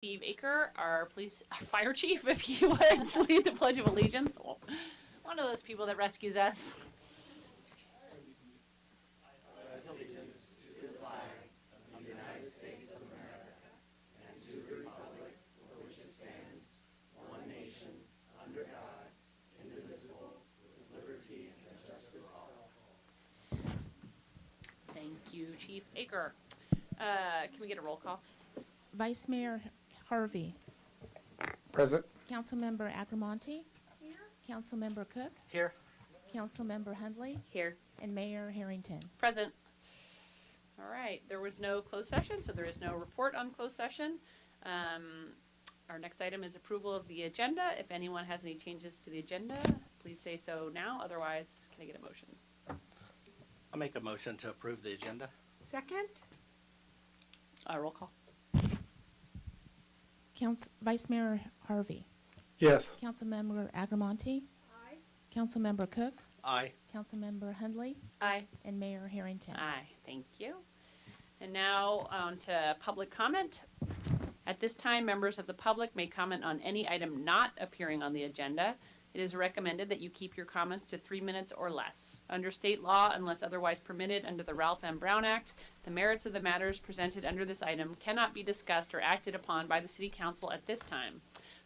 Steve Aker, our fire chief, if he would lead the Pledge of Allegiance. One of those people that rescues us. Thank you, Chief Aker. Can we get a roll call? Vice Mayor Harvey. Present. Councilmember Agramonte. Here. Councilmember Cook. Here. Councilmember Hundley. Here. And Mayor Harrington. Present. All right, there was no closed session, so there is no report on closed session. Our next item is approval of the agenda. If anyone has any changes to the agenda, please say so now. Otherwise, can I get a motion? I'll make a motion to approve the agenda. Second? Roll call. Vice Mayor Harvey. Yes. Councilmember Agramonte. Aye. Councilmember Cook. Aye. Councilmember Hundley. Aye. And Mayor Harrington. Aye, thank you. And now on to public comment. At this time, members of the public may comment on any item not appearing on the agenda. It is recommended that you keep your comments to 3 minutes or less. Under state law, unless otherwise permitted under the Ralph M. Brown Act, the merits of the matters presented under this item cannot be discussed or acted upon by the City Council at this time.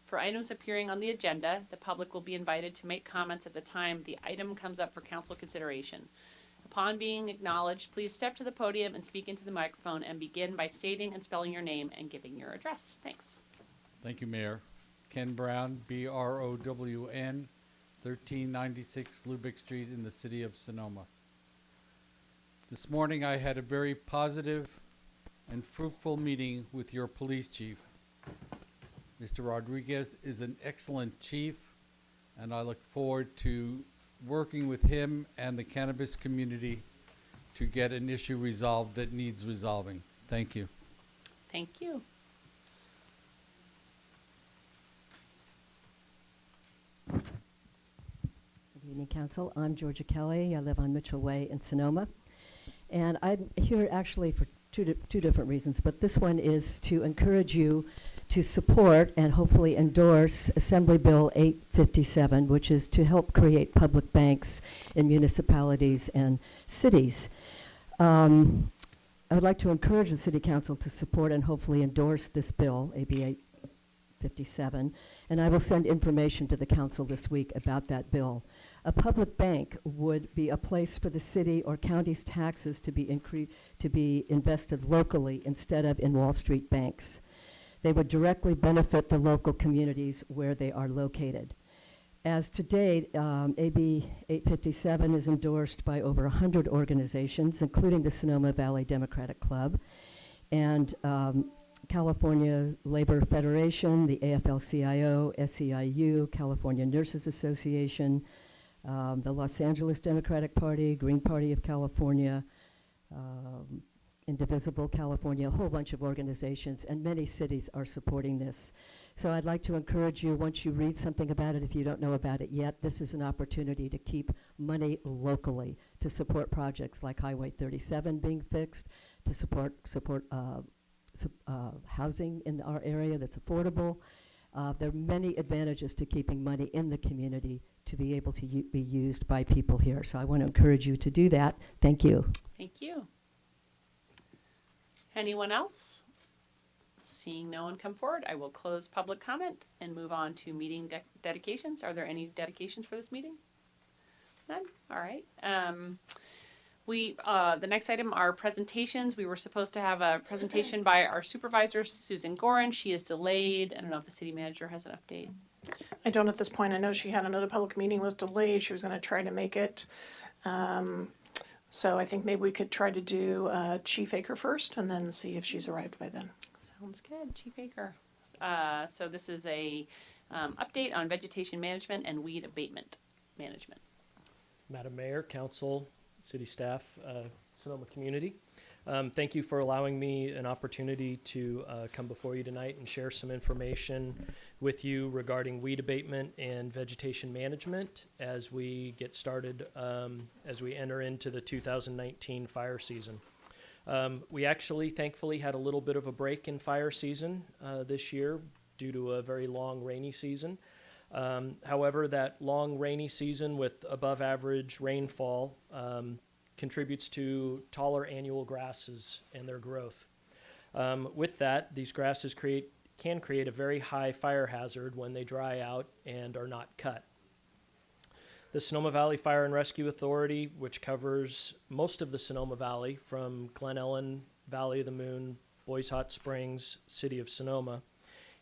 For items appearing on the agenda, the public will be invited to make comments at the time the item comes up for council consideration. Upon being acknowledged, please step to the podium and speak into the microphone and begin by stating and spelling your name and giving your address. Thanks. Thank you, Mayor. Ken Brown, B-R-O-W-N, 1396 Lubick Street in the city of Sonoma. This morning I had a very positive and fruitful meeting with your police chief. Mr. Rodriguez is an excellent chief, and I look forward to working with him and the cannabis community to get an issue resolved that needs resolving. Thank you. Thank you. Good evening, Council. I'm Georgia Kelly. I live on Mitchell Way in Sonoma. And I'm here actually for two different reasons, but this one is to encourage you to support and hopefully endorse Assembly Bill 857, which is to help create public banks in municipalities and cities. I would like to encourage the City Council to support and hopefully endorse this bill, AB 857, and I will send information to the Council this week about that bill. A public bank would be a place for the city or county's taxes to be invested locally instead of in Wall Street banks. They would directly benefit the local communities where they are located. As to date, AB 857 is endorsed by over 100 organizations, including the Sonoma Valley Democratic Club, and California Labor Federation, the AFL-CIO, SEIU, California Nurses Association, the Los Angeles Democratic Party, Green Party of California, Indivisible California, a whole bunch of organizations, and many cities are supporting this. So I'd like to encourage you, once you read something about it, if you don't know about it yet, this is an opportunity to keep money locally, to support projects like Highway 37 being fixed, to support housing in our area that's affordable. There are many advantages to keeping money in the community to be able to be used by people here. So I want to encourage you to do that. Thank you. Thank you. Anyone else? Seeing no one come forward, I will close public comment and move on to meeting dedications. Are there any dedications for this meeting? None? All right. The next item are presentations. We were supposed to have a presentation by our supervisor, Susan Gorin. She is delayed. I don't know if the city manager has an update. I don't at this point. I know she had another public meeting was delayed. She was going to try to make it. So I think maybe we could try to do Chief Aker first and then see if she's arrived by then. Sounds good, Chief Aker. So this is a update on vegetation management and weed abatement management. Madam Mayor, Council, City staff, Sonoma community. Thank you for allowing me an opportunity to come before you tonight and share some information with you regarding weed abatement and vegetation management as we get started, as we enter into the 2019 fire season. We actually, thankfully, had a little bit of a break in fire season this year due to a very long rainy season. However, that long rainy season with above average rainfall contributes to taller annual grasses and their growth. With that, these grasses can create a very high fire hazard when they dry out and are not cut. The Sonoma Valley Fire and Rescue Authority, which covers most of the Sonoma Valley from Glen Ellen, Valley of the Moon, Boys Hot Springs, City of Sonoma,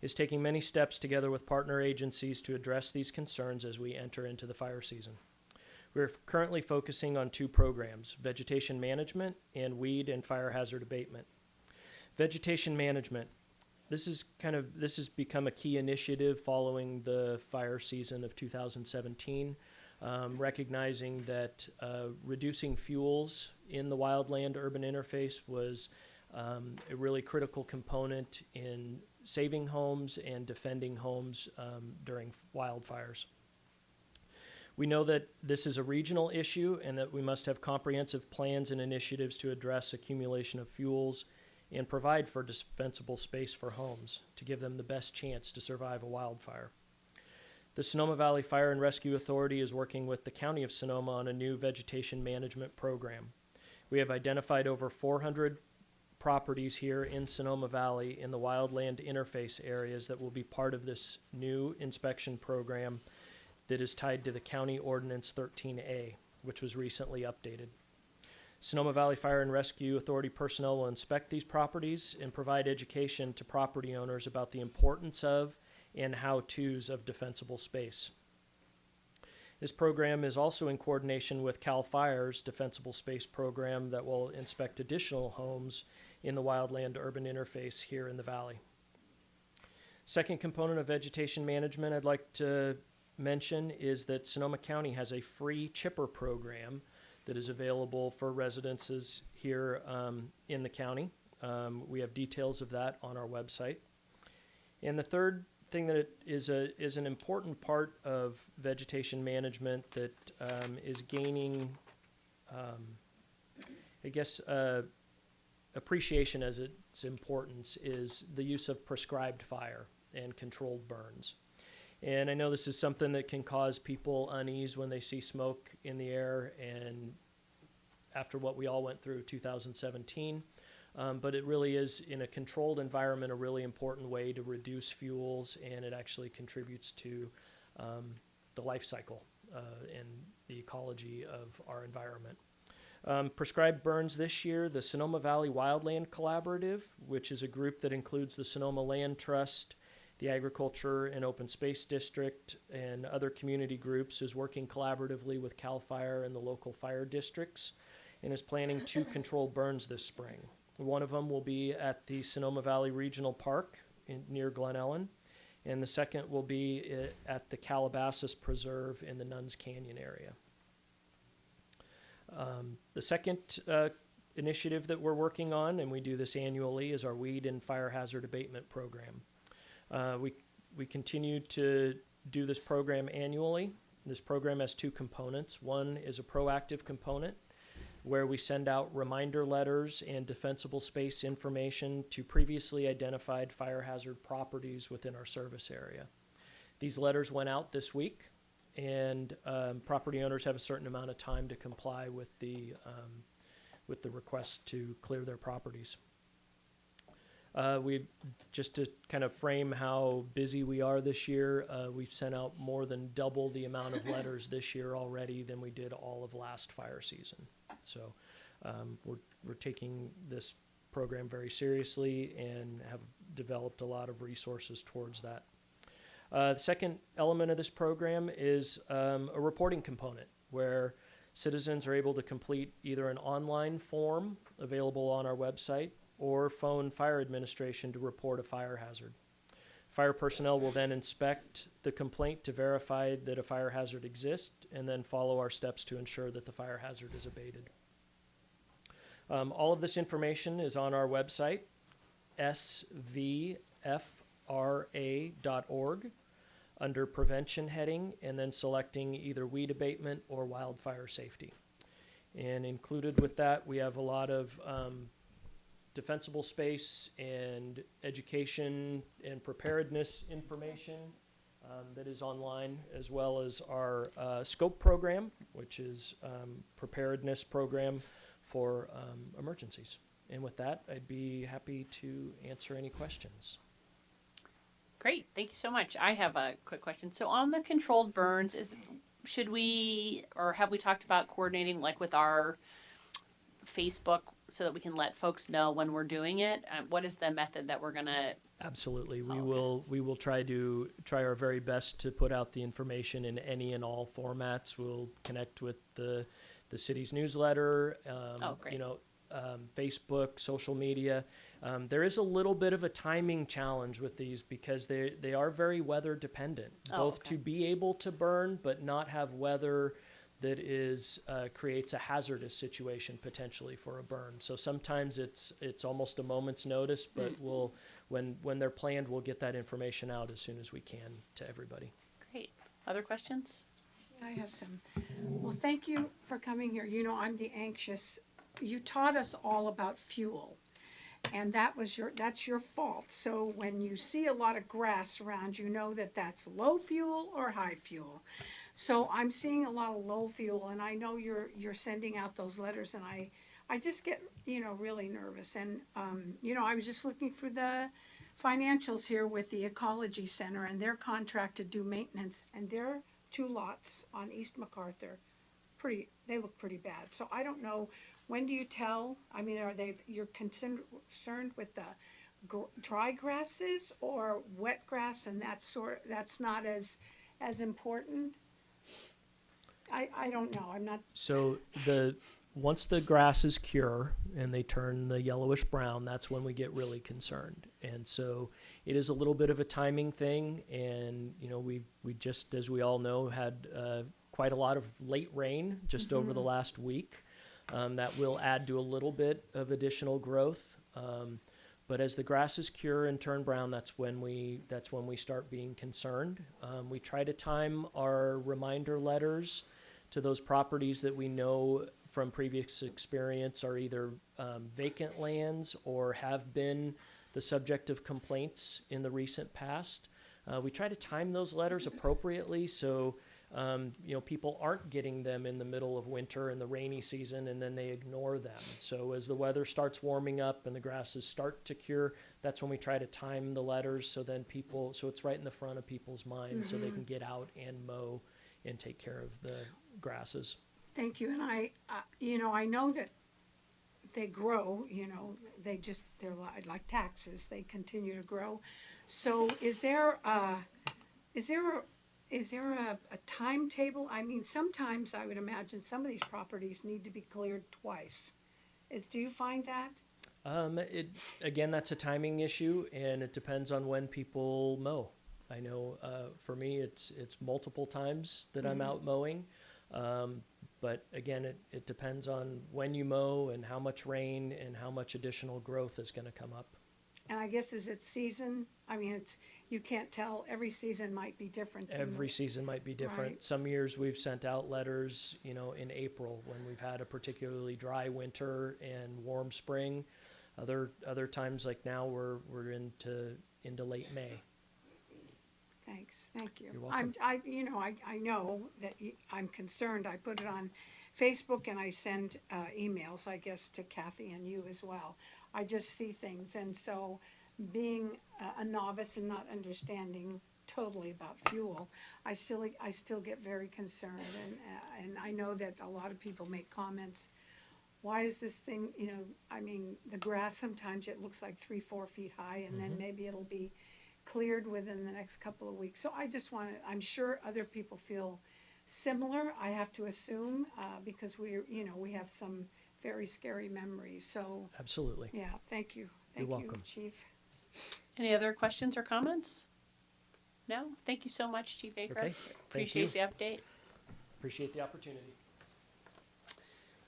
is taking many steps together with partner agencies to address these concerns as we enter into the fire season. We're currently focusing on 2 programs, vegetation management and weed and fire hazard abatement. Vegetation management. This has become a key initiative following the fire season of 2017, recognizing that reducing fuels in the wildland-urban interface was a really critical component in saving homes and defending homes during wildfires. We know that this is a regional issue and that we must have comprehensive plans and initiatives to address accumulation of fuels and provide for dispensable space for homes to give them the best chance to survive a wildfire. The Sonoma Valley Fire and Rescue Authority is working with the County of Sonoma on a new vegetation management program. We have identified over 400 properties here in Sonoma Valley in the wildland interface areas that will be part of this new inspection program that is tied to the County Ordinance 13A, which was recently updated. Sonoma Valley Fire and Rescue Authority personnel will inspect these properties and provide education to property owners about the importance of and how-tos of defensible space. This program is also in coordination with CAL FIRE's Defensible Space program that will inspect additional homes in the wildland-urban interface here in the valley. Second component of vegetation management I'd like to mention is that Sonoma County has a free chipper program that is available for residences here in the county. We have details of that on our website. And the third thing that is an important part of vegetation management that is gaining, appreciation as its importance is the use of prescribed fire and controlled burns. And I know this is something that can cause people unease when they see smoke in the air, and after what we all went through 2017. But it really is, in a controlled environment, a really important way to reduce fuels, and it actually contributes to the life cycle and the ecology of our environment. Prescribed burns this year, the Sonoma Valley Wildland Collaborative, which is a group that includes the Sonoma Land Trust, the Agriculture and Open Space District, and other community groups, is working collaboratively with CAL FIRE and the local fire districts, and is planning 2 controlled burns this spring. One of them will be at the Sonoma Valley Regional Park near Glen Ellen, and the second will be at the Calabasas Preserve in the Nuns Canyon area. The second initiative that we're working on, and we do this annually, is our weed and fire hazard abatement program. We continue to do this program annually. This program has 2 components. One is a proactive component where we send out reminder letters and defensible space information to previously identified fire hazard properties within our service area. These letters went out this week, and property owners have a certain amount of time to comply with the request to clear their properties. Just to kind of frame how busy we are this year, we've sent out more than double the amount of letters this year already than we did all of last fire season. So we're taking this program very seriously and have developed a lot of resources towards that. The second element of this program is a reporting component where citizens are able to complete either an online form available on our website or phone fire administration to report a fire hazard. Fire personnel will then inspect the complaint to verify that a fire hazard exists and then follow our steps to ensure that the fire hazard is abated. All of this information is on our website, svfra.org, under prevention heading, and then selecting either weed abatement or wildfire safety. And included with that, we have a lot of defensible space and education and preparedness information that is online, as well as our SCOPE program, which is preparedness program for emergencies. And with that, I'd be happy to answer any questions. Great, thank you so much. I have a quick question. So on the controlled burns, should we, or have we talked about coordinating like with our Facebook so that we can let folks know when we're doing it? What is the method that we're gonna? Absolutely. We Okay. will try our very best to put out the information in any and all formats. We'll connect with the city's newsletter, Great. Facebook, social media. There is a little bit of a timing challenge with these because they are very weather dependent, both okay. to be able to burn but not have weather that is creates a hazardous situation potentially for a burn. So sometimes it's almost a moment's notice, but when they're planned, we'll get that information out as soon as we can to everybody. Great. Other questions? I have some. Well, thank you for coming here. You know, I'm the anxious. You taught us all about fuel, and that's your fault. So when you see a lot of grass around, you know that that's low fuel or high fuel. So I'm seeing a lot of low fuel, and I know you're sending out those letters, and I just get, really nervous. And, I was just looking for the financials here with the Ecology Center, and their contract to do maintenance, and their 2 lots on East MacArthur, they look pretty bad. So I don't know, when do you tell? I mean, you're concerned with the dry grasses or wet grass, and that's not as important? I don't know, I'm not. So once the grasses cure and they turn the yellowish brown, that's when we get really concerned. And so it is a little bit of a timing thing. And, we just, as we all know, had quite a lot of late rain just over the last week. That will add to a little bit of additional growth. But as the grasses cure and turn brown, that's when we start being concerned. We try to time our reminder letters to those properties that we know from previous experience are either vacant lands or have been the subject of complaints in the recent past. We try to time those letters appropriately so people aren't getting them in the middle of winter and the rainy season and then they ignore them. So as the weather starts warming up and the grasses start to cure, that's when we try to time the letters so it's right in the front of people's minds so they can get out and mow and take care of the grasses. Thank you, and I know that they grow, they're like taxes, they continue to grow. So is there a timetable? I mean, sometimes I would imagine some of these properties need to be cleared twice. Do you find that? Again, that's a timing issue, and it depends on when people mow. I know for me, it's multiple times that I'm out mowing. But again, it depends on when you mow and how much rain and how much additional growth is going to come up. And I guess is it season? I mean, you can't tell. Every season might be different. Every season might be different. Right. Some years we've sent out letters, in April when we've had a particularly dry winter and warm spring. Other times like now we're into late May. Thanks, thank you. You're welcome. I know that I'm concerned. I put it on Facebook and I send emails, I guess, to Kathy and you as well. I just see things, and so being a novice and not understanding totally about fuel, I still get very concerned, and I know that a lot of people make comments. Why is this thing? The grass sometimes it looks like 3-4 feet high, and then maybe it'll be cleared within the next couple of weeks. So I just I'm sure other people feel similar, I have to assume, because we have some very scary memories. So Absolutely. yeah, thank you. Thank You're you, welcome. Chief. Any other questions or comments? No? Thank you so much, Chief Aker. Okay, thank Appreciate the update. Appreciate the opportunity.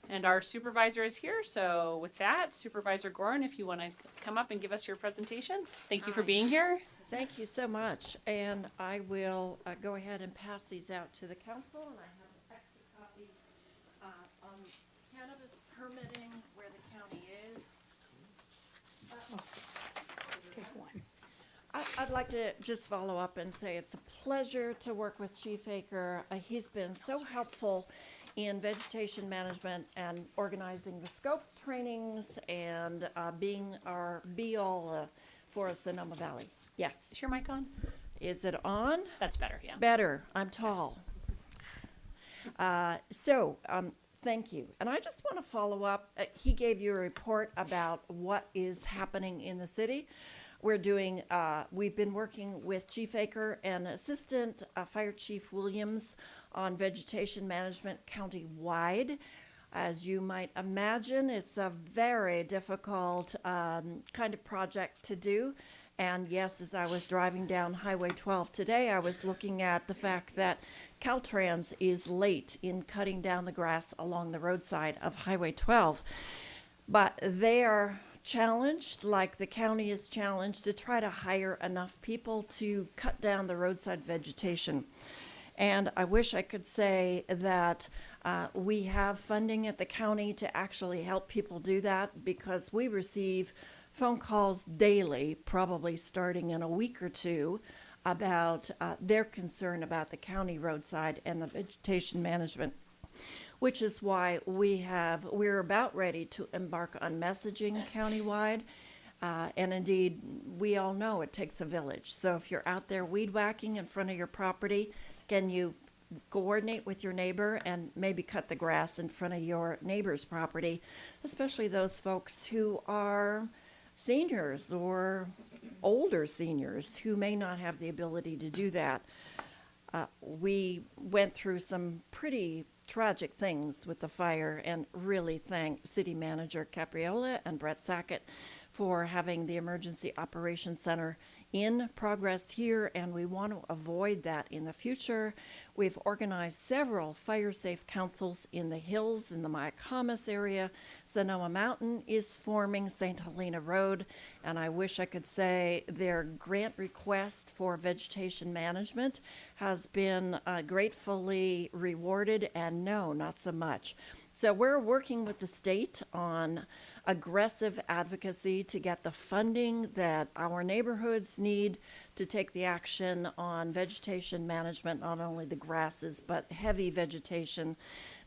And our supervisor is here, so with that, Supervisor Gorin, if you want to come up and give us your presentation. Thank you for Hi. being here. Thank you so much, and I will go ahead and pass these out to the council, and I have extra copies on cannabis permitting, where the county is. I'd like to just follow up and say it's a pleasure to work with Chief Aker. He's been so helpful in vegetation management and organizing the scope trainings and being our be-all for Sonoma Valley. Yes. Is your mic on? Is it on? That's better, yeah. Better. I'm tall. Thank you. And I just want to follow up. He gave you a report about what is happening in the city. We've been working with Chief Aker and Assistant Fire Chief Williams on vegetation management county-wide. As you might imagine, it's a very difficult kind of project to do. And yes, as I was driving down Highway 12 today, I was looking at the fact that Caltrans is late in cutting down the grass along the roadside of Highway 12. But they are challenged, like the county is challenged, to try to hire enough people to cut down the roadside vegetation. And I wish I could say that we have funding at the county to actually help people do that, because we receive phone calls daily, probably starting in a week or two, about their concern about the county roadside and the vegetation management, which is why we're about ready to embark on messaging countywide. And indeed, we all know it takes a village. So if you're out there weed whacking in front of your property, can you coordinate with your neighbor and maybe cut the grass in front of your neighbor's property, especially those folks who are seniors or older seniors who may not have the ability to do that. We went through some pretty tragic things with the fire, and really thank City Manager Capriola and Brett Sackett for having the Emergency Operations Center in progress here, and we want to avoid that in the future. We've organized several fire-safe councils in the hills in the Mayacamas area. Sonoma Mountain is forming, St. Helena Road, and I wish I could say their grant request for vegetation management has been gratefully rewarded, and no, not so much. So we're working with the state on aggressive advocacy to get the funding that our neighborhoods need to take the action on vegetation management, not only the grasses, but heavy vegetation.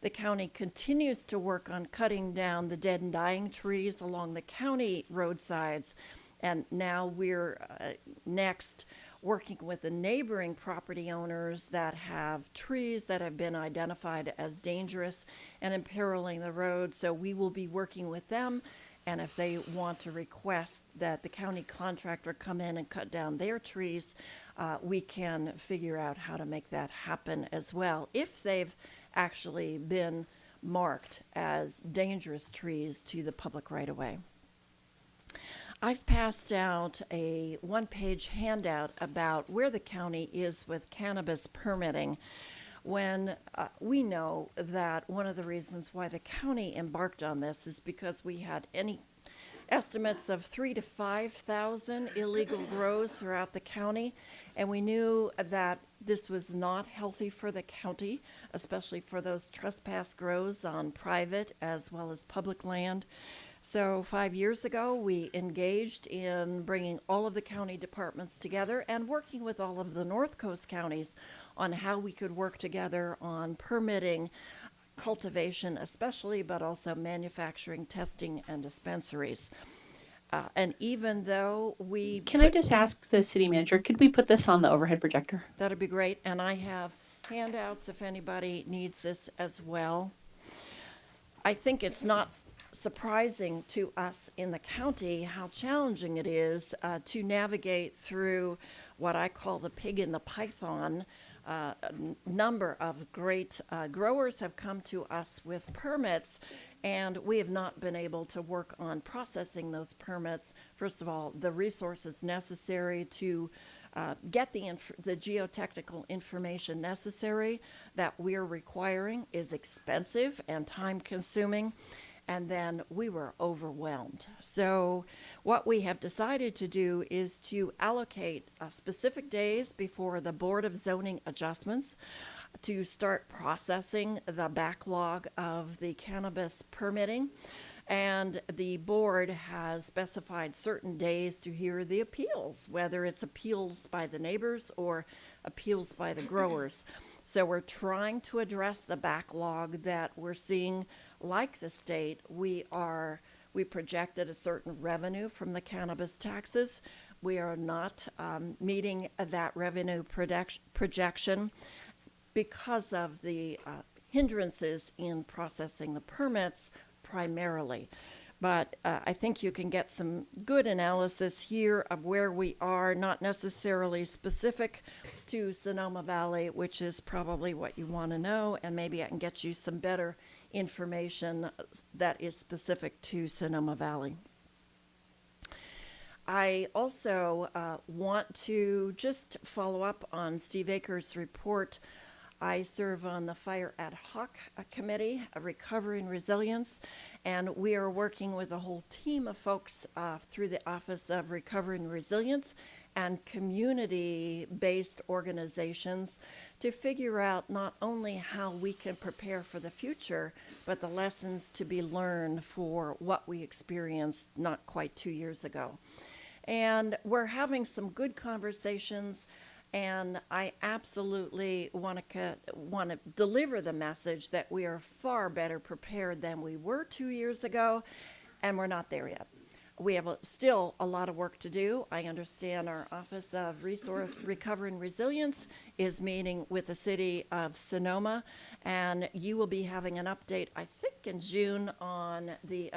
The county continues to work on cutting down the dead and dying trees along the county roadsides. And now we're next working with the neighboring property owners that have trees that have been identified as dangerous and imperiling the road. So we will be working with them, and if they want to request that the county contractor come in and cut down their trees, we can figure out how to make that happen as well, if they've actually been marked as dangerous trees to the public right of way. I've passed out a one-page handout about where the county is with cannabis permitting, when we know that one of the reasons why the county embarked on this is because we had any estimates of 3,000 to 5,000 illegal grows throughout the county, and we knew that this was not healthy for the county, especially for those trespass grows on private as well as public land. So 5 years ago, we engaged in bringing all of the county departments together and working with all of the North Coast counties on how we could work together on permitting cultivation especially, but also manufacturing, testing, and dispensaries. And even though we... Can I just ask the city manager, could we put this on the overhead projector? That'd be great. And I have handouts if anybody needs this as well. I think it's not surprising to us in the county how challenging it is to navigate through what I call the pig in the python. A number of great growers have come to us with permits, and we have not been able to work on processing those permits. First of all, the resources necessary to get the geotechnical information necessary that we're requiring is expensive and time-consuming. And then we were overwhelmed. So what we have decided to do is to allocate specific days before the Board of Zoning Adjustments to start processing the backlog of the cannabis permitting. And the board has specified certain days to hear the appeals, whether it's appeals by the neighbors or appeals by the growers. So we're trying to address the backlog that we're seeing. Like the state, we projected a certain revenue from the cannabis taxes. We are not meeting that revenue projection because of the hindrances in processing the permits primarily. But I think you can get some good analysis here of where we are, not necessarily specific to Sonoma Valley, which is probably what you want to know, and maybe I can get you some better information that is specific to Sonoma Valley. I also want to just follow up on Steve Akers' report. I serve on the Fire Ad Hoc Committee, Recovery and Resilience, and we are working with a whole team of folks through the Office of Recovery and Resilience and community-based organizations to figure out not only how we can prepare for the future, but the lessons to be learned for what we experienced not quite 2 years ago. And we're having some good conversations, and I absolutely want to deliver the message that we are far better prepared than we were 2 years ago, and we're not there yet. We have still a lot of work to do. I understand our Office of Resource Recovery and Resilience is meeting with the city of Sonoma, and you will be having an update, I think, in June on the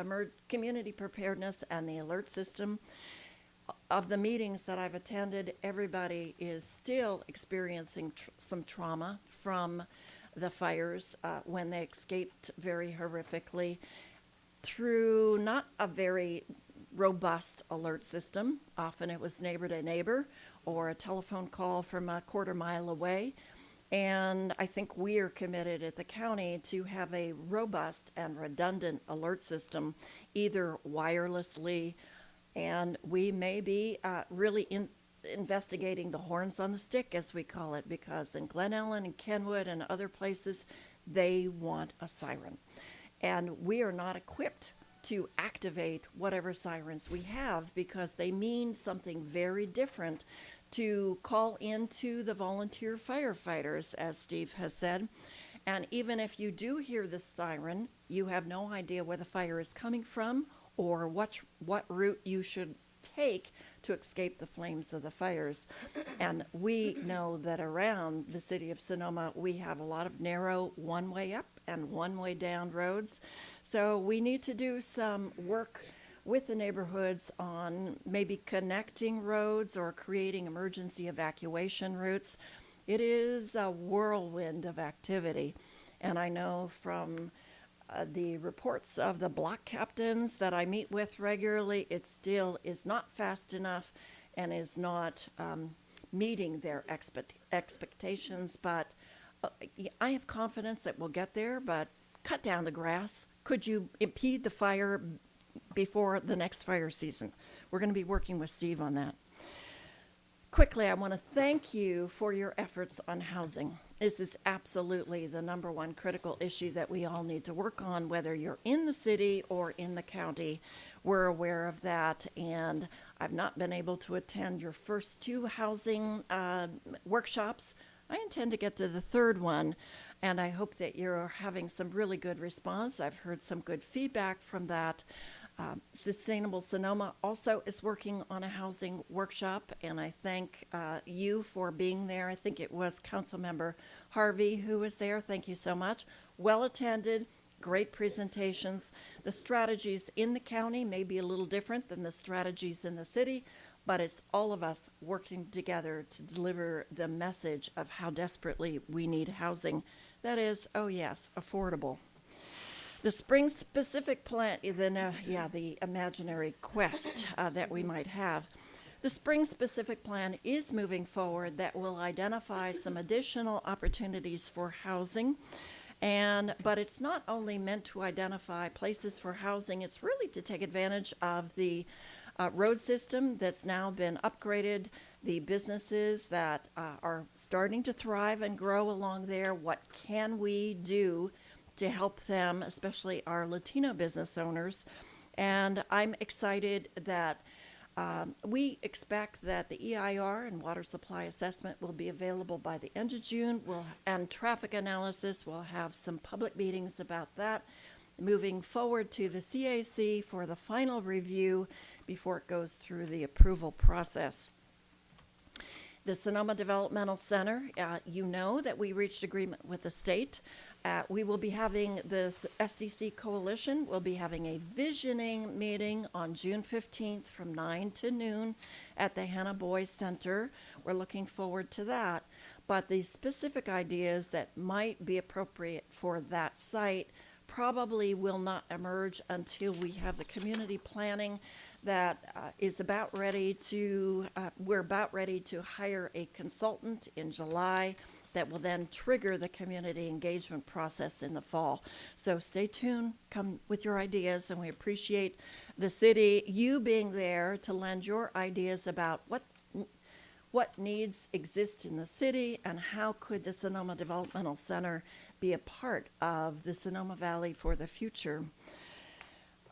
community preparedness and the alert system. Of the meetings that I've attended, everybody is still experiencing some trauma from the fires when they escaped very horrifically through not a very robust alert system. Often it was neighbor to neighbor or a telephone call from a quarter mile away. And I think we are committed at the county to have a robust and redundant alert system, either wirelessly, and we may be really investigating the horns on the stick, as we call it, because in Glen Ellen and Kenwood and other places, they want a siren. And we are not equipped to activate whatever sirens we have because they mean something very different to call into the volunteer firefighters, as Steve has said. And even if you do hear the siren, you have no idea where the fire is coming from or what route you should take to escape the flames of the fires. And we know that around the city of Sonoma, we have a lot of narrow one-way up and one-way down roads. So we need to do some work with the neighborhoods on maybe connecting roads or creating emergency evacuation routes. It is a whirlwind of activity. And I know from the reports of the block captains that I meet with regularly, it still is not fast enough and is not meeting their expectations. But I have confidence that we'll get there, but cut down the grass. Could you impede the fire before the next fire season? We're going to be working with Steve on that. Quickly, I want to thank you for your efforts on housing. This is absolutely the number one critical issue that we all need to work on, whether you're in the city or in the county. We're aware of that, and I've not been able to attend your first two housing workshops. I intend to get to the third one, and I hope that you're having some really good response. I've heard some good feedback from that. Sustainable Sonoma also is working on a housing workshop, and I thank you for being there. I think it was Councilmember Harvey who was there. Thank you so much. Well attended, great presentations. The strategies in the county may be a little different than the strategies in the city, but it's all of us working together to deliver the message of how desperately we need housing that is, oh yes, affordable. The spring-specific plan, the imaginary quest that we might have. The spring-specific plan is moving forward that will identify some additional opportunities for housing. But it's not only meant to identify places for housing, it's really to take advantage of the road system that's now been upgraded, the businesses that are starting to thrive and grow along there. What can we do to help them, especially our Latino business owners. And I'm excited that we expect that the EIR and water supply assessment will be available by the end of June. And traffic analysis, we'll have some public meetings about that. Moving forward to the CAC for the final review before it goes through the approval process. The Sonoma Developmental Center, you know that we reached agreement with the state. We will be having this SDC Coalition, will be having a visioning meeting on June 15th from 9 to noon at the Hannah Boy Center. We're looking forward to that. But the specific ideas that might be appropriate for that site probably will not emerge until we have the community planning that is about ready to, we're about ready to hire a consultant in July that will then trigger the community engagement process in the fall. So stay tuned, come with your ideas, and we appreciate the city, you being there to lend your ideas about what needs exist in the city and how could the Sonoma Developmental Center be a part of the Sonoma Valley for the future.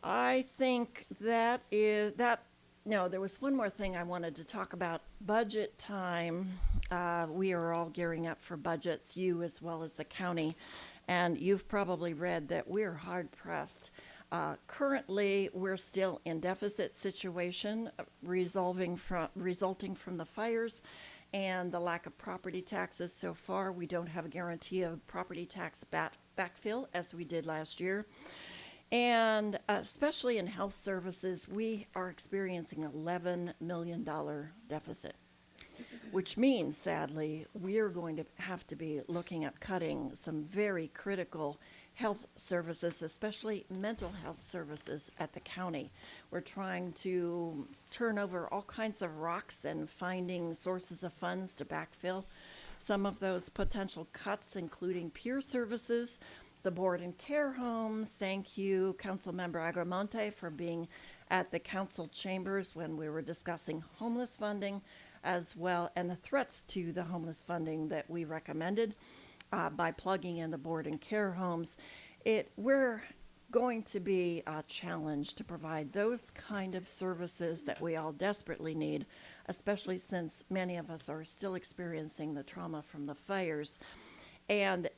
I think that is that. No, there was one more thing I wanted to talk about. Budget time. We are all gearing up for budgets, you as well as the county, and you've probably read that we're hard pressed. Currently, we're still in deficit situation, resulting from the fires and the lack of property taxes. So far, we don't have a guarantee of property tax backfill as we did last year. And especially in health services, we are experiencing $11 million deficit, which means, sadly, we are going to have to be looking at cutting some very critical health services, especially mental health services at the county. We're trying to turn over all kinds of rocks and finding sources of funds to backfill some of those potential cuts, including peer services, the board and care homes. Thank you, Councilmember Agramonte, for being at the council chambers when we were discussing homeless funding as well, and the threats to the homeless funding that we recommended by plugging in the board and care homes. We're going to be challenged to provide those kind of services that we all desperately need, especially since many of us are still experiencing the trauma from the fires. And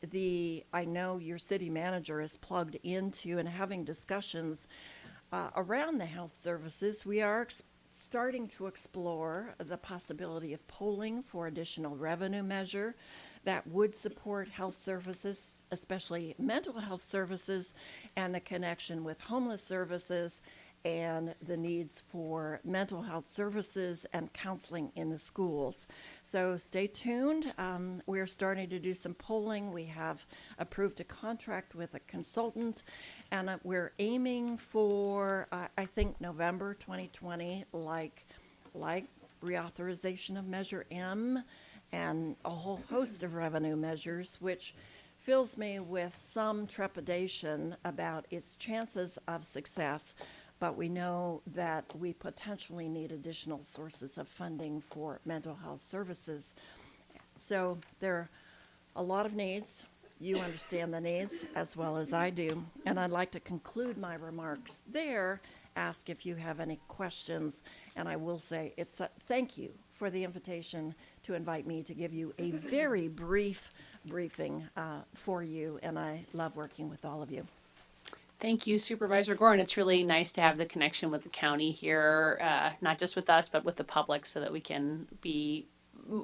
I know your city manager is plugged into and having discussions around the health services. We are starting to explore the possibility of polling for additional revenue measure that would support health services, especially mental health services, and the connection with homeless services and the needs for mental health services and counseling in the schools. So stay tuned. We're starting to do some polling. We have approved a contract with a consultant, and we're aiming for, I think, November 2020, like reauthorization of Measure M and a whole host of revenue measures, which fills me with some trepidation about its chances of success. But we know that we potentially need additional sources of funding for mental health services. So there are a lot of needs. You understand the needs as well as I do. And I'd like to conclude my remarks there, ask if you have any questions. And I will say thank you for the invitation to invite me to give you a very brief briefing for you. And I love working with all of you. Thank you, Supervisor Gorin. It's really nice to have the connection with the county here, not just with us, but with the public, so that we can be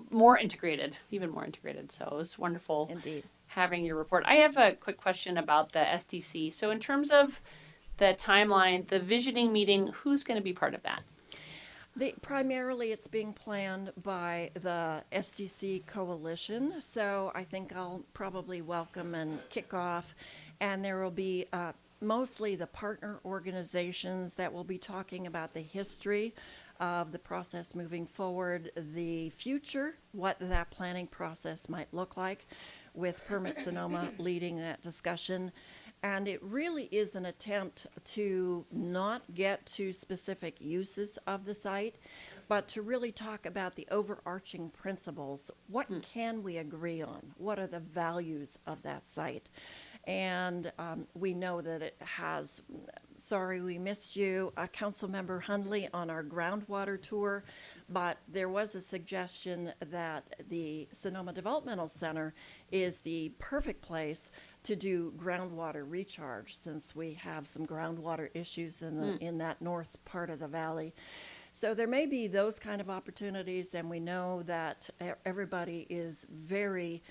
more integrated, even more integrated. So it was wonderful Indeed. having your report. I have a quick question about the SDC. So in terms of the timeline, the visioning meeting, who's going to be part of that? Primarily, it's being planned by the SDC Coalition. So I think I'll probably welcome and kick off, and there will be mostly the partner organizations that will be talking about the history of the process moving forward, the future, what that planning process might look like, with Permit Sonoma leading that discussion. And it really is an attempt to not get to specific uses of the site, but to really talk about the overarching principles. What can we agree on? What are the values of that site? and we know that it has. Sorry, we missed you, Councilmember Hundley, on our groundwater tour, but there was a suggestion that the Sonoma Developmental Center is the perfect place to do groundwater recharge, since we have some groundwater issues in that north part of the valley. So there may be those kind of opportunities, and we know that everybody is very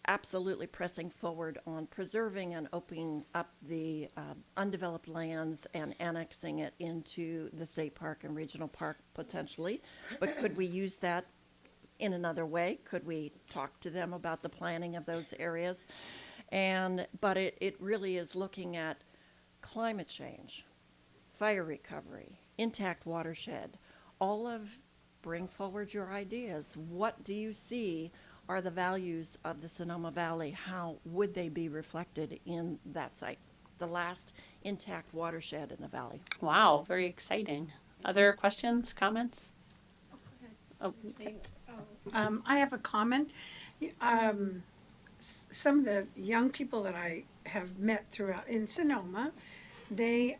absolutely pressing forward on preserving and opening up the undeveloped lands and annexing it into the state park and regional park potentially. But could we use that in another way? Could we talk to them about the planning of those areas? But it really is looking at climate change, fire recovery, intact watershed, bring forward your ideas. What do you see are the values of the Sonoma Valley? How would they be reflected in that site? The last intact watershed in the valley. Wow, very exciting. Other questions, comments? Oh, I have a comment. Some of the young people that I have met throughout in Sonoma, they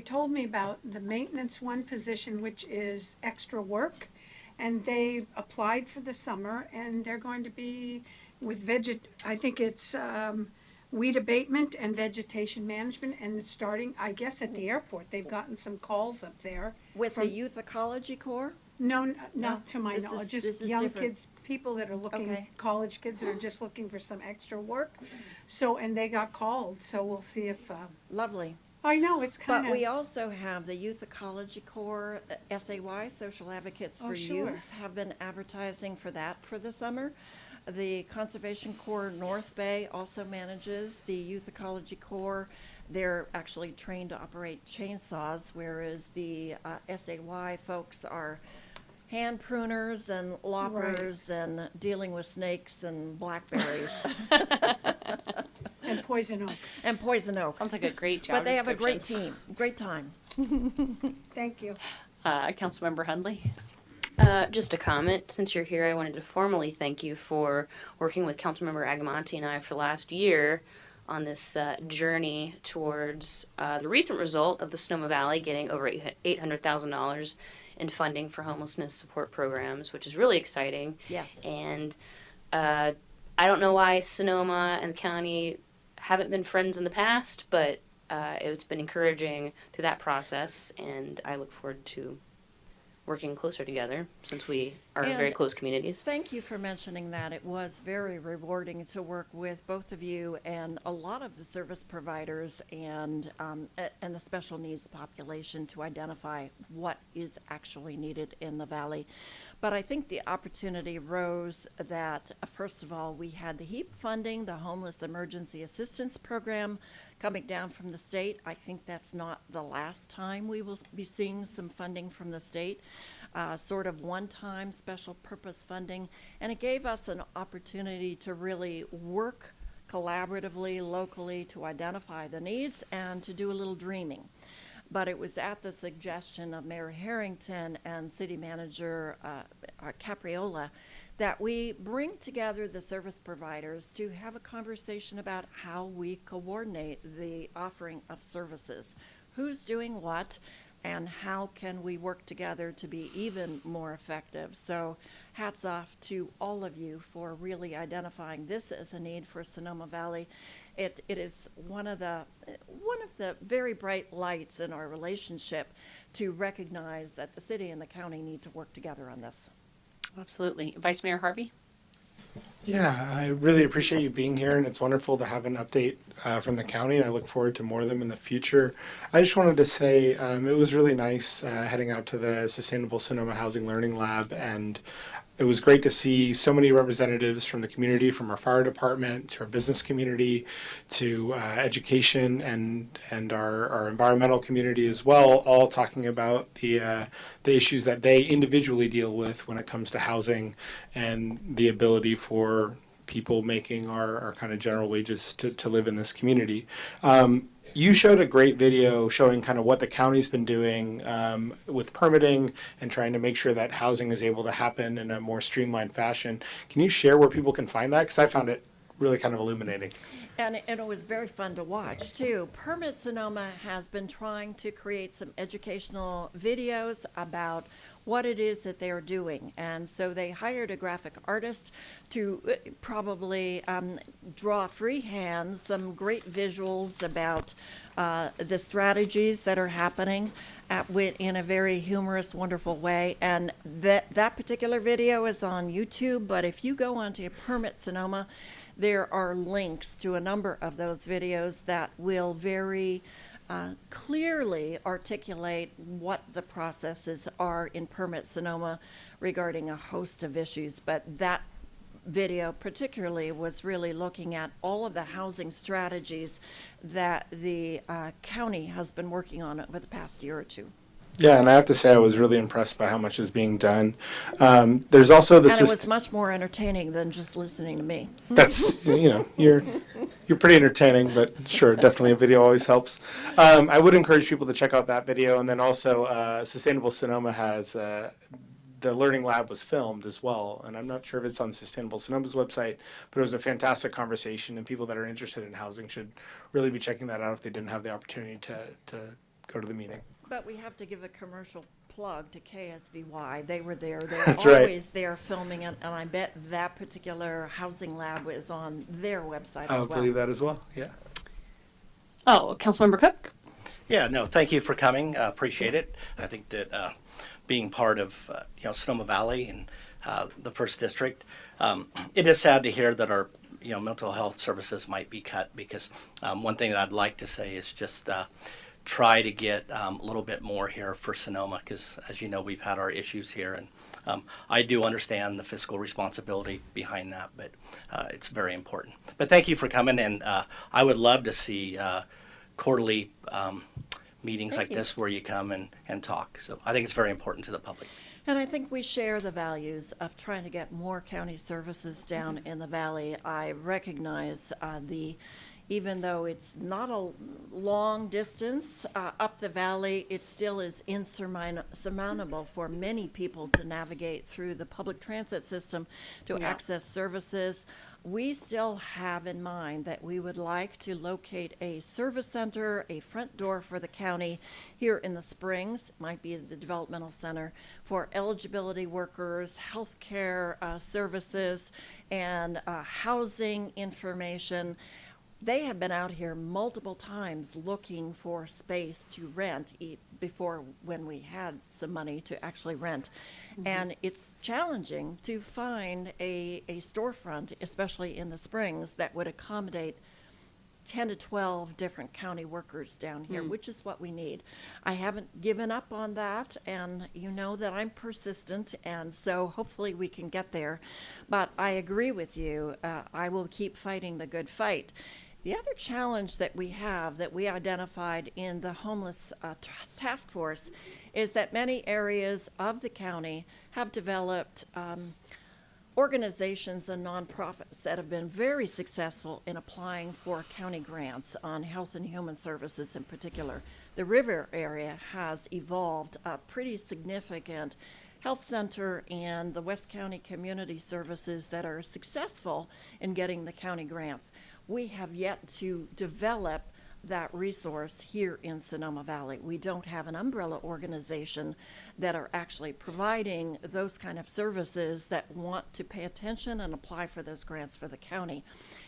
told me about the maintenance one position, which is extra work, and they applied for the summer, and they're going to be with I think it's weed abatement and vegetation management, and it's starting, I guess, at the airport. They've gotten some calls up there. With the Youth Ecology Corps? No, not to my This is- knowledge, this just is young different. kids, people that are looking, Okay. college kids that are just looking for some extra work. So, and they got called, so we'll see if, Lovely. I know, it's kind But we of, also have the Youth Ecology Corps, SAY, Social Advocates Oh, for sure. Youth, have been advertising for that for the summer. The Conservation Corps North Bay also manages the Youth Ecology Corps. They're actually trained to operate chainsaws, whereas the SAY folks are hand pruners and loppers and dealing with snakes and blackberries and poison oak. and poison oak. sounds like a great job But they have a great description. team, great time. Thank you. Councilmember Hundley? Just a comment. Since you're here, I wanted to formally thank you for working with Councilmember Agamonte and I for last year on this journey towards the recent result of the Sonoma Valley getting over $800,000 in funding for homelessness support programs, which is really exciting. Yes. And I don't know why Sonoma and the county haven't been friends in the past, but it's been encouraging through that process, and I look forward to working closer together since we are very And close communities. Thank you for mentioning that. It was very rewarding to work with both of you and a lot of the service providers and the special needs population to identify what is actually needed in the valley. But I think the opportunity rose that, first of all, we had the HEAP funding, the Homeless Emergency Assistance Program, coming down from the state. I think that's not the last time we will be seeing some funding from the state, sort of one-time special purpose funding. And it gave us an opportunity to really work collaboratively, locally, to identify the needs and to do a little dreaming. But it was at the suggestion of Mayor Harrington and City Manager Capriola that we bring together the service providers to have a conversation about how we coordinate the offering of services. Who's doing what, and how can we work together to be even more effective? So hats off to all of you for really identifying this as a need for Sonoma Valley. It is one of the very bright lights in our relationship to recognize that the city and the county need to work together on this. Absolutely. Vice Mayor Harvey? Yeah, I really appreciate you being here, and it's wonderful to have an update from the county, and I look forward to more of them in the future. I just wanted to say it was really nice heading out to the Sustainable Sonoma Housing Learning Lab, and it was great to see so many representatives from the community, from our fire department to our business community to education and our environmental community as well, all talking about the issues that they individually deal with when it comes to housing and the ability for people making our kind of general wages to live in this community. You showed a great video showing kind of what the county's been doing with permitting and trying to make sure that housing is able to happen in a more streamlined fashion. Can you share where people can find that? Because I found it really kind of illuminating. And it was very fun to watch too. Permit Sonoma has been trying to create some educational videos about what it is that they're doing. And so they hired a graphic artist to probably draw freehand some great visuals about the strategies that are happening in a very humorous, wonderful way. And that particular video is on YouTube, but if you go onto Permit Sonoma, there are links to a number of those videos that will very clearly articulate what the processes are in Permit Sonoma regarding a host of issues. But that video particularly was really looking at all of the housing strategies that the county has been working on over the past year or two. Yeah, and I have to say I was really impressed by how much is being done. There's also the And it was much more entertaining than just listening to me. That's, you're pretty entertaining, but sure, definitely a video always helps. I would encourage people to check out that video, and then also Sustainable Sonoma has the Learning Lab was filmed as well, and I'm not sure if it's on Sustainable Sonoma's website, but it was a fantastic conversation, and people that are interested in housing should really be checking that out if they didn't have the opportunity to go to the meeting. But we have to give a commercial plug to KSVY. They were there. They're That's right. always there filming it, and I bet that particular housing lab is on their website I as well. believe that as well, yeah. Oh, Councilmember Cook? Yeah, no, thank you for coming. Appreciate it. I think that being part of Sonoma Valley and the first district, it is sad to hear that our mental health services might be cut, because one thing that I'd like to say is just try to get a little bit more here for Sonoma, because as you know, we've had our issues here, and I do understand the fiscal responsibility behind that, but it's very important. But thank you for coming, and I would love to see quarterly meetings like this where you come and talk. So I think it's very important to the public. And I think we share the values of trying to get more county services down in the valley. I recognize even though it's not a long distance up the valley, it still is insurmountable for many people to navigate through the public transit system to access services. We still have in mind that we would like to locate a service center, a front door for the county here in the Springs, might be the developmental center, for eligibility workers, healthcare services, and housing information. They have been out here multiple times looking for space to rent before, when we had some money to actually rent. Mm-hmm. And it's challenging to find a storefront, especially in the Springs, that would accommodate 10 to 12 different county workers down here, which is what we need. I haven't given up on that, and you know that I'm persistent, and so hopefully we can get there. But I agree with you. I will keep fighting the good fight. The other challenge that we have, that we identified in the homeless task force, is that many areas of the county have developed organizations and nonprofits that have been very successful in applying for county grants on health and human services in particular. The river area has evolved a pretty significant health center and the West County Community Services that are successful in getting the county grants. We have yet to develop that resource here in Sonoma Valley. We don't have an umbrella organization that are actually providing those kind of services that want to pay attention and apply for those grants for the county.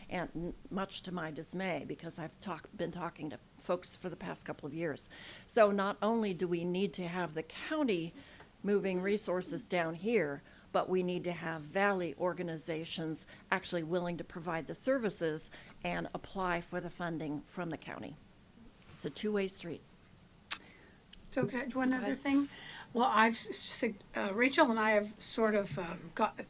And much to my dismay, because I've been talking to folks for the past couple of years. So not only do we need to have the county moving resources down here, but we need to have valley organizations actually willing to provide the services and apply for the funding from the county. It's a two-way street. So can I do one other thing? Well, Rachel and I have sort of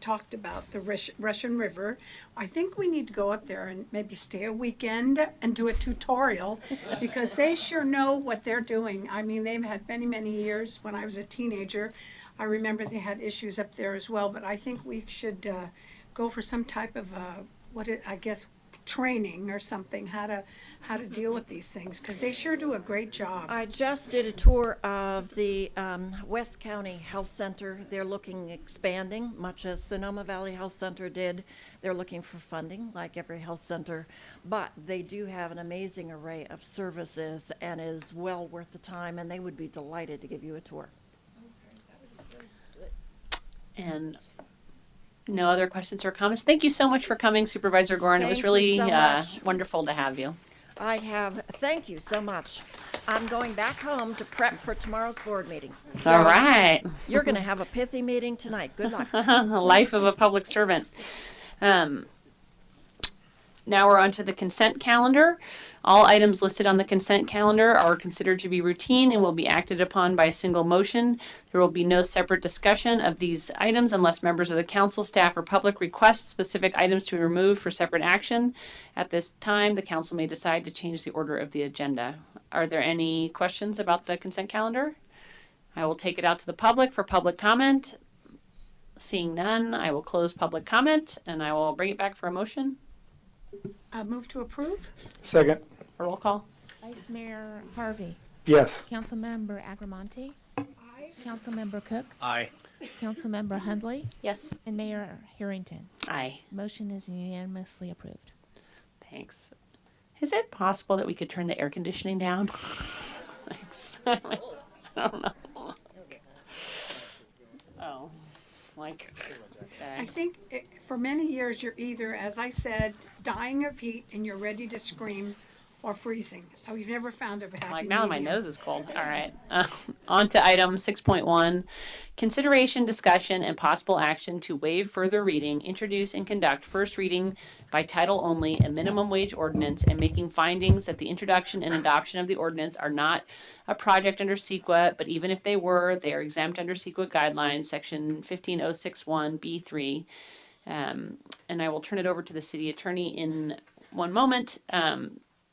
talked about the Russian River. I think we need to go up there and maybe stay a weekend and do a tutorial, because they sure know what they're doing. I mean, they've had many, many years. When I was a teenager, I remember they had issues up there as well, but I think we should go for some type of, training or something, how to deal with these things, because they sure do a great job. I just did a tour of the West County Health Center. They're looking expanding, much as Sonoma Valley Health Center did. They're looking for funding, like every health center, but they do have an amazing array of services and is well worth the time, and they would be delighted to give you a tour. And no other questions or comments. Thank you so much for coming, Supervisor Gorin. It was Thank you really so much. wonderful to have you. Thank you so much. I'm going back home to prep for tomorrow's board meeting. All right. You're going to have a pithy meeting tonight. Good luck. Life of a public servant. Now we're on to the consent calendar. All items listed on the consent calendar are considered to be routine and will be acted upon by a single motion. There will be no separate discussion of these items unless members of the council, staff, or public request specific items to be removed for separate action. At this time, the council may decide to change the order of the agenda. Are there any questions about the consent calendar? I will take it out to the public for public comment. Seeing none, I will close public comment and I will bring it back for a motion. Move to approve? Second. Roll call. Vice Mayor Harvey. Yes. Councilmember Agramonte. Aye. Councilmember Cook. Aye. Councilmember Hundley. Yes. And Mayor Harrington. Aye. Motion is unanimously approved. Thanks. Is it possible that we could turn the air conditioning down? Thanks. I don't know. Oh, like, I okay. think for many years, you're either, as I said, dying of heat and you're ready to scream, or freezing. Oh, you've never found a happy Like now my medium. nose is cold. All right. On to item 6.1. Consideration, discussion, and possible action to waive further reading, introduce, and conduct first reading by title only a minimum wage ordinance and making findings that the introduction and adoption of the ordinance are not a project under CEQA, but even if they were, they are exempt under CEQA guidelines, section 15061B3. And I will turn it over to the city attorney in one moment.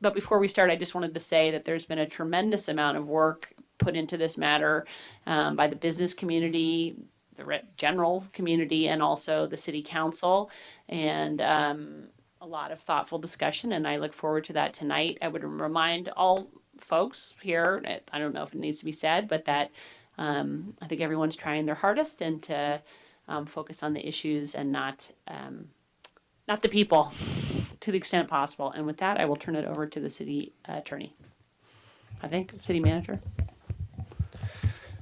But before we start, I just wanted to say that there's been a tremendous amount of work put into this matter by the business community, the general community, and also the city council, and a lot of thoughtful discussion, and I look forward to that tonight. I would remind all folks here, I don't know if it needs to be said, but that I think everyone's trying their hardest and to focus on the issues and not the people to the extent possible. And with that, I will turn it over to the city attorney. I think, city manager.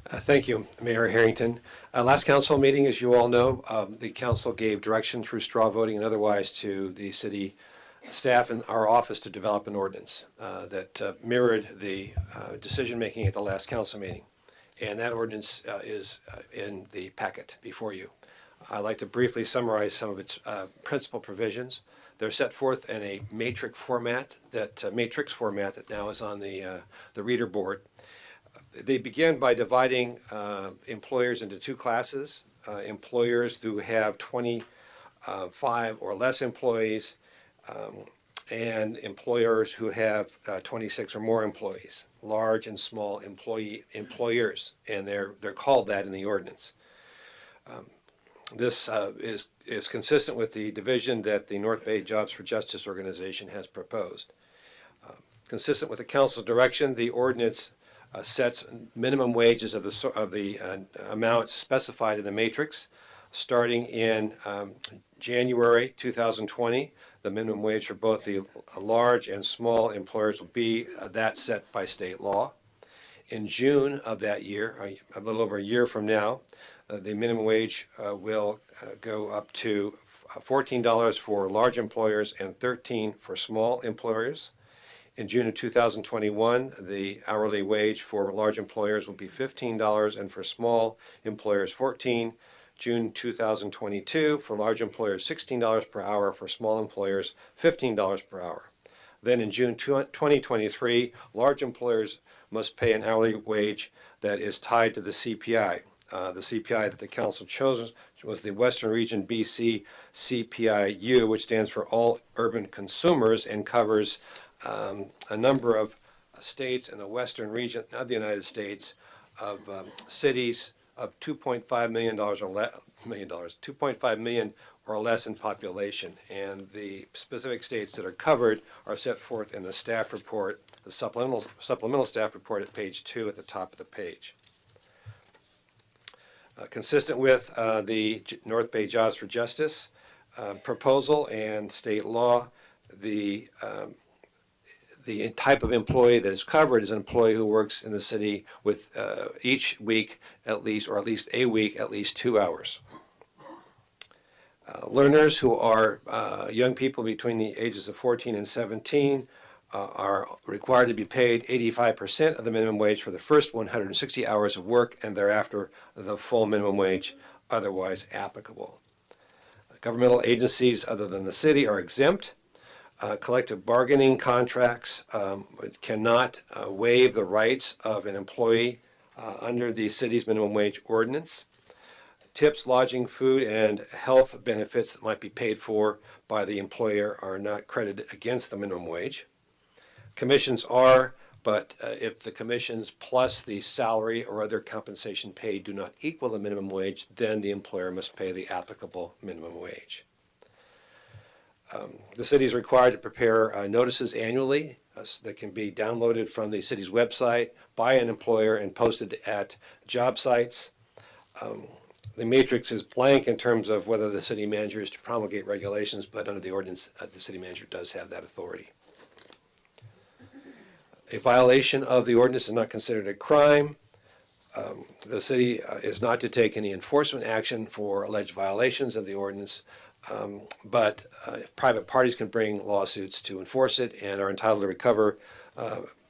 Thank you, Mayor Harrington. Last council meeting, as you all know, the council gave direction through straw voting and otherwise to the city staff and our office to develop an ordinance that mirrored the decision-making at the last council meeting. And that ordinance is in the packet before you. I'd like to briefly summarize some of its principal provisions. They're set forth in a matrix format that now is on the reader board. They begin by dividing employers into two classes: employers who have 25 or less employees, and employers who have 26 or more employees, large and small employers, and they're called that in the ordinance. This is consistent with the division that the North Bay Jobs for Justice organization has proposed. Consistent with the council's direction, the ordinance sets minimum wages of the amounts specified in the matrix. Starting in January 2020, the minimum wage for both the large and small employers will be that set by state law. In June of that year, a little over a year from now, the minimum wage will go up to $14 for large employers and $13 for small employers. In June of 2021, the hourly wage for large employers will be $15 and for small employers $14. June 2022, for large employers $16 per hour, for small employers $15 per hour. Then in June 2023, large employers must pay an hourly wage that is tied to the CPI. The CPI that the council chose was the Western Region BC CPI-U, which stands for All Urban Consumers and covers a number of states in the Western region of the United States, of cities of $2.5 million or 2.5 million or less in population. And the specific states that are covered are set forth in the staff report, the supplemental staff report at page 2 at the top of the page. Consistent with the North Bay Jobs for Justice proposal and state law, the type of employee that is covered is an employee who works in the city with each week at least, or at least a week, at least 2 hours. Learners who are young people between the ages of 14 and 17 are required to be paid 85% of the minimum wage for the first 160 hours of work, and thereafter the full minimum wage otherwise applicable. Governmental agencies other than the city are exempt. Collective bargaining contracts cannot waive the rights of an employee under the city's minimum wage ordinance. Tips, lodging, food, and health benefits that might be paid for by the employer are not credited against the minimum wage. Commissions are, but if the commissions plus the salary or other compensation paid do not equal the minimum wage, then the employer must pay the applicable minimum wage. The city is required to prepare notices annually that can be downloaded from the city's website by an employer and posted at job sites. The matrix is blank in terms of whether the city manager is to promulgate regulations, but under the ordinance, the city manager does have that authority. A violation of the ordinance is not considered a crime. The city is not to take any enforcement action for alleged violations of the ordinance, but private parties can bring lawsuits to enforce it and are entitled to recover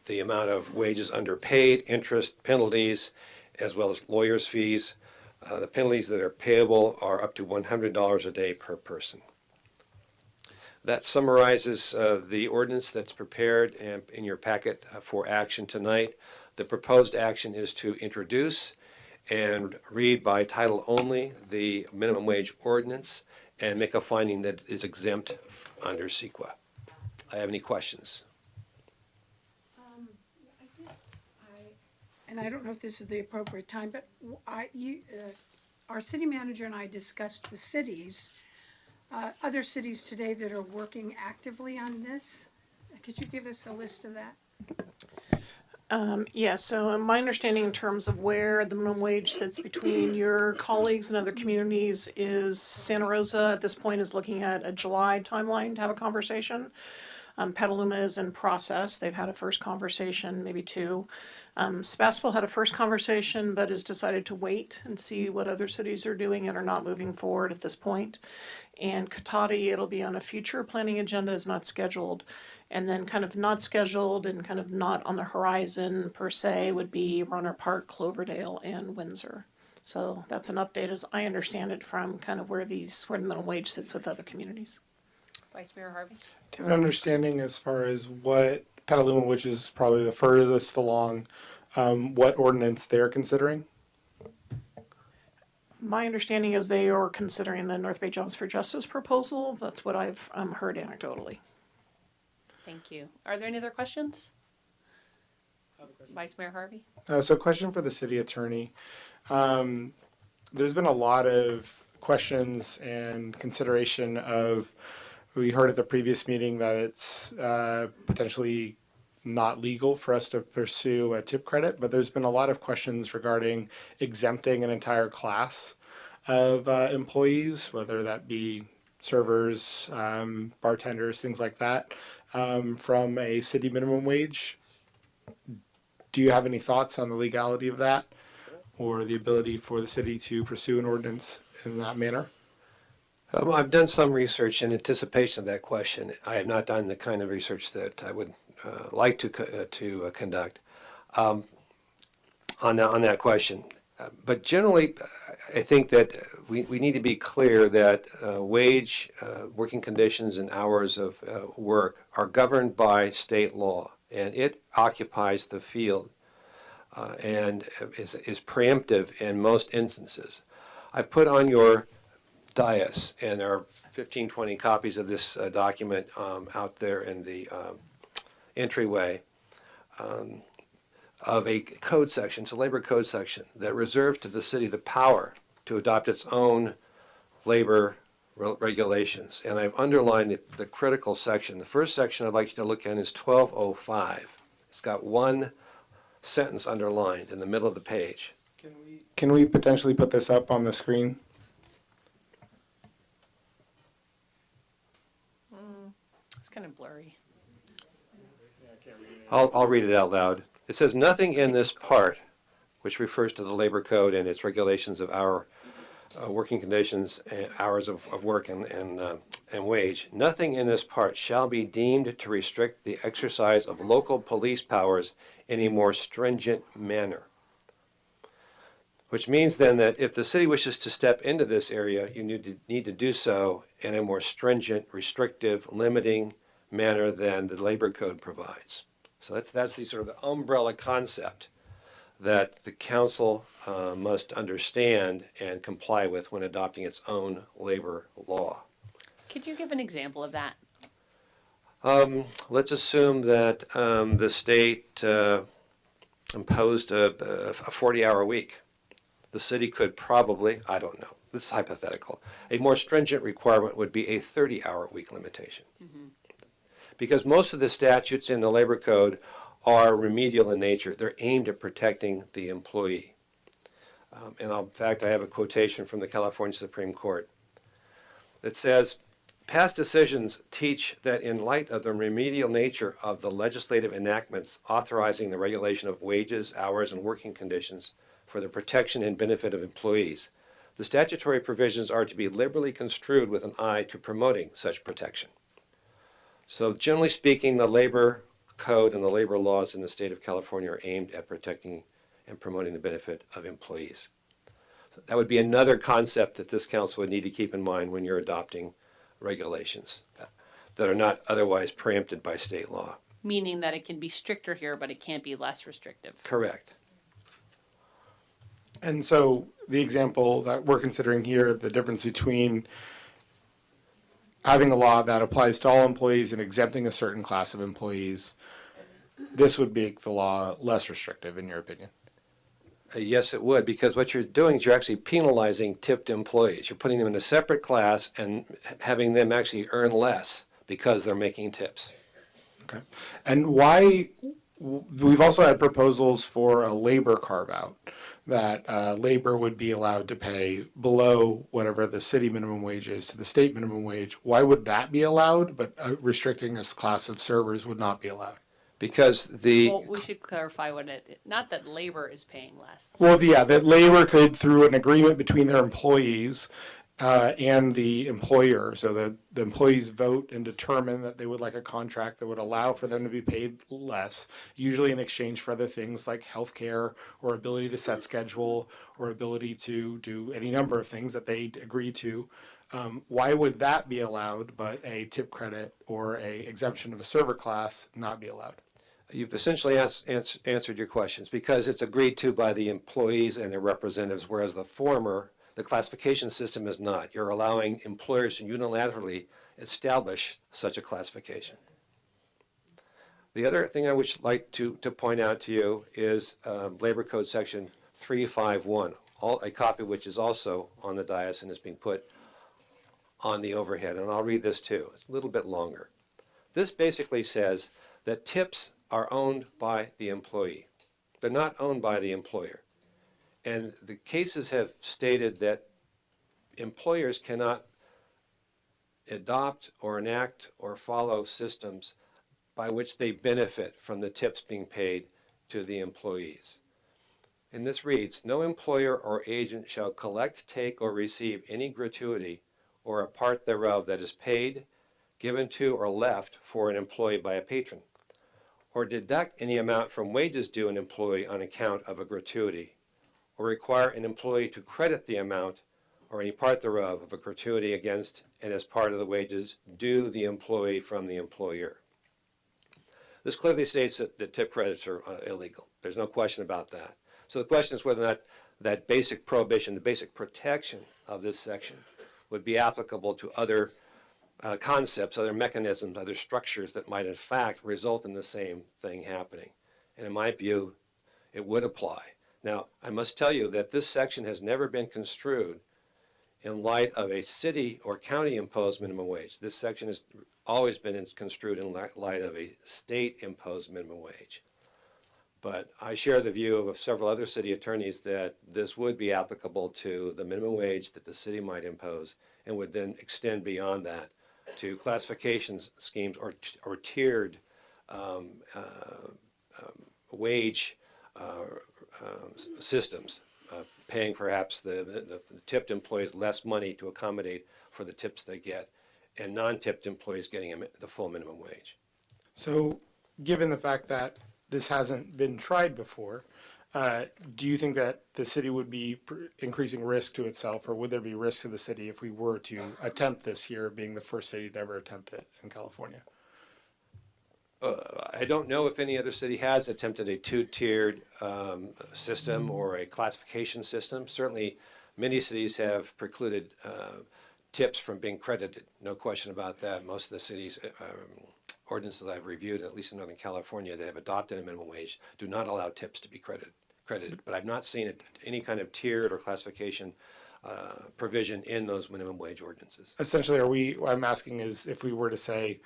the amount of wages underpaid, interest, penalties, as well as lawyers' fees. The penalties that are payable are up to $100 a day per person. That summarizes the ordinance that's prepared and in your packet for action tonight. The proposed action is to introduce and read by title only the minimum wage ordinance and make a finding that is exempt under CEQA. I have any questions? And I don't know if this is the appropriate time, but our city manager and I discussed the cities, other cities today that are working actively on this. Could you give us a list of that? Yeah, so my understanding in terms of where the minimum wage sits between your colleagues and other communities is Santa Rosa at this point is looking at a July timeline to have a conversation. Petaluma is in process. They've had a first conversation, maybe two. Sebastopol had a first conversation, but has decided to wait and see what other cities are doing and are not moving forward at this point. And Cotati, it'll be on a future planning agenda, is not scheduled. And then kind of not scheduled and kind of not on the horizon per se would be Runner Park, Cloverdale, and Windsor. So that's an update as I understand it from kind of where the minimum wage sits with other communities. Vice Mayor Harvey? Do you have an understanding as far as what Petaluma, which is probably the furthest along, what ordinance they're considering? My understanding is they are considering the North Bay Jobs for Justice proposal. That's what I've heard anecdotally. Thank you. Are there any other questions? Vice Mayor Harvey? So question for the city attorney. There's been a lot of questions and consideration of, we heard at the previous meeting that it's potentially not legal for us to pursue a tip credit, but there's been a lot of questions regarding exempting an entire class of employees, whether that be servers, bartenders, things like that, from a city minimum wage. Do you have any thoughts on the legality of that or the ability for the city to pursue an ordinance in that manner? I've done some research in anticipation of that question. I have not done the kind of research that I would like to conduct on that question. But generally, I think that we need to be clear that wage, working conditions, and hours of work are governed by state law, and it occupies the field and is preemptive in most instances. I put on your dais, and there are 15, 20 copies of this document out there in the entryway of a code section, it's a labor code section, that reserves to the city the power to adopt its own labor regulations. And I've underlined the critical section. The first section I'd like you to look at is 1205. It's got one sentence underlined in the middle of the page. Can we potentially put this up on the screen? It's kind of blurry. I'll read it out loud. It says, nothing in this part, which refers to the labor code and its regulations of our working conditions, hours of work and wage, nothing in this part shall be deemed to restrict the exercise of local police powers in a more stringent manner. Which means then that if the city wishes to step into this area, you need to do so in a more stringent, restrictive, limiting manner than the labor code provides. So that's the sort of the umbrella concept that the council must understand and comply with when adopting its own labor law. Could you give an example of that? Let's assume that the state imposed a 40-hour week. The city could probably, I don't know, this is hypothetical, a more stringent requirement would be a 30-hour week limitation. Mm-hmm. Because most of the statutes in the labor code are remedial in nature. They're aimed at protecting the employee. In fact, I have a quotation from the California Supreme Court that says, past decisions teach that in light of the remedial nature of the legislative enactments authorizing the regulation of wages, hours, and working conditions for the protection and benefit of employees, the statutory provisions are to be liberally construed with an eye to promoting such protection. So generally speaking, the labor code and the labor laws in the state of California are aimed at protecting and promoting the benefit of employees. So that would be another concept that this council would need to keep in mind when you're adopting regulations that are not otherwise preempted by state law. Meaning that it can be stricter here, but it can't be less restrictive. Correct. And so the example that we're considering here, the difference between having a law that applies to all employees and exempting a certain class of employees, this would make the law less restrictive, in your opinion? Yes, it would, because what you're doing is you're actually penalizing tipped employees. You're putting them in a separate class and having them actually earn less because they're making tips. Okay. And why, we've also had proposals for a labor carve-out, that labor would be allowed to pay below whatever the city minimum wage is to the state minimum wage. Why would that be allowed, but restricting this class of servers would not be allowed? Because Well, we should clarify what not that labor is paying less. Well, yeah, that labor could, through an agreement between their employees and the employer, so that the employees vote and determine that they would like a contract that would allow for them to be paid less, usually in exchange for other things like health care or ability to set schedule or ability to do any number of things that they agree to. Why would that be allowed, but a tip credit or a exemption of a server class not be allowed? You've essentially answered your questions, because it's agreed to by the employees and their representatives, whereas the former, the classification system, is not. You're allowing employers to unilaterally establish such a classification. The other thing I would like to point out to you is Labor Code Section 351, a copy which is also on the dais and is being put on the overhead. And I'll read this too. It's a little bit longer. This basically says that tips are owned by the employee. They're not owned by the employer. And the cases have stated that employers cannot adopt or enact or follow systems by which they benefit from the tips being paid to the employees. And this reads, no employer or agent shall collect, take, or receive any gratuity or a part thereof that is paid, given to, or left for an employee by a patron, or deduct any amount from wages due an employee on account of a gratuity, or require an employee to credit the amount or any part thereof of a gratuity against and as part of the wages due the employee from the employer. This clearly states that tip credits are illegal. There's no question about that. So the question is whether or not that basic prohibition, the basic protection of this section would be applicable to other concepts, other mechanisms, other structures that might in fact result in the same thing happening. And in my view, it would apply. Now, I must tell you that this section has never been construed in light of a city or county imposed minimum wage. This section has always been construed in light of a state imposed minimum wage. But I share the view of several other city attorneys that this would be applicable to the minimum wage that the city might impose and would then extend beyond that to classification schemes or tiered wage systems, paying perhaps the tipped employees less money to accommodate for the tips they get, and non-tipped employees getting the full minimum wage. So, given the fact that this hasn't been tried before, do you think that the city would be increasing risk to itself, or would there be risk to the city if we were to attempt this here, being the first city to ever attempt it in California? I don't know if any other city has attempted a two-tiered system or a classification system. Certainly, many cities have precluded tips from being credited. No question about that. Most of the cities' ordinances I've reviewed, at least in Northern California, that have adopted a minimum wage, do not allow tips to be credited. But I've not seen any kind of tiered or classification provision in those minimum wage ordinances. Essentially, I'm asking is if we were to say,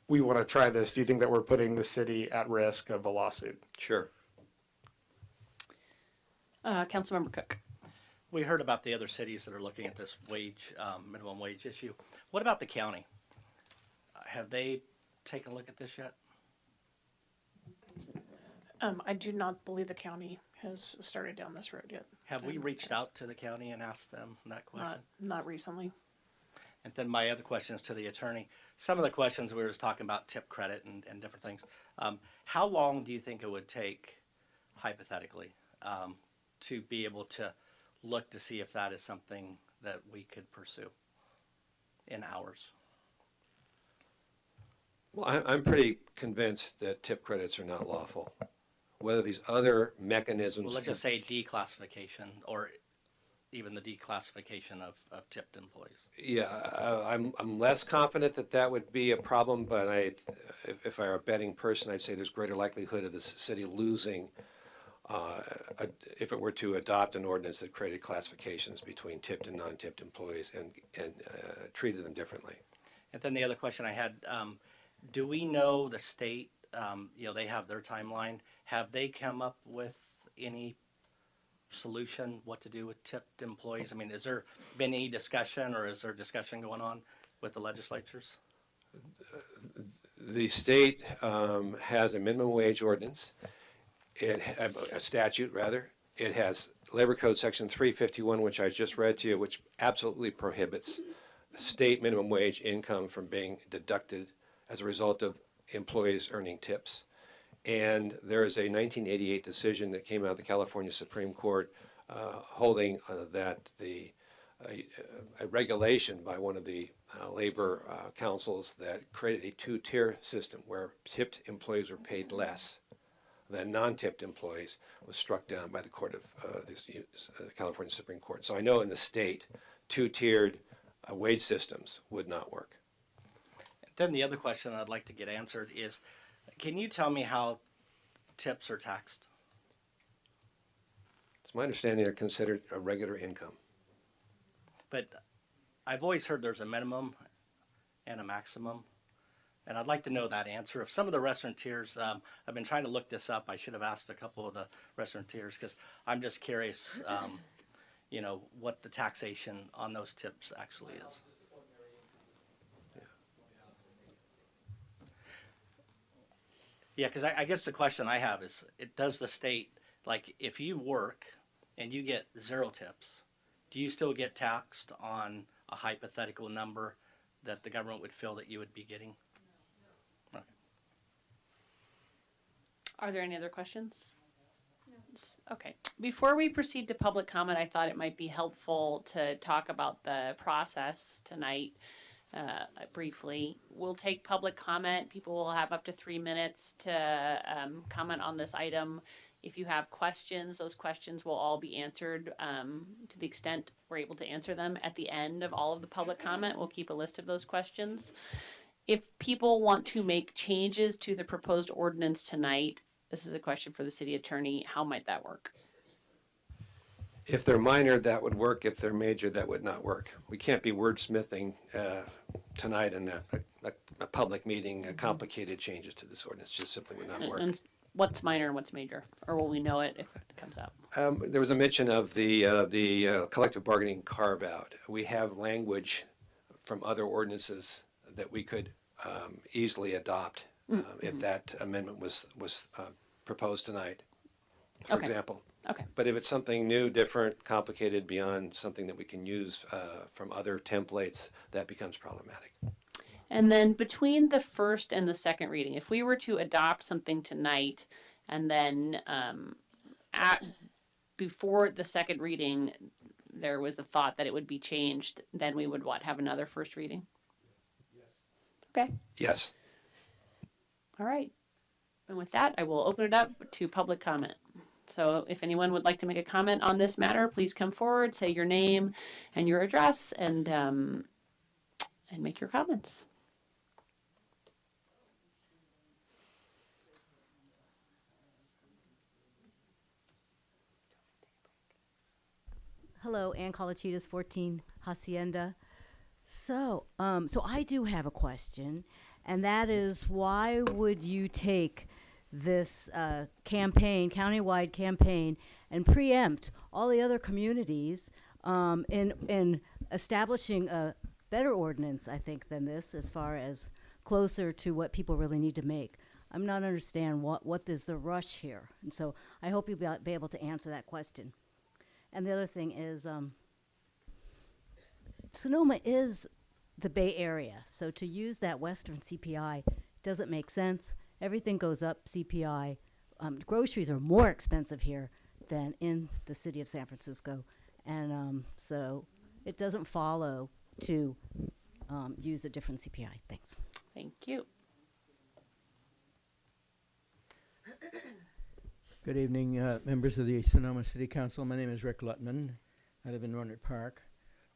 we want to try this, do you think that we're putting the city at risk of a lawsuit? Sure. Councilmember Cook. We heard about the other cities that are looking at this minimum wage issue. What about the county? Have they taken a look at this yet? I do not believe the county has started down this road yet. Have we reached out to the county and asked them that question? Not recently. And then my other question is to the attorney. Some of the questions we were just talking about tip credit and different things. How long do you think it would take, hypothetically, to be able to look to see if that is something that we could pursue in hours? Well, I'm pretty convinced that tip credits are not lawful. Whether these other mechanisms. Well, let's just say declassification or even the declassification of tipped employees. Yeah, I'm less confident that that would be a problem, but if I were a betting person, I'd say there's greater likelihood of the city losing if it were to adopt an ordinance that created classifications between tipped and non-tipped employees and treated them differently. And then the other question I had, do we know the state, they have their timeline, have they come up with any solution what to do with tipped employees? I mean, has there been any discussion, or is there discussion going on with the legislatures? The state has a minimum wage ordinance, a statute rather. It has Labor Code Section 351, which I just read to you, which absolutely prohibits state minimum wage income from being deducted as a result of employees earning tips. And there is a 1988 decision that came out of the California Supreme Court holding that a regulation by one of the labor councils that created a two-tier system where tipped employees were paid less than non-tipped employees was struck down by the court of the California Supreme Court. So I know in the state, two-tiered wage systems would not work. Then the other question I'd like to get answered is, can you tell me how tips are taxed? It's my understanding they're considered a regular income. But I've always heard there's a minimum and a maximum, and I'd like to know that answer. If some of the restaurateurs, I've been trying to look this up. I should have asked a couple of the restaurateurs because I'm just curious, what the taxation on those tips actually is. Yeah, because I guess the question I have is, does the state, like, if you work and you get 0 tips, do you still get taxed on a hypothetical number that the government would feel that you would be getting? No. Okay. Are there any other questions? Okay. Before we proceed to public comment, I thought it might be helpful to talk about the process tonight. Briefly, we'll take public comment. People will have up to 3 minutes to comment on this item. If you have questions, those questions will all be answered to the extent we're able to answer them at the end of all of the public comment. We'll keep a list of those questions. If people want to make changes to the proposed ordinance tonight, this is a question for the city attorney. How might that work? If they're minor, that would work. If they're major, that would not work. We can't be wordsmithing tonight in a public meeting complicated changes to this ordinance. Just simply would not work. And what's minor and what's major? Or will we know it if it comes up? There was a mention of the collective bargaining carve-out. We have language from other ordinances that we could easily adopt if that amendment was proposed tonight, for Okay. example. Okay. But if it's something new, different, complicated, beyond something that we can use from other templates, that becomes problematic. And then between the first and the second reading, if we were to adopt something tonight and then before the second reading, there was a thought that it would be changed, then we would have another first reading? Yes. Okay. Yes. All right. And with that, I will open it up to public comment. So if anyone would like to make a comment on this matter, please come forward, say your name and your address, and make your comments. Hello, Ann Colachitas, 14 Hacienda. So I do have a question, and that is, why would you take this campaign, countywide campaign, and preempt all the other communities in establishing a better ordinance, I think, than this, as far as closer to what people really need to make? I'm not understand what is the rush here, and so I hope you'll be able to answer that question. And the other thing is, Sonoma is the Bay Area, so to use that Western CPI doesn't make sense. Everything goes up CPI. Groceries are more expensive here than in the city of San Francisco, and so it doesn't follow to use a different CPI. Thanks. Thank you. Good evening, members of the Sonoma City Council. My name is Rick Lutman. I live in Rohnert Park,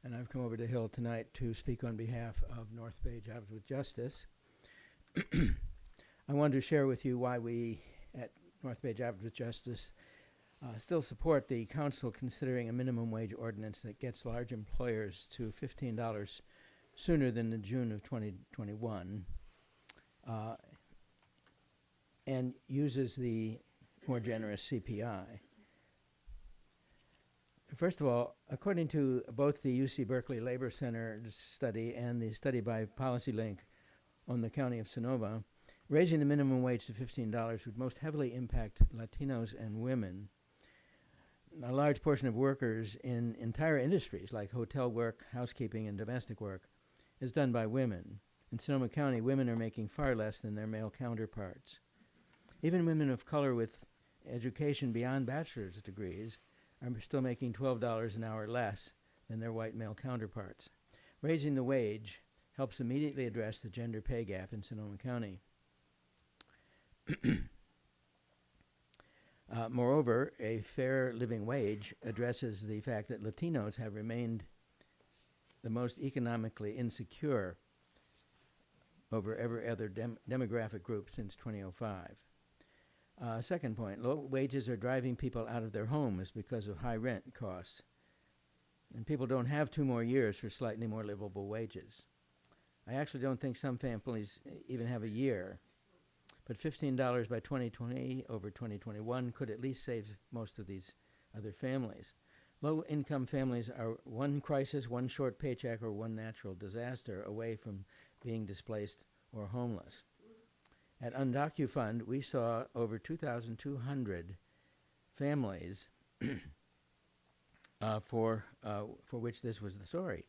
and I've come over to Hill tonight to speak on behalf of North Bay Jobs with Justice. I wanted to share with you why we at North Bay Jobs with Justice still support the council considering a minimum wage ordinance that gets large employers to $15 sooner than the June of 2021 and uses the more generous CPI. First of all, according to both the UC Berkeley Labor Center study and the study by PolicyLink on the County of Sonoma, raising the minimum wage to $15 would most heavily impact Latinos and women. A large portion of workers in entire industries like hotel work, housekeeping, and domestic work is done by women. In Sonoma County, women are making far less than their male counterparts. Even women of color with education beyond bachelor's degrees are still making $12 an hour less than their white male counterparts. Raising the wage helps immediately address the gender pay gap in Sonoma County. Moreover, a fair living wage addresses the fact that Latinos have remained the most economically insecure over every other demographic group since 2005. Second point, low wages are driving people out of their homes because of high rent costs. And people don't have 2 more years for slightly more livable wages. I actually don't think some families even have a year. But $15 by 2020 over 2021 could at least save most of these other families. Low-income families are one crisis, one short paycheck, or one natural disaster away from being displaced or homeless. At UndocuFund, we saw over 2,200 families for which this was the story.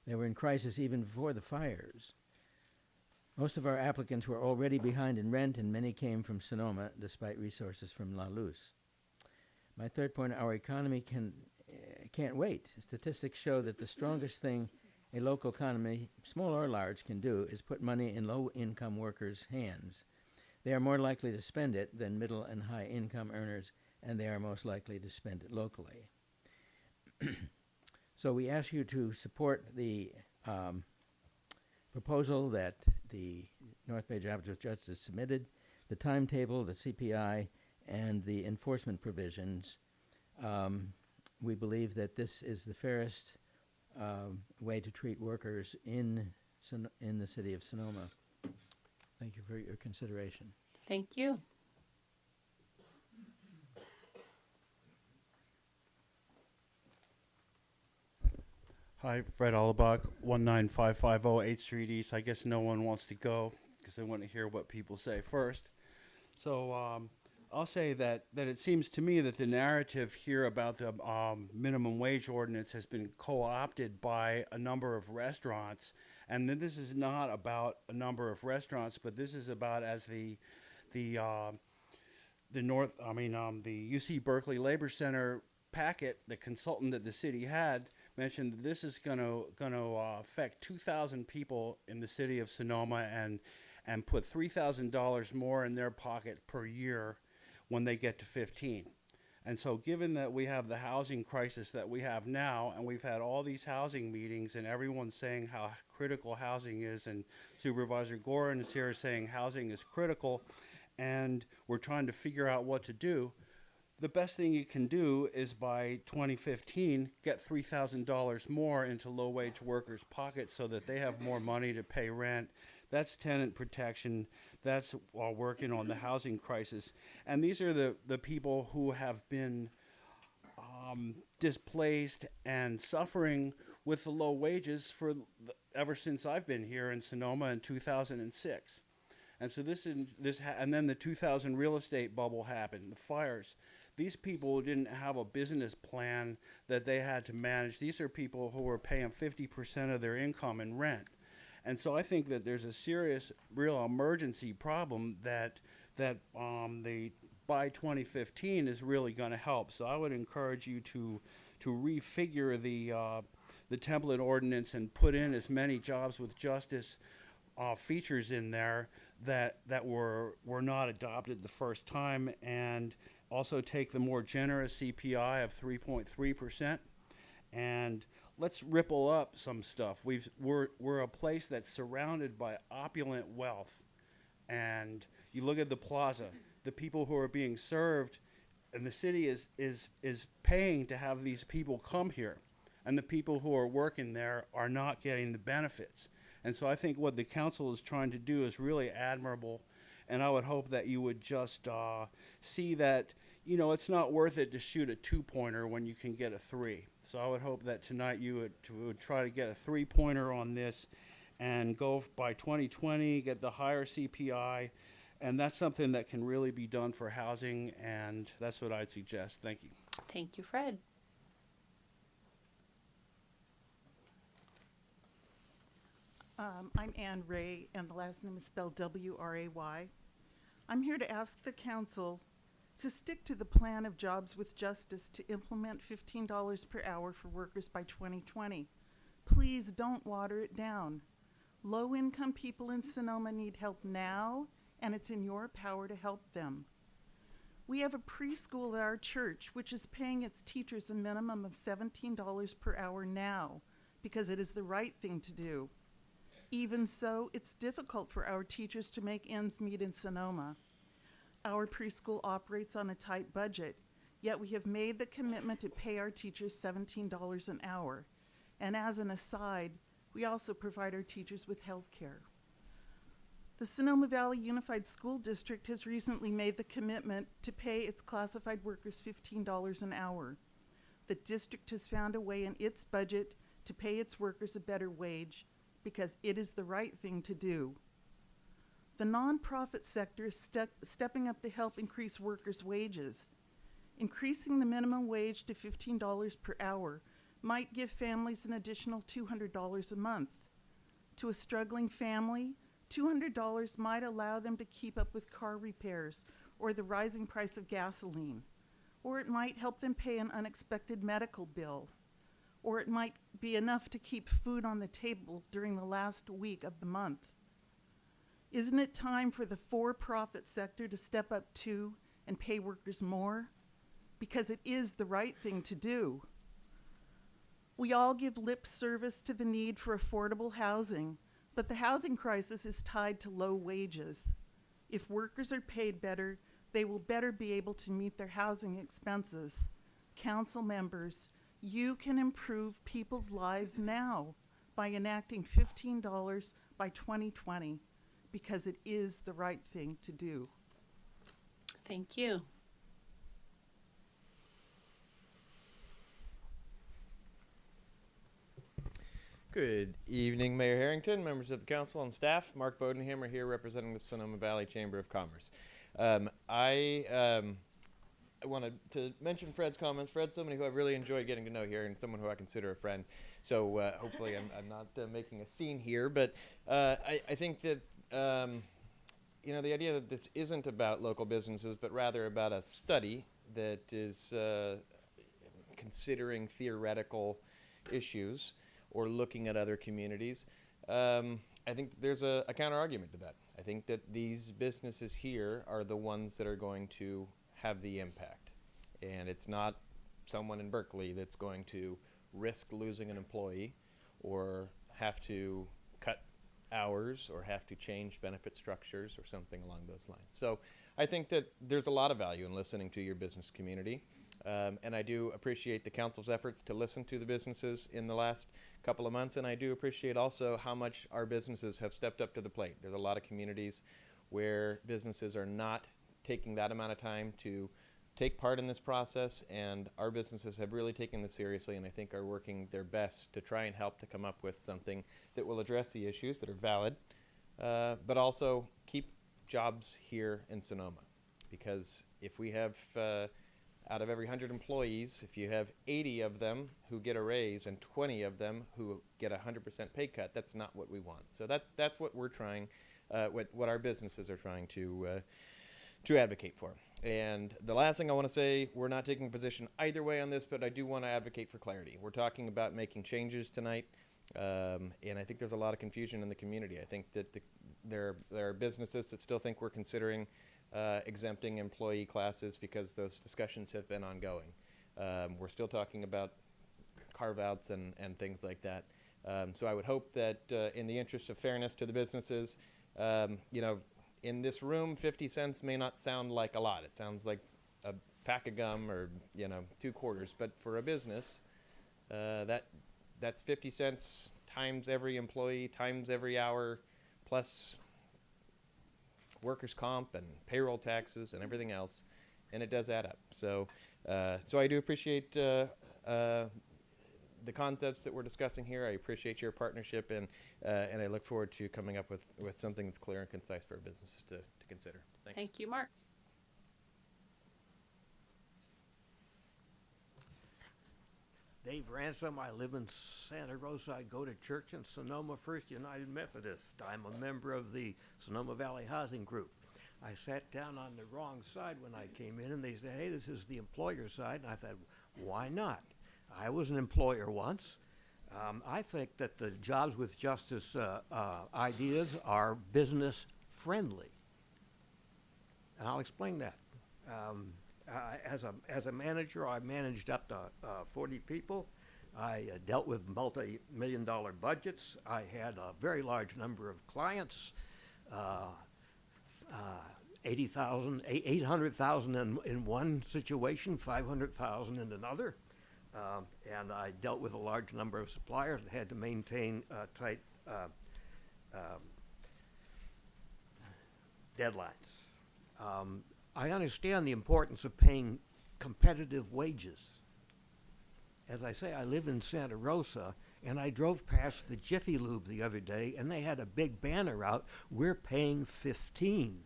They were in crisis even before the fires. Most of our applicants were already behind in rent, and many came from Sonoma, despite resources from La Luz. My third point, our economy can't wait. Statistics show that the strongest thing a local economy, small or large, can do is put money in low-income workers' hands. They are more likely to spend it than middle and high-income earners, and they are most likely to spend it locally. So we ask you to support the proposal that the North Bay Jobs with Justice submitted, the timetable, the CPI, and the enforcement provisions we believe that this is the fairest way to treat workers in the city of Sonoma. Thank you for your consideration. Thank you. Hi, Fred Allebach, 19550 8th Street East. I guess no one wants to go because they want to hear what people say first. So I'll say that it seems to me that the narrative here about the minimum wage ordinance has been co-opted by a number of restaurants, and that this is not about a number of restaurants, but this is about, as the UC Berkeley Labor Center packet, the consultant that the city had mentioned that this is going to affect 2,000 people in the city of Sonoma and put $3,000 more in their pocket per year when they get to 15. And so given that we have the housing crisis that we have now, and we've had all these housing meetings and everyone's saying how critical housing is, and Supervisor Gorin is here saying housing is critical, and we're trying to figure out what to do, the best thing you can do is by 2015 get $3,000 more into low-wage workers' pockets so that they have more money to pay rent. That's tenant protection. That's while working on the housing crisis. And these are the people who have been displaced and suffering with the low wages ever since I've been here in Sonoma in 2006. And so and then the 2000 real estate bubble happened, the fires. These people didn't have a business plan that they had to manage. These are people who were paying 50% of their income in rent. And so I think that there's a serious, real emergency problem that by 2015 is really going to help. So I would encourage you to refigure the template ordinance and put in as many jobs with justice features in there that were not adopted the first time, and also take the more generous CPI of 3.3%, and let's ripple up some stuff. We're a place that's surrounded by opulent wealth, and you look at the plaza, the people who are being served, and the city is paying to have these people come here, and the people who are working there are not getting the benefits. And so I think what the council is trying to do is really admirable, and I would hope that you would just see that, it's not worth it to shoot a 2-pointer when you can get a 3. So I would hope that tonight you would try to get a 3-pointer on this and go by 2020, get the higher CPI, and that's something that can really be done for housing, and that's what I'd suggest. Thank you. Thank you, Fred. I'm Ann Ray, and the last name is spelled W-R-A-Y. I'm here to ask the council to stick to the plan of Jobs with Justice to implement $15 per hour for workers by 2020. Please don't water it down. Low-income people in Sonoma need help now, and it's in your power to help them. We have a preschool at our church which is paying its teachers a minimum of $17 per hour now because it is the right thing to do. Even so, it's difficult for our teachers to make ends meet in Sonoma. Our preschool operates on a tight budget, yet we have made the commitment to pay our teachers $17 an hour. And as an aside, we also provide our teachers with health care. The Sonoma Valley Unified School District has recently made the commitment to pay its classified workers $15 an hour. The district has found a way in its budget to pay its workers a better wage because it is the right thing to do. The nonprofit sector is stepping up to help increase workers' wages. Increasing the minimum wage to $15 per hour might give families an additional $200 a month. To a struggling family, $200 might allow them to keep up with car repairs or the rising price of gasoline, or it might help them pay an unexpected medical bill, or it might be enough to keep food on the table during the last week of the month. Isn't it time for the for-profit sector to step up too and pay workers more? Because it is the right thing to do. We all give lip service to the need for affordable housing, but the housing crisis is tied to low wages. If workers are paid better, they will better be able to meet their housing expenses. Council members, you can improve people's lives now by enacting $15 by 2020, because it is the right thing to do. Thank you. Good evening, Mayor Harrington, members of the council and staff. Mark Bodenhammer here representing the Sonoma Valley Chamber of Commerce. I wanted to mention Fred's comments. Fred's somebody who I've really enjoyed getting to know here and someone who I consider a friend. So hopefully I'm not making a scene here, but I think that you know, the idea that this isn't about local businesses, but rather about a study that is considering theoretical issues or looking at other communities. I think there's a counter argument to that. I think that these businesses here are the ones that are going to have the impact. And it's not someone in Berkeley that's going to risk losing an employee or have to cut hours or have to change benefit structures or something along those lines. So I think that there's a lot of value in listening to your business community. And I do appreciate the council's efforts to listen to the businesses in the last couple of months, and I do appreciate also how much our businesses have stepped up to the plate. There's a lot of communities where businesses are not taking that amount of time to take part in this process, and our businesses have really taken this seriously and I think are working their best to try and help to come up with something that will address the issues that are valid, but also keep jobs here in Sonoma. Because if we have out of every 100 employees, if you have 80 of them who get a raise and 20 of them who get a 100% pay cut, that's not what we want. So that's what we're trying, what our businesses are trying to advocate for. And the last thing I want to say, we're not taking a position either way on this, but I do want to advocate for clarity. We're talking about making changes tonight, and I think there's a lot of confusion in the community. I think that there are businesses that still think we're considering exempting employee classes because those discussions have been ongoing. We're still talking about carve-outs and things like that. So I would hope that in the interest of fairness to the businesses, you know, in this room, 50 cents may not sound like a lot. It sounds like a pack of gum or, you know, 2 quarters. But for a business, that's 50 cents times every employee, times every hour, plus workers' comp and payroll taxes and everything else, and it does add up. So, so I do appreciate the concepts that we're discussing here. I appreciate your partnership, and I look forward to coming up with something that's clear and concise for our businesses to consider. Thanks. Thank you, Mark. Dave Ransom. I live in Santa Rosa. I go to church in Sonoma First United Methodist. I'm a member of the Sonoma Valley Housing Group. I sat down on the wrong side when I came in, and they said, hey, this is the employer side. And I thought, why not? I was an employer once. I think that the Jobs with Justice ideas are business friendly. And I'll explain that. As a manager, I managed up to 40 people. I dealt with multi-million-dollar budgets. I had a very large number of clients, 80,000, 800,000 in one situation, 500,000 in another. And I dealt with a large number of suppliers and had to maintain tight deadlines. I understand the importance of paying competitive wages. As I say, I live in Santa Rosa, and I drove past the Jiffy Lube the other day, and they had a big banner out, we're paying 15.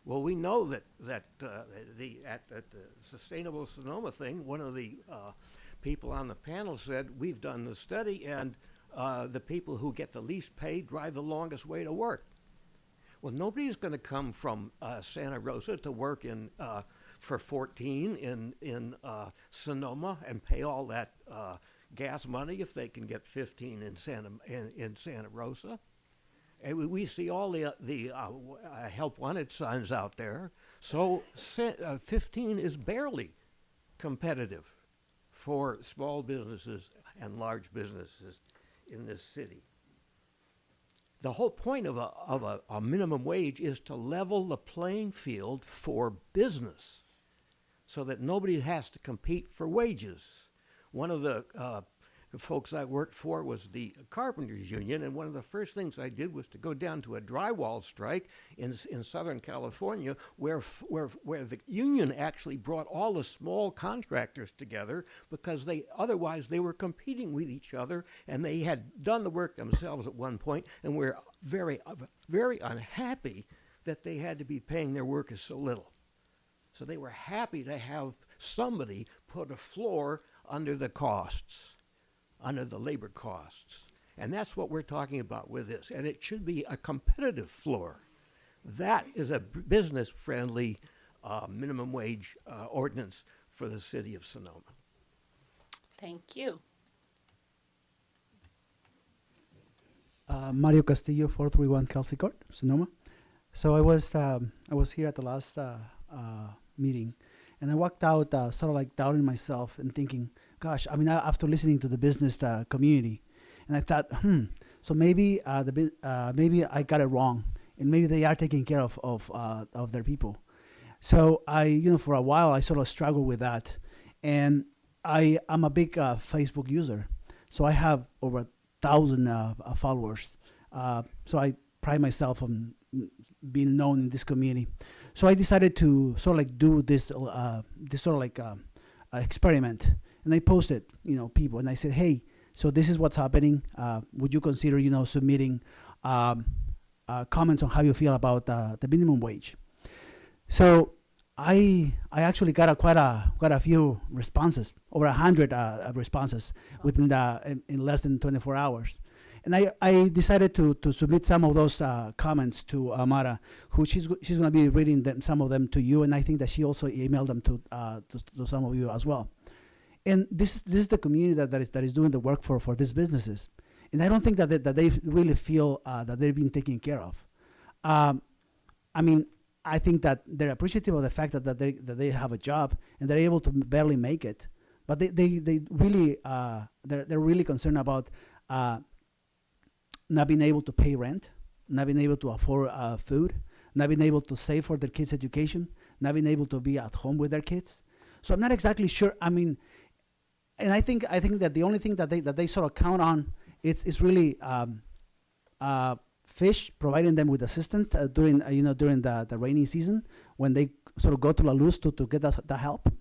Well, we know that at the Sustainable Sonoma thing, one of the people on the panel said, we've done the study, and the people who get the least pay drive the longest way to work. Well, nobody's going to come from Santa Rosa to work for 14 in Sonoma and pay all that gas money if they can get 15 in Santa Rosa. And we see all the help wanted signs out there. So 15 is barely competitive for small businesses and large businesses in this city. The whole point of a minimum wage is to level the playing field for business. so that nobody has to compete for wages. One of the folks I worked for was the Carpenters Union, and one of the first things I did was to go down to a drywall strike in Southern California, where the union actually brought all the small contractors together, because otherwise they were competing with each other, and they had done the work themselves at one point, and were very, very unhappy that they had to be paying their workers so little. So they were happy to have somebody put a floor under the costs, under the labor costs. And that's what we're talking about with this. And it should be a competitive floor. That is a business-friendly minimum wage ordinance for the city of Sonoma. Thank you. Mario Castillo, 431 Kelsey Court, Sonoma. So I was here at the last meeting, and I walked out sort of like doubting myself and thinking, gosh, I mean, after listening to the business community, and I thought, so maybe maybe I got it wrong, and maybe they are taking care of their people. So for a while I sort of struggled with that, and I'm a big Facebook user, so I have over 1,000 followers. So I pride myself on being known in this community. So I decided to sort of like do this sort of like experiment. And I posted, people, and I said, hey, so this is what's happening. Would you consider, submitting comments on how you feel about the minimum wage? So I actually got quite a few responses, over 100 responses within in less than 24 hours. And I decided to submit some of those comments to Amara, who she's going to be reading some of them to you, and I think that she also emailed them to some of you as well. And this is the community that is doing the work for these businesses, and I don't think that they really feel that they're being taken care of. I mean, I think that they're appreciative of the fact that they have a job and they're able to barely make it, but they really they're really concerned about not being able to pay rent, not being able to afford food, not being able to save for their kids' education, not being able to be at home with their kids. So I'm not exactly sure. I mean, and I think that the only thing that they sort of count on is really fish, providing them with assistance during the rainy season, when they sort of go to La Luz to get the help,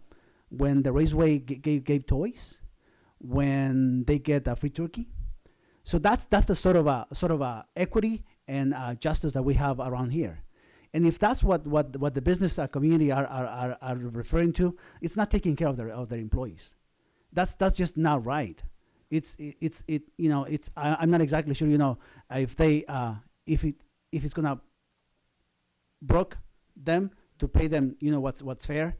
when the Raceway gave toys, when they get a free turkey. So that's the sort of equity and justice that we have around here. And if that's what the business community are referring to, it's not taking care of their employees. That's just not right. I'm not exactly sure, if they if it's gonna broke them to pay them, what's fair,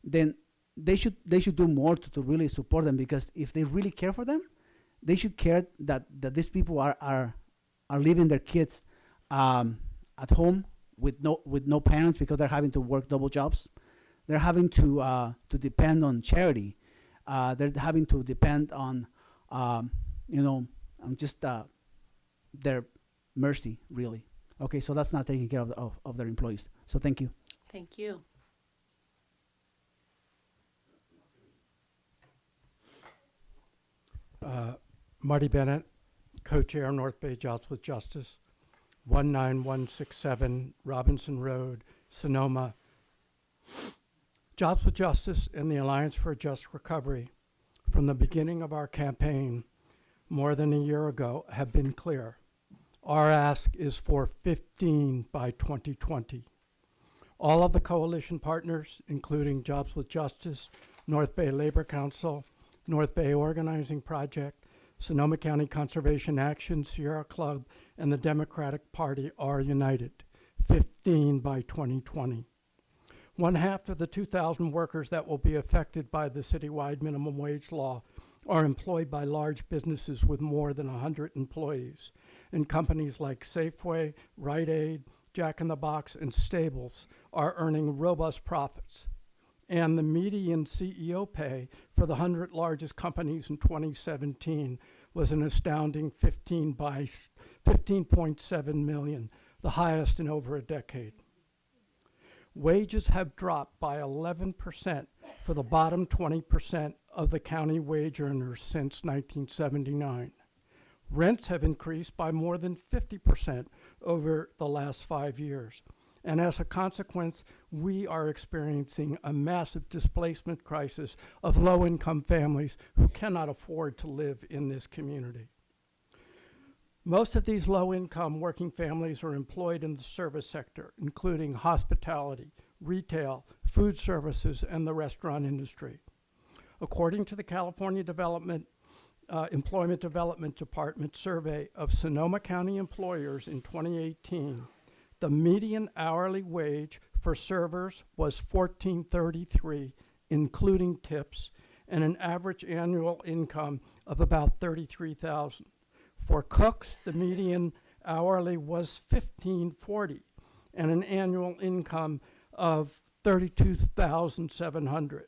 then they should do more to really support them, because if they really care for them, they should care that these people are leaving their kids at home with no parents, because they're having to work double jobs. They're having to depend on charity. They're having to depend on their mercy, really. Okay, so that's not taking care of their employees. So thank you. Thank you. Marty Bennett, co-chair, North Bay Jobs with Justice, 19167 Robinson Road, Sonoma. Jobs with Justice and the Alliance for a Just Recovery, from the beginning of our campaign more than a year ago, have been clear. Our ask is for 15 by 2020. All of the coalition partners, including Jobs with Justice, North Bay Labor Council, North Bay Organizing Project, Sonoma County Conservation Action, Sierra Club, and the Democratic Party are united. 15 by 2020. One half of the 2,000 workers that will be affected by the citywide minimum wage law are employed by large businesses with more than 100 employees, and companies like Safeway, Rite Aid, Jack in the Box, and Stables are earning robust profits. And the median CEO pay for the 100 largest companies in 2017 was an astounding 15.7 million, the highest in over a decade. wages have dropped by 11% for the bottom 20% of the county wage earners since 1979. Rents have increased by more than 50% over the last 5 years. And as a consequence, we are experiencing a massive displacement crisis of low-income families who cannot afford to live in this community. Most of these low-income working families are employed in the service sector, including hospitality, retail, food services, and the restaurant industry. According to the California Employment Development Department survey of Sonoma County employers in 2018, the median hourly wage for servers was $14.33, including tips, and an average annual income of about $33,000. For cooks, the median hourly was $15.40, and an annual income of $32,700.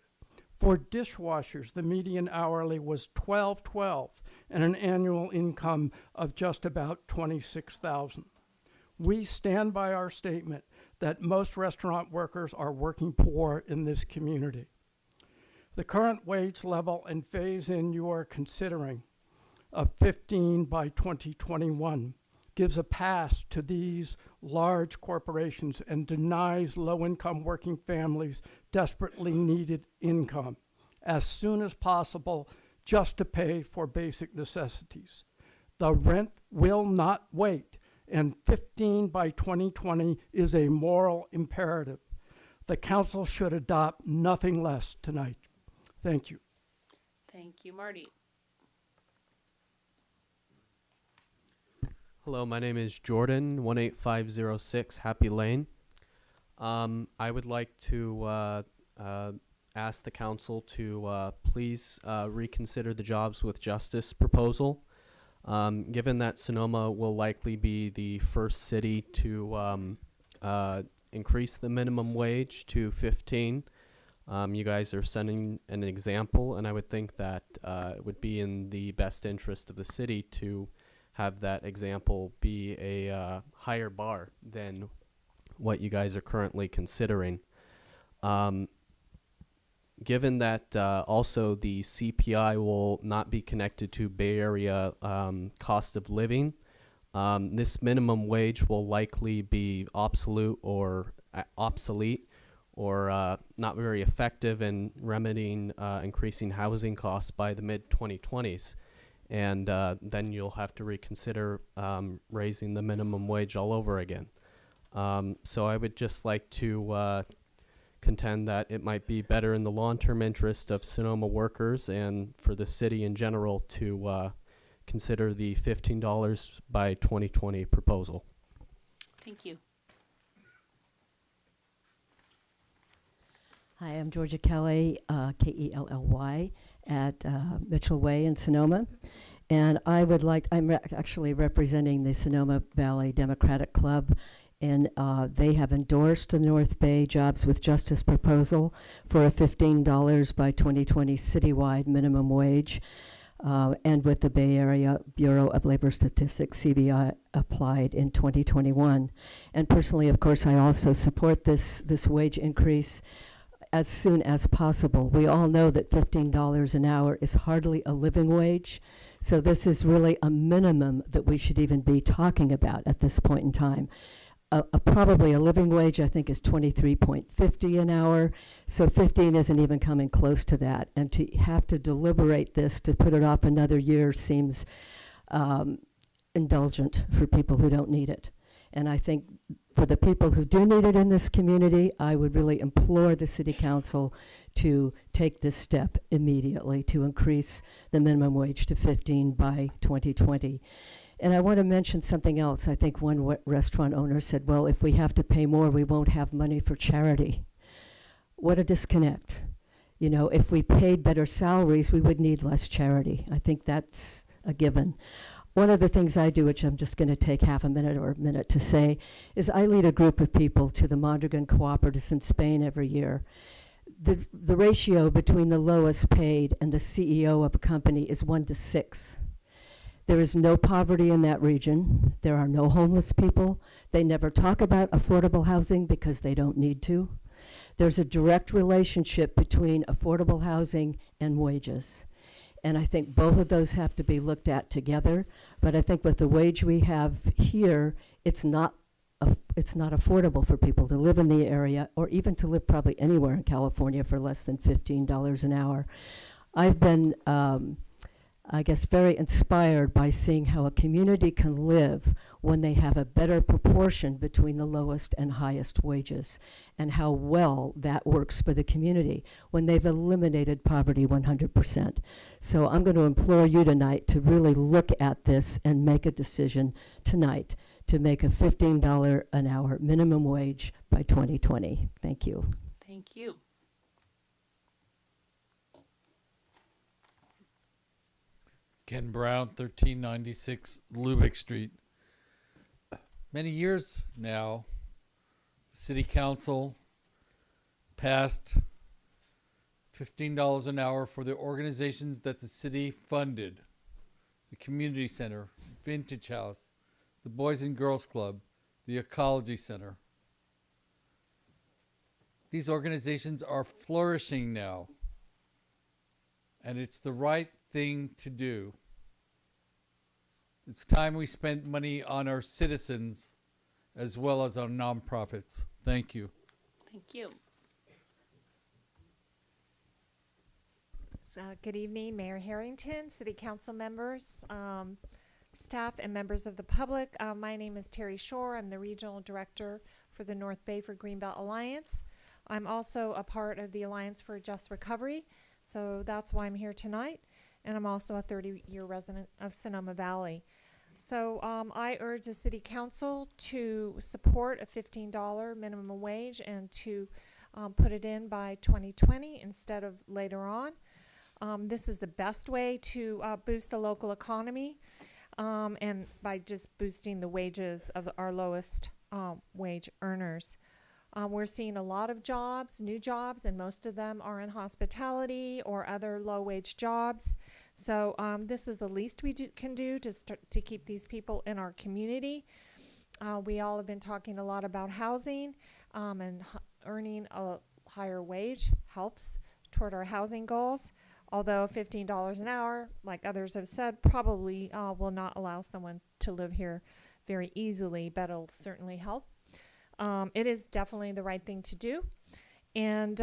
For dishwashers, the median hourly was $12.12, and an annual income of just about $26,000. We stand by our statement that most restaurant workers are working poor in this community. The current wage level and phase-in you are considering of 15 by 2021 gives a pass to these large corporations and denies low-income working families desperately needed income as soon as possible just to pay for basic necessities. The rent will not wait, and 15 by 2020 is a moral imperative. The council should adopt nothing less tonight. Thank you. Thank you, Marty. Hello, my name is Jordan, 18506 Happy Lane. I would like to ask the council to please reconsider the Jobs with Justice proposal. Given that Sonoma will likely be the first city to increase the minimum wage to 15, you guys are setting an example, and I would think that it would be in the best interest of the city to have that example be a higher bar than what you guys are currently considering. Given that also the CPI will not be connected to Bay Area cost of living, this minimum wage will likely be obsolete or not very effective in remedying increasing housing costs by the mid-2020s. And then you'll have to reconsider raising the minimum wage all over again. So I would just like to contend that it might be better in the long-term interest of Sonoma workers and for the city in general to consider the $15 by 2020 proposal. Thank you. Hi, I'm Georgia Kelly, Kelley, at Mitchell Way in Sonoma. And I'm actually representing the Sonoma Valley Democratic Club, and they have endorsed the North Bay Jobs with Justice proposal for a $15 by 2020 citywide minimum wage, and with the Bay Area Bureau of Labor Statistics, CBI, applied in 2021. And personally, of course, I also support this wage increase as soon as possible. We all know that $15 an hour is hardly a living wage, so this is really a minimum that we should even be talking about at this point in time. Probably a living wage, I think, is $23.50 an hour, so 15 isn't even coming close to that. And to have to deliberate this, to put it off another year seems indulgent for people who don't need it. And I think for the people who do need it in this community, I would really implore the city council to take this step immediately to increase the minimum wage to 15 by 2020. And I want to mention something else. I think one restaurant owner said, well, if we have to pay more, we won't have money for charity. What a disconnect. You know, if we paid better salaries, we would need less charity. I think that's a given. One of the things I do, which I'm just going to take half a minute or a minute to say, is I lead a group of people to the Mondragon Cooperatives in Spain every year. The ratio between the lowest paid and the CEO of a company is 1 to 6. There is no poverty in that region. There are no homeless people. They never talk about affordable housing because they don't need to. There's a direct relationship between affordable housing and wages. And I think both of those have to be looked at together. But I think with the wage we have here, it's not affordable for people to live in the area, or even to live probably anywhere in California for less than $15 an hour. I've been, I guess, very inspired by seeing how a community can live when they have a better proportion between the lowest and highest wages, and how well that works for the community when they've eliminated poverty 100%. So I'm going to implore you tonight to really look at this and make a decision tonight to make a $15 an hour minimum wage by 2020. Thank you. Thank you. Ken Brown, 1396 Lubick Street. Many years now, the City Council passed $15 an hour for the organizations that the city funded. The Community Center, Vintage House, the Boys and Girls Club, the Ecology Center. These organizations are flourishing now, and it's the right thing to do. It's time we spent money on our citizens as well as on nonprofits. Thank you. Thank you. Good evening, Mayor Harrington, City Council members, staff, and members of the public. My name is Terry Shore. I'm the Regional Director for the North Bay for Greenbelt Alliance. I'm also a part of the Alliance for Just Recovery, so that's why I'm here tonight. And I'm also a 30-year resident of Sonoma Valley. So I urge the City Council to support a $15 minimum wage and to put it in by 2020 instead of later on. This is the best way to boost the local economy, and by just boosting the wages of our lowest wage earners. We're seeing a lot of jobs, new jobs, and most of them are in hospitality or other low-wage jobs. So this is the least we can do to keep these people in our community. We all have been talking a lot about housing, and earning a higher wage helps toward our housing goals. Although $15 an hour, like others have said, probably will not allow someone to live here very easily, but it'll certainly help. It is definitely the right thing to do. And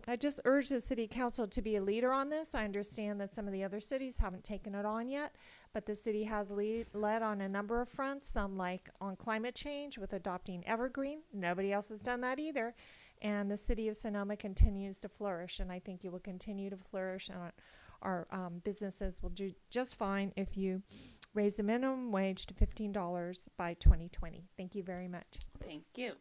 I just urge the City Council to be a leader on this. I understand that some of the other cities haven't taken it on yet, but the city has led on a number of fronts, some like on climate change with adopting Evergreen. Nobody else has done that either. And the city of Sonoma continues to flourish, and I think you will continue to flourish, and our businesses will do just fine if you raise the minimum wage to $15 by 2020. Thank you very much. Thank you.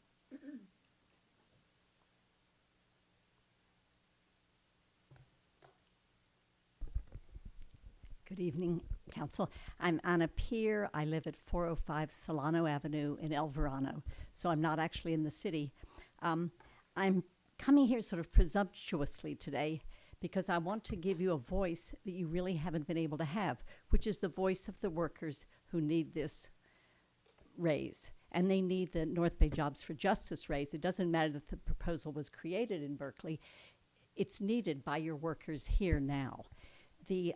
Good evening, Council. I'm Anna Peer. I live at 405 Solano Avenue in El Verano, so I'm not actually in the city. I'm coming here sort of presumptuously today because I want to give you a voice that you really haven't been able to have, which is the voice of the workers who need this raise. And they need the North Bay Jobs for Justice raise. It doesn't matter that the proposal was created in Berkeley. It's needed by your workers here now. The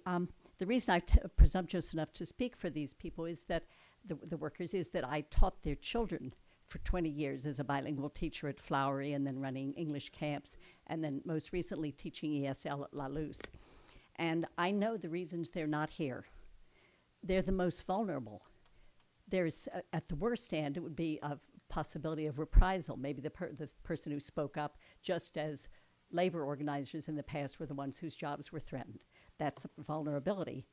reason I'm presumptuous enough to speak for these people is that the workers is that I taught their children for 20 years as a bilingual teacher at Flowery, and then running English camps, and then most recently teaching ESL at La Luz. And I know the reasons they're not here. They're the most vulnerable. There's, at the worst end, it would be a possibility of reprisal. Maybe the person who spoke up, just as labor organizers in the past were the ones whose jobs were threatened. That's a vulnerability.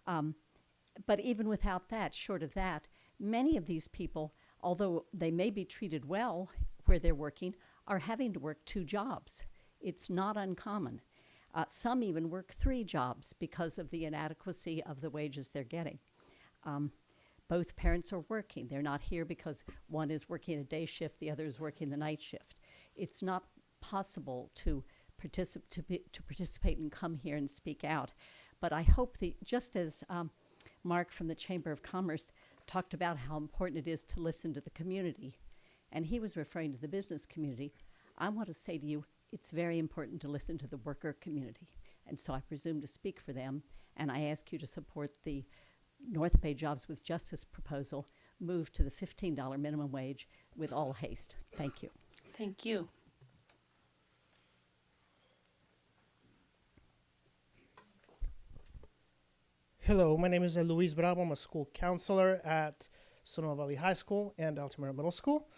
But even without that, short of that, many of these people, although they may be treated well where they're working, are having to work 2 jobs. It's not uncommon. Some even work 3 jobs because of the inadequacy of the wages they're getting. Both parents are working. They're not here because one is working a day shift, the other is working the night shift. It's not possible to participate and come here and speak out. But I hope that just as Mark from the Chamber of Commerce talked about how important it is to listen to the community, and he was referring to the business community. I want to say to you, it's very important to listen to the worker community, and so I presume to speak for them, and I ask you to support the North Bay Jobs with Justice proposal, move to the $15 minimum wage with all haste. Thank you. Thank you. Hello, my name is Luis Bravo. I'm a school counselor at Sonoma Valley High School and Altamira Middle School.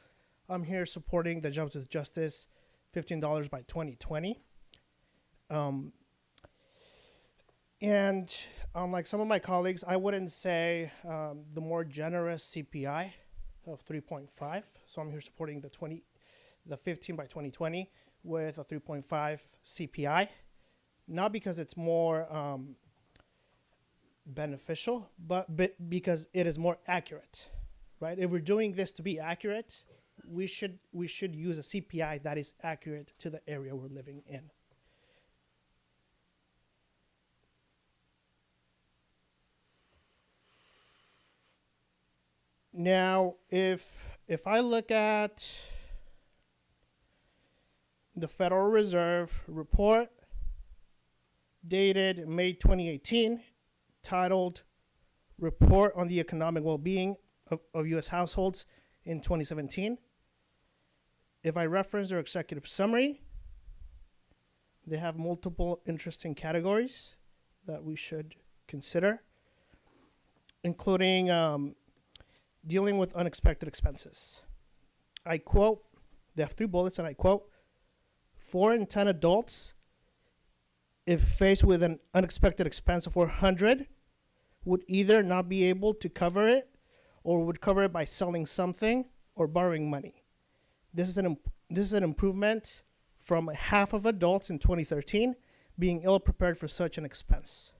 I'm here supporting the Jobs with Justice $15 by 2020. And unlike some of my colleagues, I wouldn't say the more generous CPI of 3.5. So I'm here supporting the 15 by 2020 with a 3.5 CPI, not because it's more beneficial, but because it is more accurate, right? If we're doing this to be accurate, we should use a CPI that is accurate to the area we're living in. Now, if I look at the Federal Reserve report dated May 2018, titled Report on the Economic Well-Being of U.S. Households in 2017. If I reference their executive summary, they have multiple interesting categories that we should consider, including dealing with unexpected expenses. I quote, they have 3 bullets, and I quote, 4 in 10 adults, if faced with an unexpected expense of $400, would either not be able to cover it or would cover it by selling something or borrowing money. This is an improvement from half of adults in 2013 being ill prepared for such an expense.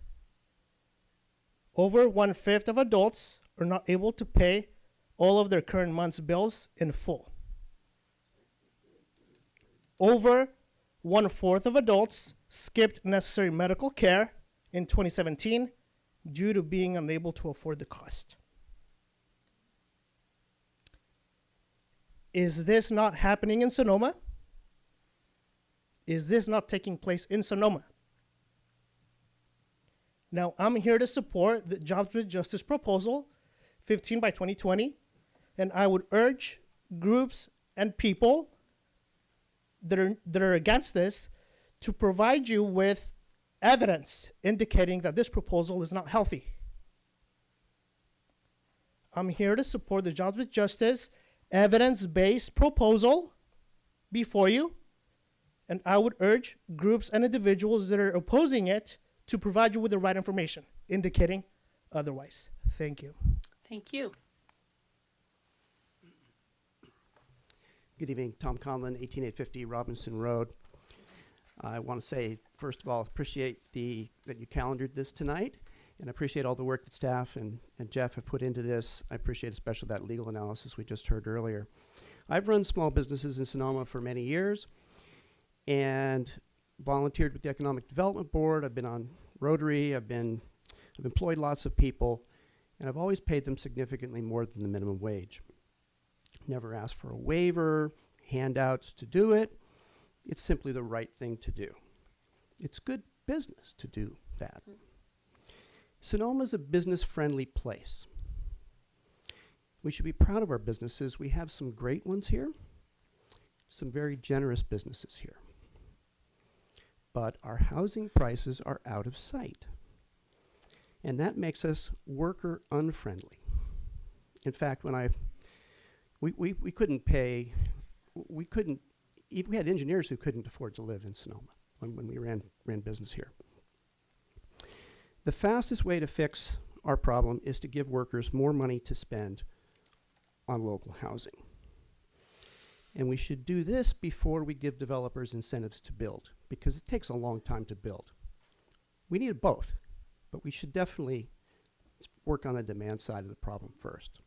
Over 1/5 of adults are not able to pay all of their current month's bills in full. Over 1/4 of adults skipped necessary medical care in 2017 due to being unable to afford the cost. Is this not happening in Sonoma? Is this not taking place in Sonoma? Now, I'm here to support the Jobs with Justice proposal, 15 by 2020, and I would urge groups and people that are against this to provide you with evidence indicating that this proposal is not healthy. I'm here to support the Jobs with Justice evidence-based proposal before you, and I would urge groups and individuals that are opposing it to provide you with the right information indicating otherwise. Thank you. Thank you. Good evening, Tom Conlon, 18850 Robinson Road. I want to say, first of all, appreciate that you calendared this tonight, and appreciate all the work that staff and Jeff have put into this. I appreciate especially that legal analysis we just heard earlier. I've run small businesses in Sonoma for many years and volunteered with the Economic Development Board. I've been on Rotary. I've employed lots of people, and I've always paid them significantly more than the minimum wage. Never asked for a waiver, handouts to do it. It's simply the right thing to do. It's good business to do that. Sonoma's a business-friendly place. We should be proud of our businesses. We have some great ones here, some very generous businesses here. But our housing prices are out of sight. And that makes us worker unfriendly. In fact, when we couldn't pay, we had engineers who couldn't afford to live in Sonoma when we ran business here. The fastest way to fix our problem is to give workers more money to spend on local housing. And we should do this before we give developers incentives to build, because it takes a long time to build. We need both, but we should definitely work on the demand side of the problem first.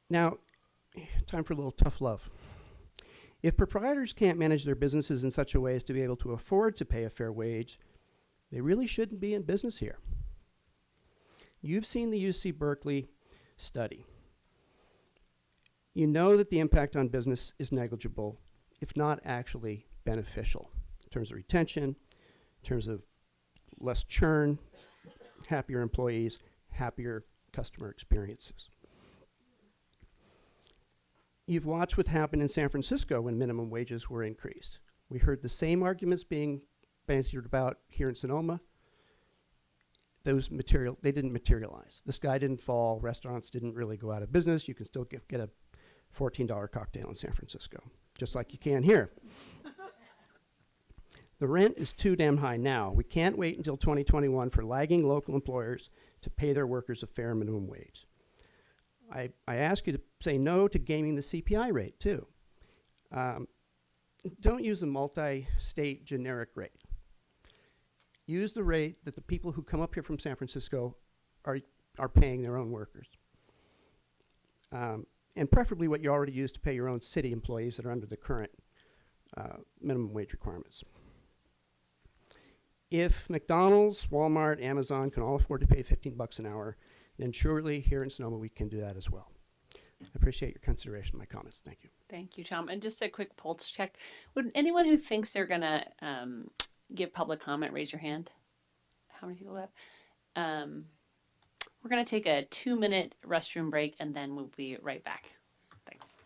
Now, time for a little tough love. If proprietors can't manage their businesses in such a way as to be able to afford to pay a fair wage, they really shouldn't be in business here. You've seen the UC Berkeley study. You know that the impact on business is negligible, if not actually beneficial, in terms of retention, in terms of less churn, happier employees, happier customer experiences. You've watched what happened in San Francisco when minimum wages were increased. We heard the same arguments being bandied about here in Sonoma. They didn't materialize. The sky didn't fall. Restaurants didn't really go out of business. You can still get a $14 cocktail in San Francisco, just like you can here. The rent is too damn high now. We can't wait until 2021 for lagging local employers to pay their workers a fair minimum wage. I ask you to say no to gaming the CPI rate, too. Don't use a multi-state generic rate. Use the rate that the people who come up here from San Francisco are paying their own workers. And preferably what you already use to pay your own city employees that are under the current minimum wage requirements. If McDonald's, Walmart, Amazon can all afford to pay $15 an hour, then surely here in Sonoma we can do that as well. I appreciate your consideration of my comments. Thank you. Thank you, Tom. And just a quick pulse check. Would anyone who thinks they're going to give public comment raise your hand? How many people have? We're going to take a 2-minute restroom break and then we'll be right back. Thanks.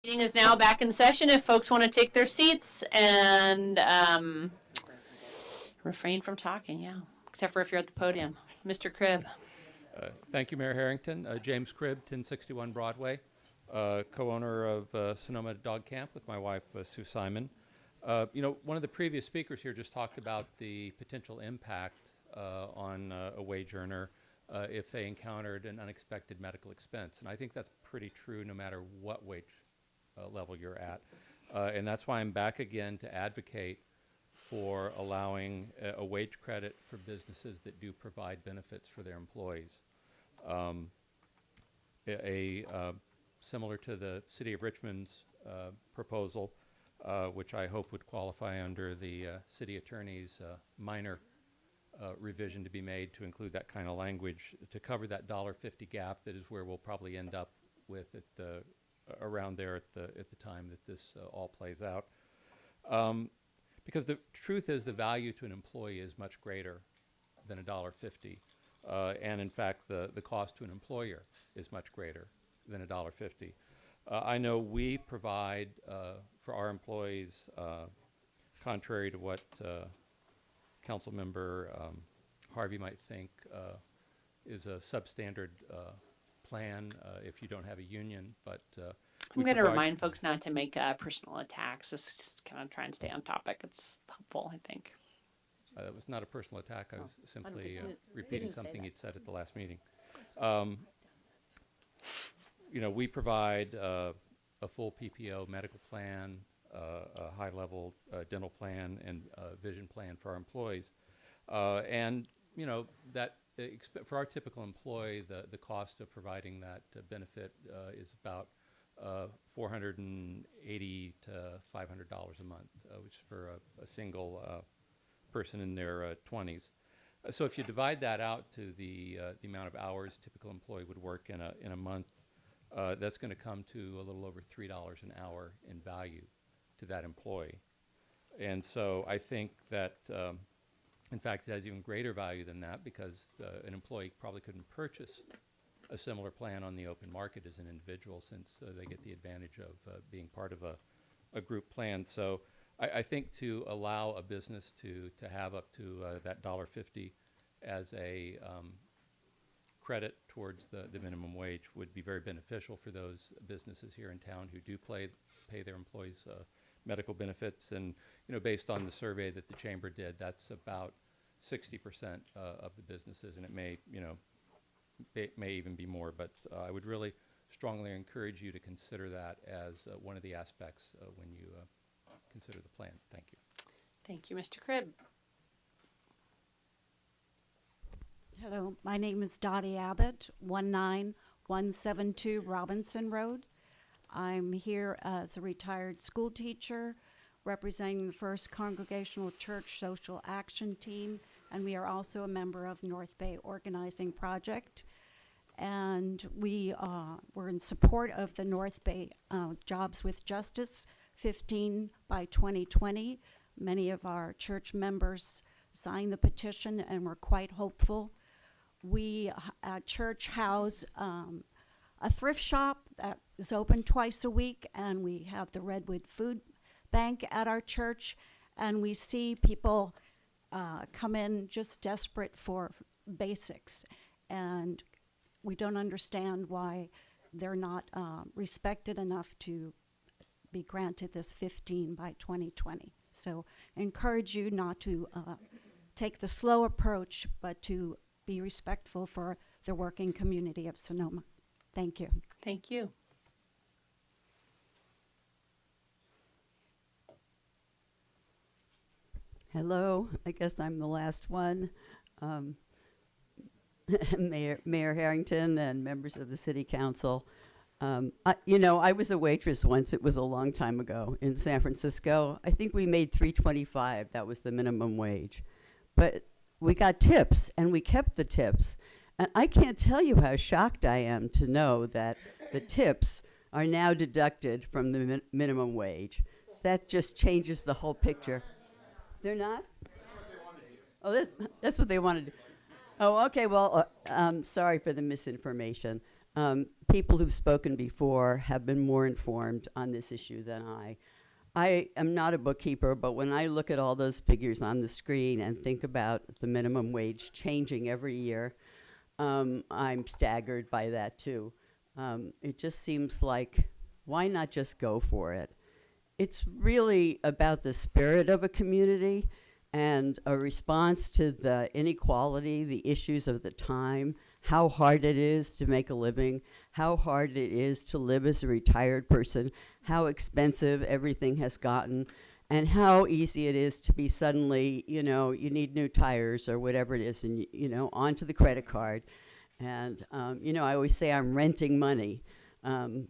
Meeting is now back in session. If folks want to take their seats and refrain from talking, yeah, except for if you're at the podium. Mr. Cribb. Thank you, Mayor Harrington. James Cribb, 1061 Broadway, co-owner of Sonoma Dog Camp with my wife, Sue Simon. You know, one of the previous speakers here just talked about the potential impact on a wage earner if they encountered an unexpected medical expense. And I think that's pretty true no matter what wage level you're at. And that's why I'm back again to advocate for allowing a wage credit for businesses that do provide benefits for their employees. Similar to the City of Richmond's proposal, which I hope would qualify under the city attorney's minor revision to be made to include that kind of language to cover that $1.50 gap that is where we'll probably end up with at the around there at the time that this all plays out. Because the truth is the value to an employee is much greater than $1.50. And in fact, the cost to an employer is much greater than $1.50. I know we provide for our employees, contrary to what Councilmember Harvey might think, is a substandard plan if you don't have a union, but I'm going to remind folks not to make personal attacks. Just kind of try and stay on topic. It's helpful, I think. It was not a personal attack. I was simply repeating something he'd said at the last meeting. You know, we provide a full PPO medical plan, a high-level dental plan, and vision plan for our employees. And, you know, that for our typical employee, the cost of providing that benefit is about $480 to $500 a month, which is for a single person in their 20s. So if you divide that out to the amount of hours a typical employee would work in a month, that's going to come to a little over $3 an hour in value to that employee. And so I think that, in fact, it has even greater value than that because an employee probably couldn't purchase a similar plan on the open market as an individual since they get the advantage of being part of a group plan. So I think to allow a business to have up to that $1.50 as a credit towards the minimum wage would be very beneficial for those businesses here in town who do pay their employees medical benefits. And, you know, based on the survey that the Chamber did, that's about 60% of the businesses, and it may, you know, it may even be more, but I would really strongly encourage you to consider that as one of the aspects when you consider the plan. Thank you. Thank you, Mr. Cribb. Hello, my name is Dottie Abbott, 19172 Robinson Road. I'm here as a retired school teacher representing the First Congregational Church Social Action Team, and we are also a member of North Bay Organizing Project. And we're in support of the North Bay Jobs with Justice 15 by 2020. Many of our church members signed the petition and we're quite hopeful. We at church house a thrift shop that is open twice a week, and we have the Redwood Food Bank at our church, and we see people come in just desperate for basics, and we don't understand why they're not respected enough to be granted this 15 by 2020. So I encourage you not to take the slow approach, but to be respectful for the working community of Sonoma. Thank you. Thank you. Hello, I guess I'm the last one. Mayor Harrington and members of the City Council. I was a waitress once. It was a long time ago in San Francisco. I think we made $3.25. That was the minimum wage. But we got tips, and we kept the tips. And I can't tell you how shocked I am to know that the tips are now deducted from the minimum wage. That just changes the whole picture. They're not? Oh, that's what they wanted. Oh, okay. Well, sorry for the misinformation. People who've spoken before have been more informed on this issue than I. I am not a bookkeeper, but when I look at all those figures on the screen and think about the minimum wage changing every year, I'm staggered by that too. It just seems like, why not just go for it? It's really about the spirit of a community and a response to the inequality, the issues of the time, how hard it is to make a living, how hard it is to live as a retired person, how expensive everything has gotten, and how easy it is to be suddenly, you need new tires or whatever it is, and, onto the credit card. And, I always say I'm renting money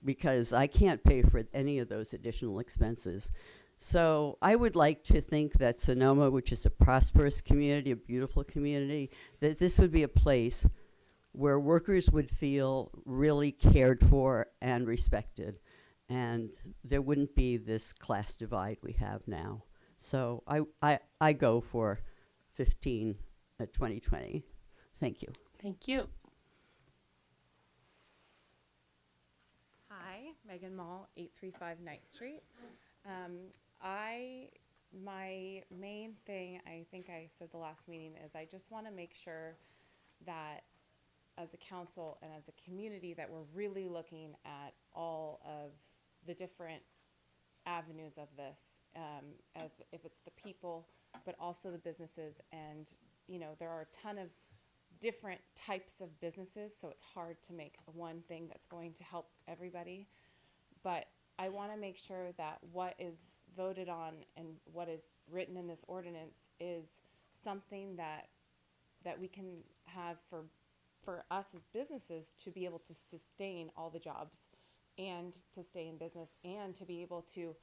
because I can't pay for any of those additional expenses. So I would like to think that Sonoma, which is a prosperous community, a beautiful community, that this would be a place where workers would feel really cared for and respected, and there wouldn't be this class divide we have now. So I go for 15 at 2020. Thank you. Thank you. Hi, Megan Mall, 835 Ninth Street. My main thing, I think I said the last meeting, is I just want to make sure that as a council and as a community that we're really looking at all of the different avenues of this, if it's the people, but also the businesses. And, there are a ton of different types of businesses, so it's hard to make one thing that's going to help everybody. But I want to make sure that what is voted on and what is written in this ordinance is something that we can have for us as businesses to be able to sustain all the jobs and to stay in business and to be able to,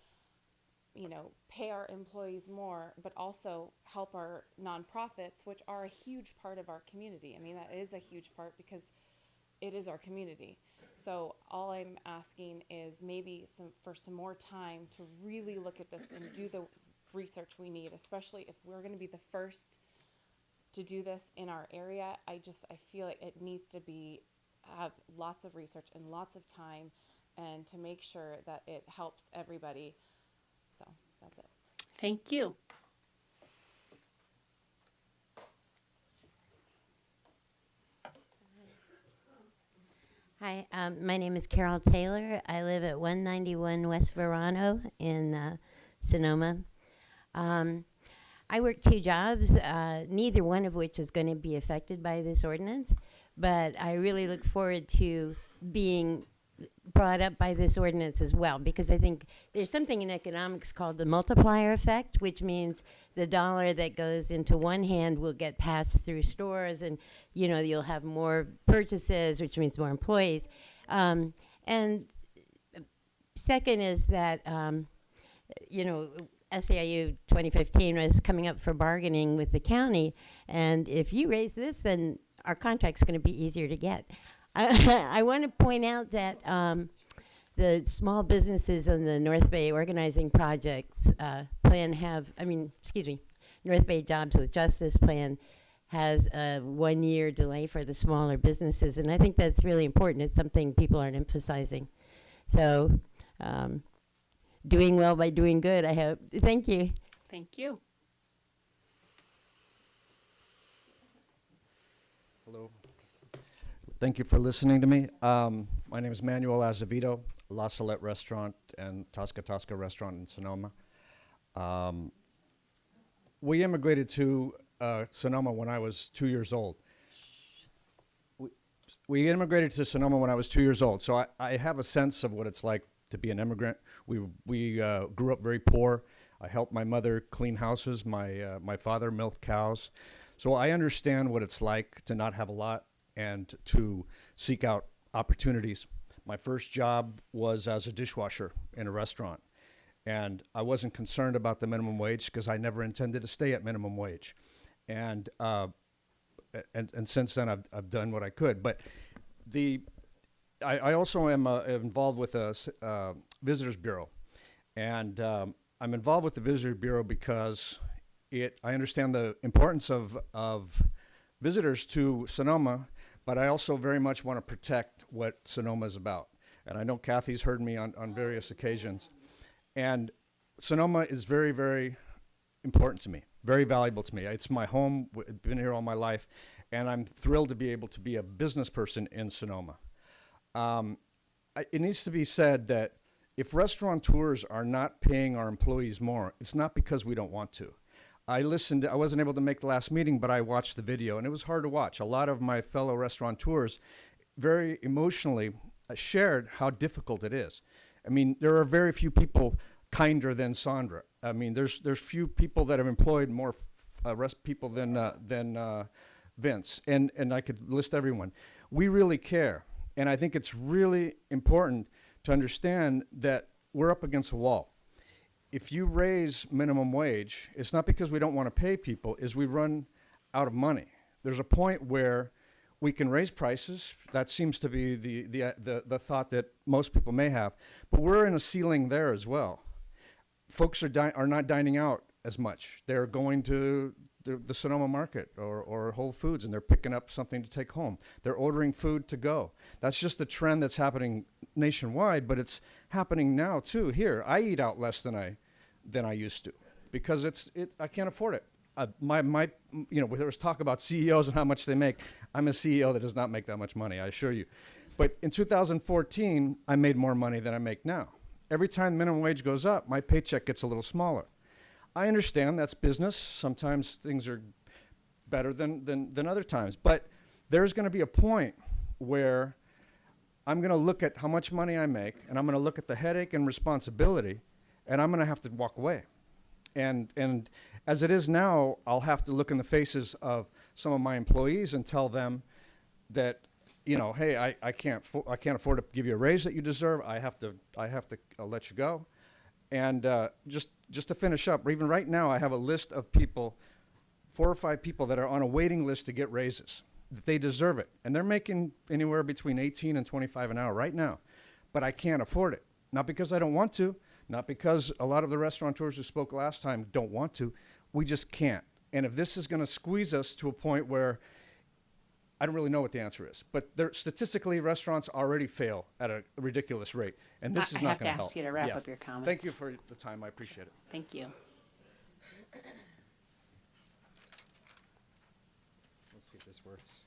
pay our employees more, but also help our nonprofits, which are a huge part of our community. I mean, that is a huge part because it is our community. So all I'm asking is maybe for some more time to really look at this and do the research we need, especially if we're going to be the first to do this in our area. I feel like it needs to have lots of research and lots of time, and to make sure that it helps everybody. So that's it. Thank you. Hi, my name is Carol Taylor. I live at 191 West Verano in Sonoma. I work 2 jobs, neither one of which is going to be affected by this ordinance, but I really look forward to being brought up by this ordinance as well, because I think there's something in economics called the multiplier effect, which means the dollar that goes into one hand will get passed through stores, and you'll have more purchases, which means more employees. And second is that SEIU 2015 was coming up for bargaining with the county, and if you raise this, then our contract's going to be easier to get. I want to point out that the small businesses in the North Bay Organizing Projects North Bay Jobs with Justice plan has a 1-year delay for the smaller businesses, and I think that's really important. It's something people aren't emphasizing. So, doing well by doing good, I hope. Thank you. Thank you. Hello. Thank you for listening to me. My name is Manuel Azevedo, La Salette Restaurant and Tosca Tosca Restaurant in Sonoma. We immigrated to Sonoma when I was 2 years old. We immigrated to Sonoma when I was 2 years old, so I have a sense of what it's like to be an immigrant. We grew up very poor. I helped my mother clean houses. My father milked cows. So I understand what it's like to not have a lot and to seek out opportunities. My first job was as a dishwasher in a restaurant, and I wasn't concerned about the minimum wage because I never intended to stay at minimum wage. And since then I've done what I could. But I also am involved with a Visitors Bureau, and I'm involved with the Visitors Bureau because I understand the importance of visitors to Sonoma, but I also very much want to protect what Sonoma is about. And I know Kathy's heard me on various occasions. And Sonoma is very, very important to me, very valuable to me. It's my home, been here all my life, and I'm thrilled to be able to be a business person in Sonoma. It needs to be said that if restaurateurs are not paying our employees more, it's not because we don't want to. I wasn't able to make the last meeting, but I watched the video, and it was hard to watch. A lot of my fellow restaurateurs very emotionally shared how difficult it is. I mean, there are very few people kinder than Sandra. I mean, there's few people that have employed more people than Vince, and I could list everyone. We really care, and I think it's really important to understand that we're up against a wall. If you raise minimum wage, it's not because we don't want to pay people, is we run out of money. There's a point where we can raise prices. That seems to be the thought that most people may have, but we're in a ceiling there as well. Folks are not dining out as much. They're going to the Sonoma market or Whole Foods, and they're picking up something to take home. They're ordering food to go. That's just the trend that's happening nationwide, but it's happening now too here. I eat out less than I used to because I can't afford it. There was talk about CEOs and how much they make. I'm a CEO that does not make that much money, I assure you. But in 2014, I made more money than I make now. Every time minimum wage goes up, my paycheck gets a little smaller. I understand that's business. Sometimes things are better than other times. But there's going to be a point where I'm going to look at how much money I make, and I'm going to look at the headache and responsibility, and I'm going to have to walk away. And as it is now, I'll have to look in the faces of some of my employees and tell them that, hey, I can't afford to give you a raise that you deserve. I have to let you go. And just to finish up, even right now, I have a list of people, 4 or 5 people that are on a waiting list to get raises. They deserve it, and they're making anywhere between 18 and 25 an hour right now, but I can't afford it. Not because I don't want to, not because a lot of the restaurateurs who spoke last time don't want to. We just can't. And if this is going to squeeze us to a point where I don't really know what the answer is, but statistically, restaurants already fail at a ridiculous rate, and this is not going to help. I have to ask you to wrap up your comments. Thank you for the time. I appreciate it. Thank you. Let's see if this works.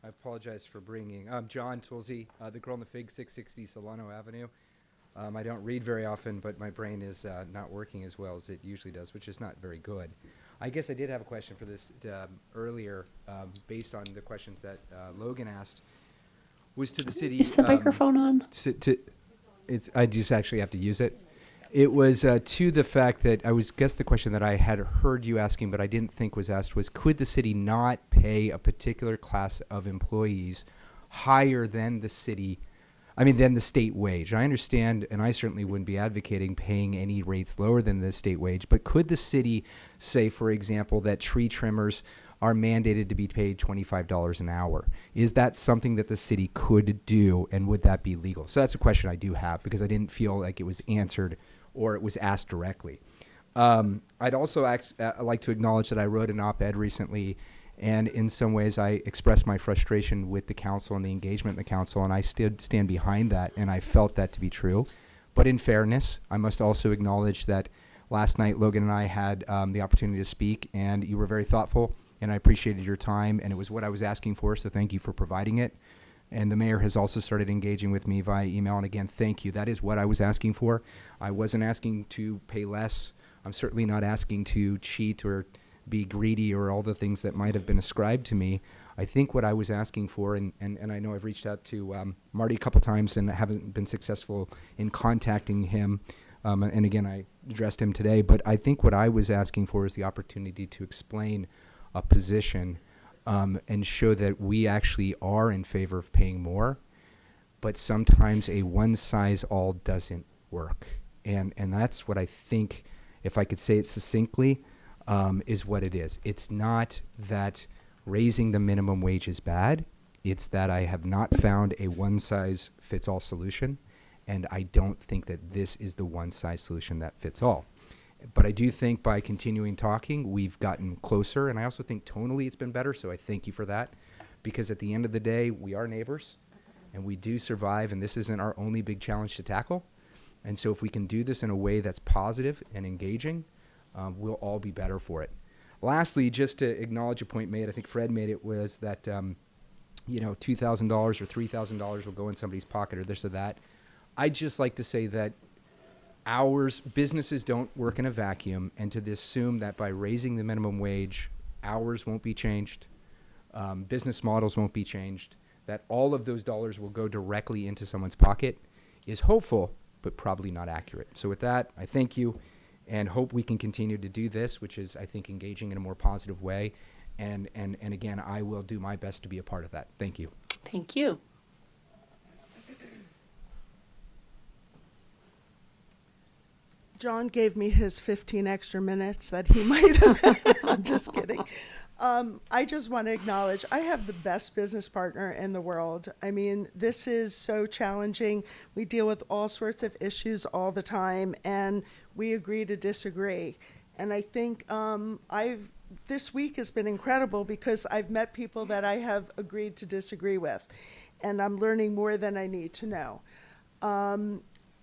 I apologize for bringing. I'm John Toolsey, the Girl in the Fig, 660 Solano Avenue. I don't read very often, but my brain is not working as well as it usually does, which is not very good. I guess I did have a question for this earlier, based on the questions that Logan asked. Was to the city. Is the microphone on? I just actually have to use it. It was to the fact that guess the question that I had heard you asking, but I didn't think was asked was, could the city not pay a particular class of employees higher than the state wage? I understand, and I certainly wouldn't be advocating paying any rates lower than the state wage, but could the city say, for example, that tree trimmers are mandated to be paid $25 an hour? Is that something that the city could do, and would that be legal? So that's a question I do have, because I didn't feel like it was answered or it was asked directly. I'd also like to acknowledge that I wrote an op-ed recently, and in some ways I expressed my frustration with the council and the engagement in the council, and I stand behind that, and I felt that to be true. But in fairness, I must also acknowledge that last night Logan and I had the opportunity to speak, and you were very thoughtful, and I appreciated your time, and it was what I was asking for, so thank you for providing it. And the mayor has also started engaging with me via email, and again, thank you. That is what I was asking for. I wasn't asking to pay less. I'm certainly not asking to cheat or be greedy or all the things that might have been ascribed to me. I think what I was asking for, and I know I've reached out to Marty a couple times and haven't been successful in contacting him, and again, I addressed him today, but I think what I was asking for is the opportunity to explain a position and show that we actually are in favor of paying more, but sometimes a one-size-all doesn't work. And that's what I think, if I could say it succinctly, is what it is. It's not that raising the minimum wage is bad. It's that I have not found a one-size-fits-all solution, and I don't think that this is the one-size solution that fits all. But I do think by continuing talking, we've gotten closer, and I also think tonally it's been better, so I thank you for that. because at the end of the day, we are neighbors and we do survive, and this isn't our only big challenge to tackle. And so if we can do this in a way that's positive and engaging, we'll all be better for it. Lastly, just to acknowledge a point made, I think Fred made it, was that, $2,000 or $3,000 will go in somebody's pocket or this or that. I'd just like to say that businesses don't work in a vacuum, and to assume that by raising the minimum wage, hours won't be changed, business models won't be changed, that all of those dollars will go directly into someone's pocket is hopeful, but probably not accurate. So with that, I thank you and hope we can continue to do this, which is, I think, engaging in a more positive way. And again, I will do my best to be a part of that. Thank you. Thank you. John gave me his 15 extra minutes that he might have. I'm just kidding. I just want to acknowledge I have the best business partner in the world. I mean, this is so challenging. We deal with all sorts of issues all the time, and we agree to disagree. And I think this week has been incredible because I've met people that I have agreed to disagree with, and I'm learning more than I need to know.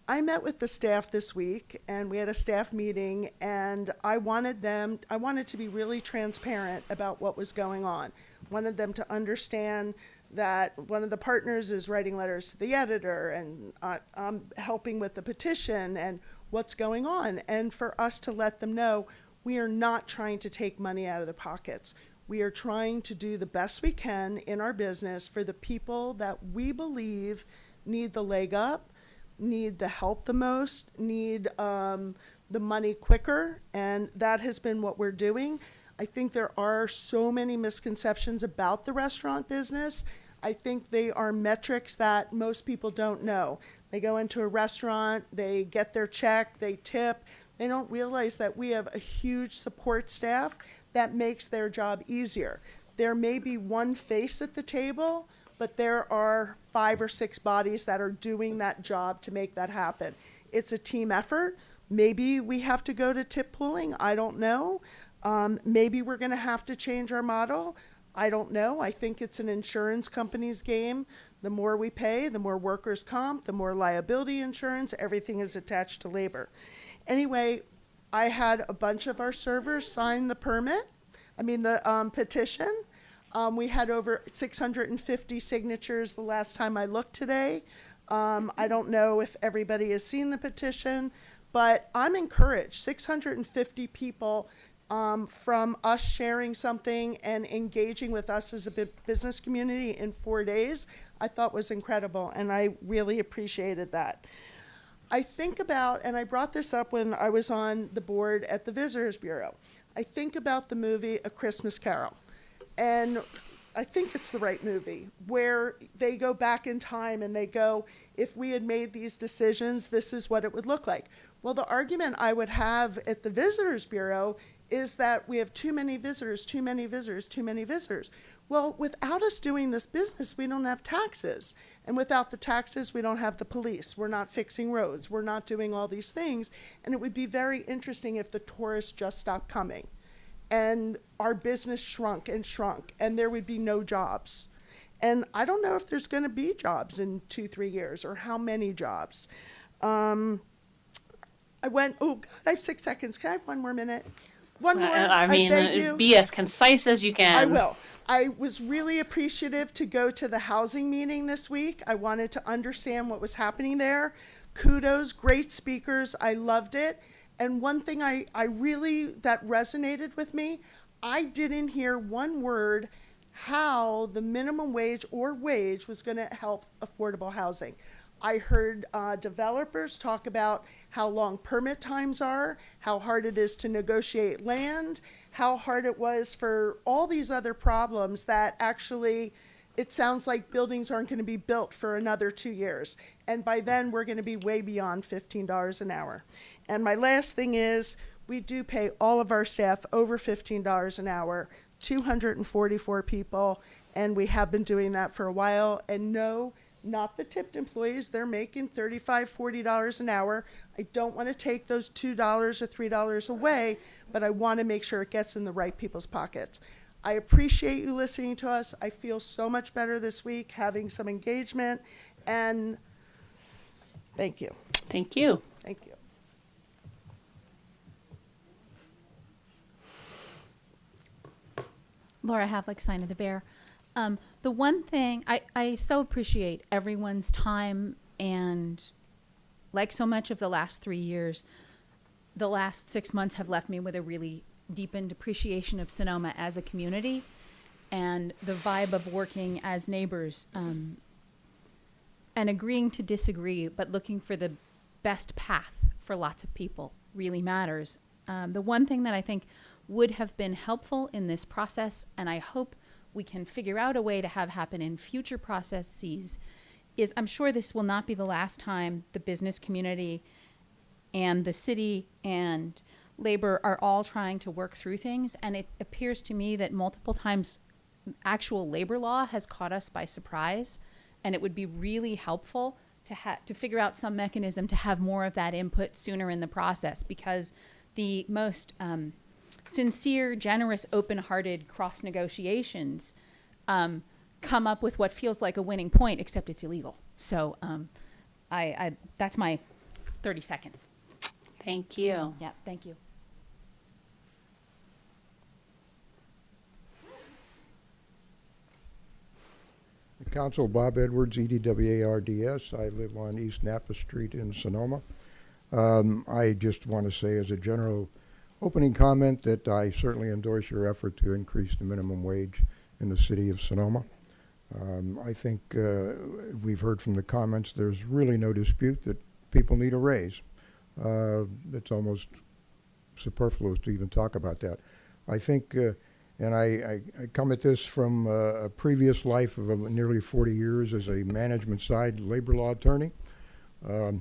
I met with the staff this week, and we had a staff meeting, and I wanted to be really transparent about what was going on. Wanted them to understand that one of the partners is writing letters to the editor, and I'm helping with the petition and what's going on, and for us to let them know we are not trying to take money out of their pockets. We are trying to do the best we can in our business for the people that we believe need the leg up, need the help the most, need the money quicker, and that has been what we're doing. I think there are so many misconceptions about the restaurant business. I think they are metrics that most people don't know. They go into a restaurant, they get their check, they tip. They don't realize that we have a huge support staff that makes their job easier. There may be one face at the table, but there are 5 or 6 bodies that are doing that job to make that happen. It's a team effort. Maybe we have to go to tip pooling. I don't know. Maybe we're going to have to change our model. I don't know. I think it's an insurance company's game. The more we pay, the more workers' comp, the more liability insurance, everything is attached to labor. Anyway, I had a bunch of our servers sign the petition. We had over 650 signatures the last time I looked today. I don't know if everybody has seen the petition, but I'm encouraged. 650 people from us sharing something and engaging with us as a business community in 4 days, I thought was incredible, and I really appreciated that. I think about, and I brought this up when I was on the board at the Visitors Bureau, I think about the movie A Christmas Carol. And I think it's the right movie, where they go back in time and they go, if we had made these decisions, this is what it would look like. Well, the argument I would have at the Visitors Bureau is that we have too many visitors, too many visitors, too many visitors. Well, without us doing this business, we don't have taxes. And without the taxes, we don't have the police. We're not fixing roads. We're not doing all these things. And it would be very interesting if the tourists just stopped coming and our business shrunk, and there would be no jobs. And I don't know if there's going to be jobs in 2-3 years or how many jobs. I have 6 seconds. Can I have one more minute? One more. I mean, beg you. be as concise as you can. I will. I was really appreciative to go to the housing meeting this week. I wanted to understand what was happening there. Kudos, great speakers. I loved it. And one thing I really, that resonated with me, I didn't hear one word how the minimum wage or wage was going to help affordable housing. I heard developers talk about how long permit times are, how hard it is to negotiate land, how hard it was for all these other problems that actually it sounds like buildings aren't going to be built for another 2 years. And by then, we're going to be way beyond $15 an hour. And my last thing is, we do pay all of our staff over $15 an hour, 244 people, and we have been doing that for a while. And no, not the tipped employees. They're making $35, $40 an hour. I don't want to take those $2 or $3 away, but I want to make sure it gets in the right people's pockets. I appreciate you listening to us. I feel so much better this week having some engagement, and thank you. Thank you. Thank you. Laura Havlick, Sign of the Bear. The one thing, I so appreciate everyone's time, and like so much of the last 3 years, the last 6 months have left me with a really deepened appreciation of Sonoma as a community and the vibe of working as neighbors, and agreeing to disagree, but looking for the best path for lots of people really matters. The one thing that I think would have been helpful in this process, and I hope we can figure out a way to have happen in future processes, is I'm sure this will not be the last time the business community and the city and labor are all trying to work through things. And it appears to me that multiple times actual labor law has caught us by surprise, and it would be really helpful to figure out some mechanism to have more of that input sooner in the process, because the most sincere, generous, open-hearted cross negotiations come up with what feels like a winning point, except it's illegal. So I that's my 30 seconds. Thank you. Yeah, thank you. Council, Bob Edwards, EDWARDS. I live on East Napa Street in Sonoma. I just want to say as a general opening comment that I certainly endorse your effort to increase the minimum wage in the city of Sonoma. I think we've heard from the comments, there's really no dispute that people need a raise. It's almost superfluous to even talk about that. I think, and I come at this from a previous life of nearly 40 years as a management side labor law attorney. I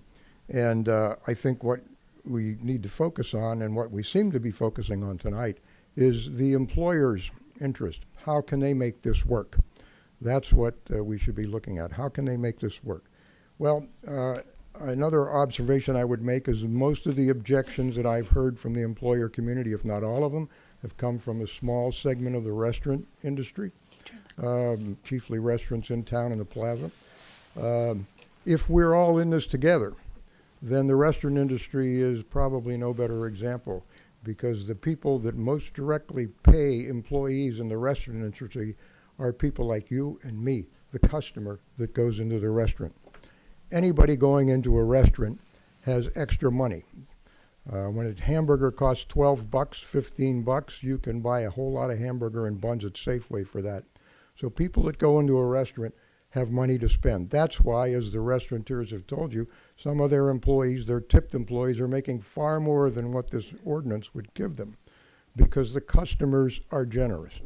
think what we need to focus on, and what we seem to be focusing on tonight, is the employer's interest. How can they make this work? That's what we should be looking at. How can they make this work? Well, another observation I would make is most of the objections that I've heard from the employer community, if not all of them, have come from a small segment of the restaurant industry, chiefly restaurants in town and the plaza. If we're all in this together, then the restaurant industry is probably no better example, because the people that most directly pay employees in the restaurant industry are people like you and me, the customer that goes into the restaurant. Anybody going into a restaurant has extra money. When a hamburger costs $12, $15, you can buy a whole lot of hamburger and buns at Safeway for that. So people that go into a restaurant have money to spend. That's why, as the restaurateurs have told you, some of their employees, their tipped employees, are making far more than what this ordinance would give them, because the customers are generous.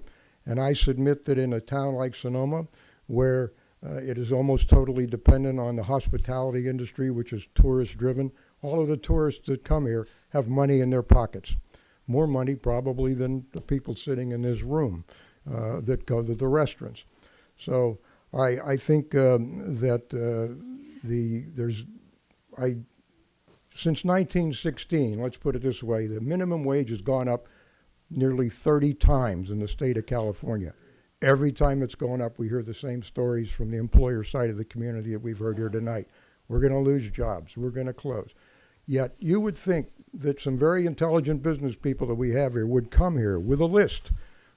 And I submit that in a town like Sonoma, where it is almost totally dependent on the hospitality industry, which is tourist-driven, all of the tourists that come here have money in their pockets. More money probably than the people sitting in this room that go to the restaurants. So I think that since 1916, let's put it this way, the minimum wage has gone up nearly 30 times in the state of California. Every time it's going up, we hear the same stories from the employer side of the community that we've heard here tonight. We're going to lose jobs. We're going to close. Yet you would think that some very intelligent business people that we have here would come here with a list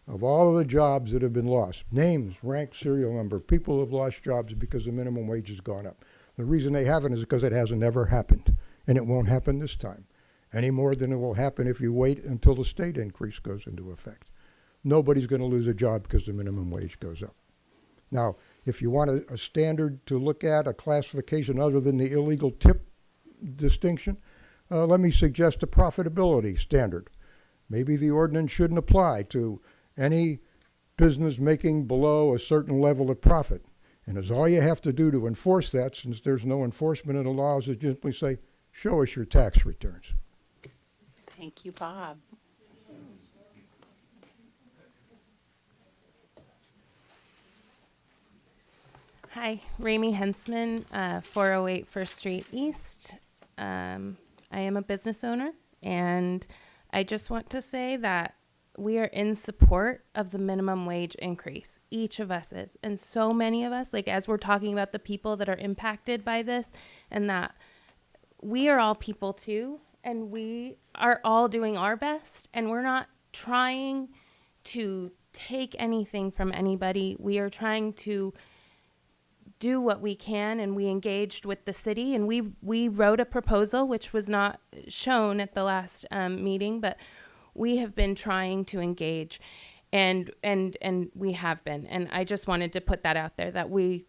of all of the jobs that have been lost. Names, rank, serial number. People who have lost jobs because the minimum wage has gone up. The reason they haven't is because it hasn't ever happened. And it won't happen this time, any more than it will happen if you wait until the state increase goes into effect. Nobody's going to lose a job because the minimum wage goes up. Now, if you want a standard to look at, a classification other than the illegal tip distinction, let me suggest a profitability standard. Maybe the ordinance shouldn't apply to any business making below a certain level of profit. And as all you have to do to enforce that, since there's no enforcement in the laws, is simply say, show us your tax returns. Thank you, Bob. Hi, Ramey Hensman, 408 First Street East. I am a business owner, and I just want to say that we are in support of the minimum wage increase. Each of us is. And so many of us, like as we're talking about the people that are impacted by this, and that we are all people too, and we are all doing our best, and we're not trying to take anything from anybody. We are trying to do what we can, and we engaged with the city, and we wrote a proposal which was not shown at the last meeting, but we have been trying to engage, and we have been. And I just wanted to put that out there, that we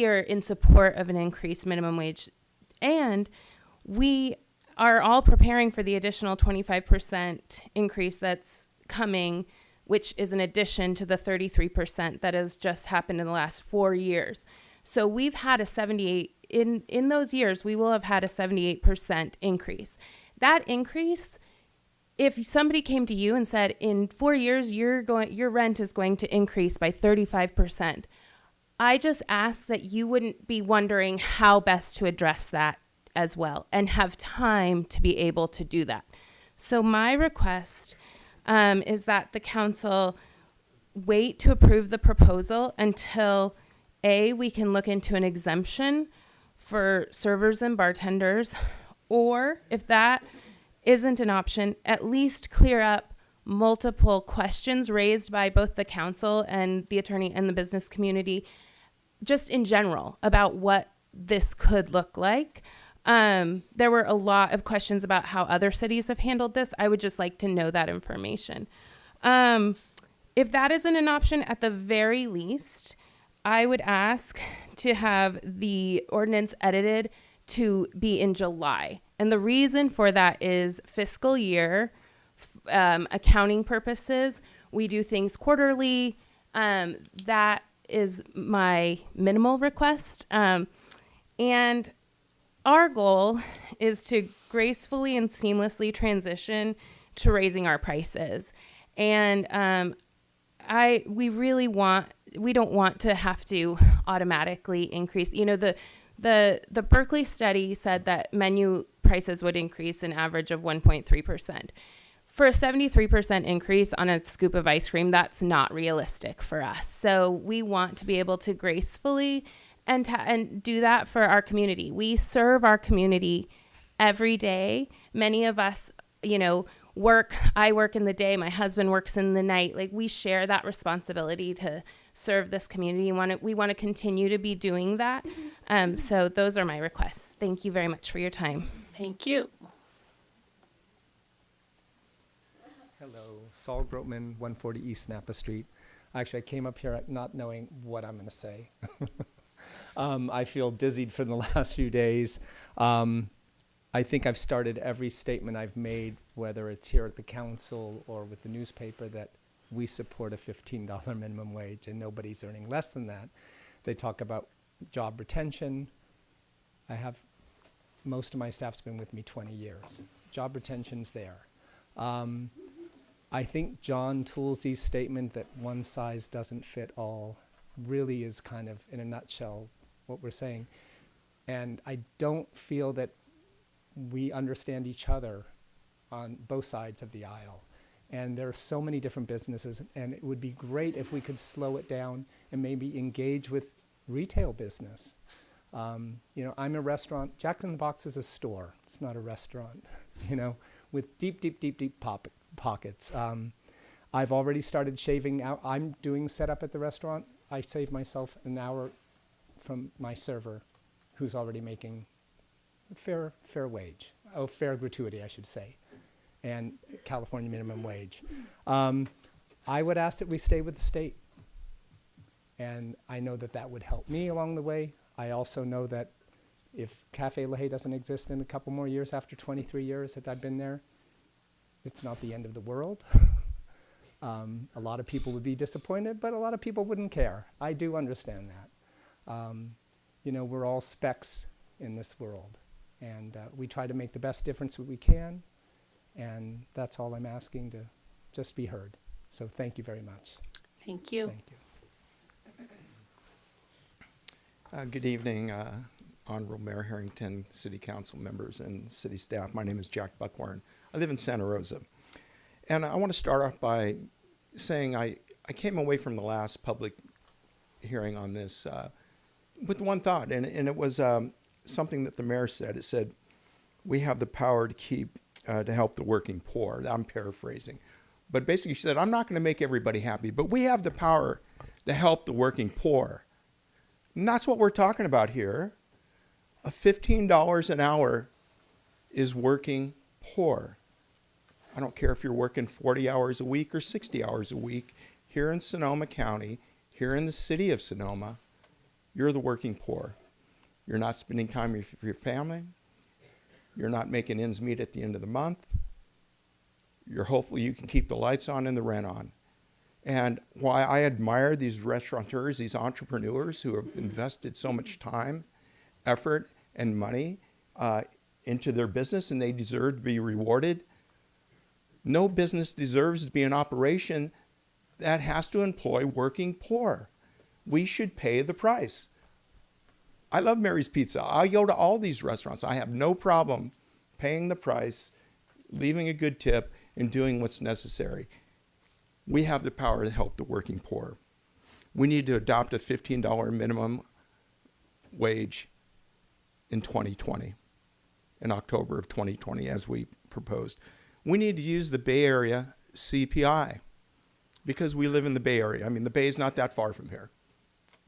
are in support of an increased minimum wage, and we are all preparing for the additional 25% increase that's coming, which is an addition to the 33% that has just happened in the last 4 years. So we've had a 78, in those years, we will have had a 78% increase. That increase, if somebody came to you and said, in 4 years, your rent is going to increase by 35%, I just ask that you wouldn't be wondering how best to address that as well, and have time to be able to do that. So my request is that the council wait to approve the proposal until we can look into an exemption for servers and bartenders, or if that isn't an option, at least clear up multiple questions raised by both the council and the attorney and the business community, just in general, about what this could look like. There were a lot of questions about how other cities have handled this. I would just like to know that information. If that isn't an option, at the very least, I would ask to have the ordinance edited to be in July. And the reason for that is fiscal year, accounting purposes. We do things quarterly. That is my minimal request. And our goal is to gracefully and seamlessly transition to raising our prices. And we don't want to have to automatically increase. You know, the Berkeley study said that menu prices would increase an average of 1.3%. For a 73% increase on a scoop of ice cream, that's not realistic for us. So we want to be able to gracefully and do that for our community. We serve our community every day. Many of us, you know, I work in the day, my husband works in the night. Like, we share that responsibility to serve this community. We want to continue to be doing that. So those are my requests. Thank you very much for your time. Thank you. Hello, Saul Grotman, 140 East Napa Street. Actually, I came up here not knowing what I'm going to say. I feel dizzied from the last few days. I think I've started every statement I've made, whether it's here at the council or with the newspaper, that we support a $15 minimum wage and nobody's earning less than that. They talk about job retention. Most of my staff's been with me 20 years. Job retention's there. I think John Toolsey's statement that one size doesn't fit all really is kind of, in a nutshell, what we're saying. And I don't feel that we understand each other on both sides of the aisle. And there are so many different businesses, and it would be great if we could slow it down and maybe engage with retail business. You know, I'm a restaurant. Jack in the Box is a store. It's not a restaurant, you know, with deep pockets. I've already started shaving out. I'm doing setup at the restaurant. I save myself an hour from my server, who's already making fair wage. Fair gratuity, I should say, and California minimum wage. I would ask that we stay with the state. And I know that that would help me along the way. I also know that if Cafe La Haye doesn't exist in a couple more years after 23 years that I've been there, it's not the end of the world. A lot of people would be disappointed, but a lot of people wouldn't care. I do understand that. You know, we're all specks in this world, and we try to make the best difference that we can, and that's all I'm asking, to just be heard. So thank you very much. Thank you. Thank you. Good evening, Honorable Mayor Harrington, City Council members, and city staff. My name is Jack Buckhorn. I live in Santa Rosa. And I want to start off by saying I came away from the last public hearing on this with one thought, and it was something that the mayor said. It said, we have the power to keep, to help the working poor. I'm paraphrasing. But basically she said, I'm not going to make everybody happy, but we have the power to help the working poor. And that's what we're talking about here. A $15 an hour is working poor. I don't care if you're working 40 hours a week or 60 hours a week. Here in Sonoma County, here in the city of Sonoma, you're the working poor. You're not spending time with your family. You're not making ends meet at the end of the month. You're hopefully you can keep the lights on and the rent on. And why I admire these restaurateurs, these entrepreneurs who have invested so much time, effort, and money into their business, and they deserve to be rewarded. No business deserves to be an operation that has to employ working poor. We should pay the price. I love Mary's Pizza. I go to all these restaurants. I have no problem paying the price, leaving a good tip, and doing what's necessary. We have the power to help the working poor. We need to adopt a $15 minimum wage in 2020, in October of 2020, as we proposed. We need to use the Bay Area CPI because we live in the Bay Area. I mean, the Bay is not that far from here.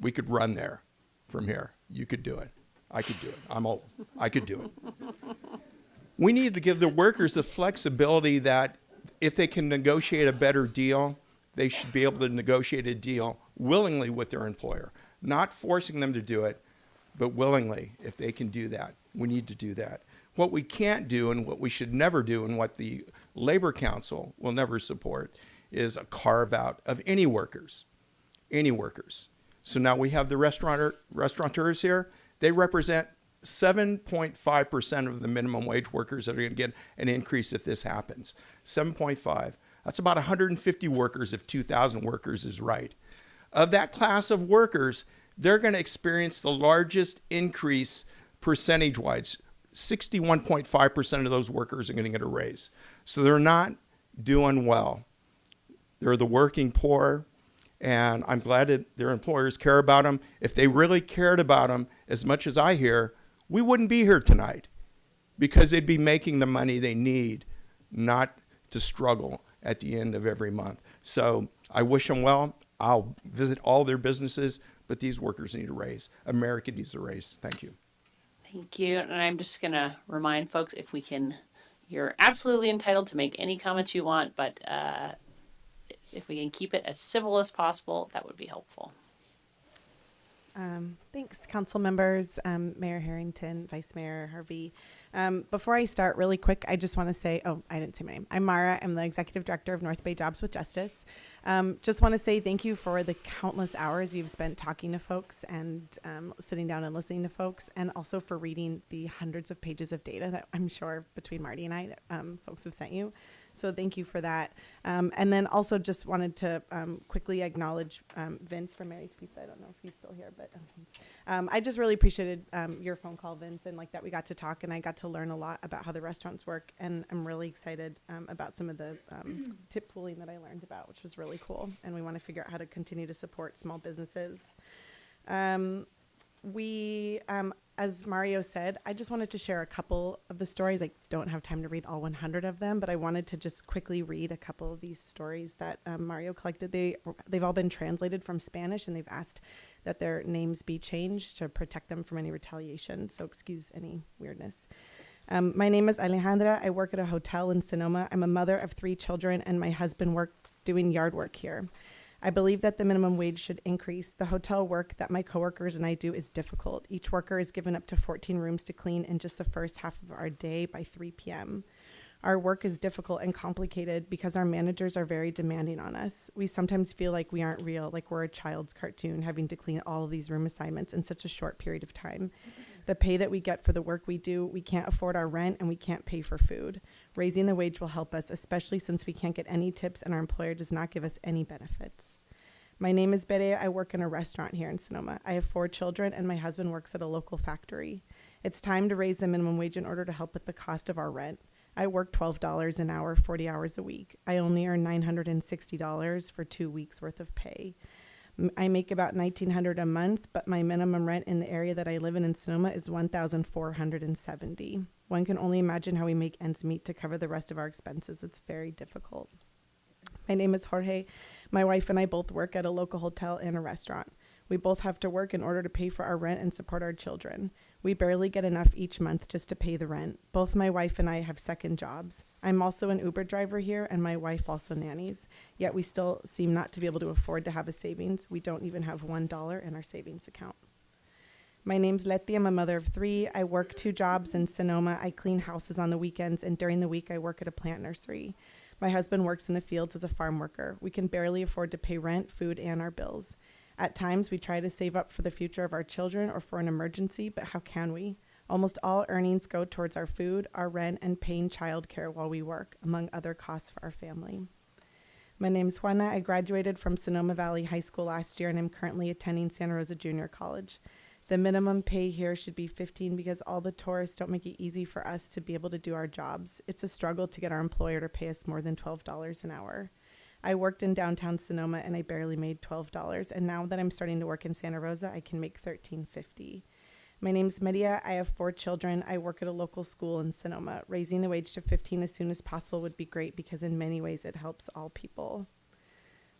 We could run there from here. You could do it. I could do it. I'm old. I could do it. We need to give the workers the flexibility that if they can negotiate a better deal, they should be able to negotiate a deal willingly with their employer, not forcing them to do it, but willingly. If they can do that, we need to do that. What we can't do and what we should never do and what the Labor Council will never support is a carve out of any workers, any workers. So now we have the restaurateurs here. They represent 7.5% of the minimum wage workers that are going to get an increase if this happens. 7.5. That's about 150 workers if 2,000 workers is right. Of that class of workers, they're going to experience the largest increase percentage-wise. 61.5% of those workers are going to get a raise. So they're not doing well. They're the working poor, and I'm glad that their employers care about them. If they really cared about them as much as I hear, we wouldn't be here tonight because they'd be making the money they need, not to struggle at the end of every month. So I wish them well. I'll visit all their businesses, but these workers need a raise. America needs a raise. Thank you. Thank you. And I'm just going to remind folks, if we can, you're absolutely entitled to make any comments you want, but if we can keep it as civil as possible, that would be helpful. Thanks, council members, Mayor Harrington, Vice Mayor Harvey. Before I start really quick, I just want to say, I didn't say my name. I'm Mara. I'm the Executive Director of North Bay Jobs with Justice. Just want to say thank you for the countless hours you've spent talking to folks and sitting down and listening to folks, and also for reading the hundreds of pages of data that I'm sure between Marty and I that folks have sent you. So thank you for that. And then also just wanted to quickly acknowledge Vince from Mary's Pizza. I don't know if he's still here, but I just really appreciated your phone call, Vince, and like that we got to talk and I got to learn a lot about how the restaurants work. And I'm really excited about some of the tip pooling that I learned about, which was really cool. And we want to figure out how to continue to support small businesses. As Mario said, I just wanted to share a couple of the stories. I don't have time to read all 100 of them, but I wanted to just quickly read a couple of these stories that Mario collected. They've all been translated from Spanish, and they've asked that their names be changed to protect them from any retaliation, so excuse any weirdness. My name is Alejandra. I work at a hotel in Sonoma. I'm a mother of 3 children, and my husband works doing yard work here. I believe that the minimum wage should increase. The hotel work that my coworkers and I do is difficult. Each worker is given up to 14 rooms to clean in just the first half of our day by 3 p.m. Our work is difficult and complicated because our managers are very demanding on us. We sometimes feel like we aren't real, like we're a child's cartoon, having to clean all of these room assignments in such a short period of time. The pay that we get for the work we do, we can't afford our rent and we can't pay for food. Raising the wage will help us, especially since we can't get any tips and our employer does not give us any benefits. My name is Bere. I work in a restaurant here in Sonoma. I have 4 children and my husband works at a local factory. It's time to raise the minimum wage in order to help with the cost of our rent. I work $12 an hour, 40 hours a week. I only earn $960 for 2 weeks worth of pay. I make about $1,900 a month, but my minimum rent in the area that I live in Sonoma is $1,470. One can only imagine how we make ends meet to cover the rest of our expenses. It's very difficult. My name is Jorge. My wife and I both work at a local hotel and a restaurant. We both have to work in order to pay for our rent and support our children. We barely get enough each month just to pay the rent. Both my wife and I have second jobs. I'm also an Uber driver here, and my wife also nannies. Yet we still seem not to be able to afford to have a savings. We don't even have $1 in our savings account. My name's Letty. I'm a mother of 3. I work 2 jobs in Sonoma. I clean houses on the weekends, and during the week I work at a plant nursery. My husband works in the fields as a farm worker. We can barely afford to pay rent, food, and our bills. At times, we try to save up for the future of our children or for an emergency, but how can we? Almost all earnings go towards our food, our rent, and paying childcare while we work, among other costs for our family. My name's Juana. I graduated from Sonoma Valley High School last year, and I'm currently attending Santa Rosa Junior College. The minimum pay here should be $15 because all the tourists don't make it easy for us to be able to do our jobs. It's a struggle to get our employer to pay us more than $12 an hour. I worked in downtown Sonoma and I barely made $12, and now that I'm starting to work in Santa Rosa, I can make $13.50. My name's Maria. I have 4 children. I work at a local school in Sonoma. Raising the wage to $15 as soon as possible would be great because in many ways it helps all people.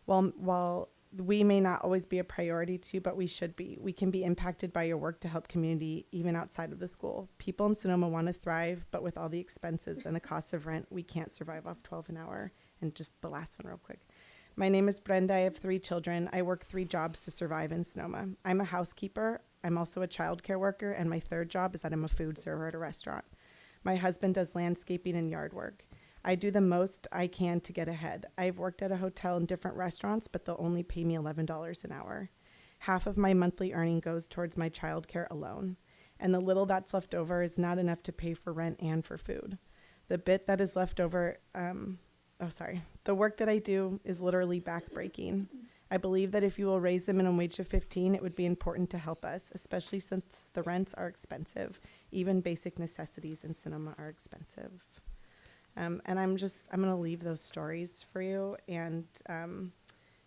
While we may not always be a priority to, but we should be. We can be impacted by your work to help community even outside of the school. People in Sonoma want to thrive, but with all the expenses and the cost of rent, we can't survive off $12 an hour. And just the last one real quick. My name is Brenda. I have 3 children. I work 3 jobs to survive in Sonoma. I'm a housekeeper. I'm also a childcare worker, and my 3rd job is that I'm a food server at a restaurant. My husband does landscaping and yard work. I do the most I can to get ahead. I've worked at a hotel and different restaurants, but they'll only pay me $11 an hour. Half of my monthly earning goes towards my childcare alone, and the little that's left over is not enough to pay for rent and for food. The bit that is left over, the work that I do is literally backbreaking. I believe that if you will raise the minimum wage to $15, it would be important to help us, especially since the rents are expensive. Even basic necessities in Sonoma are expensive. And I'm going to leave those stories for you. And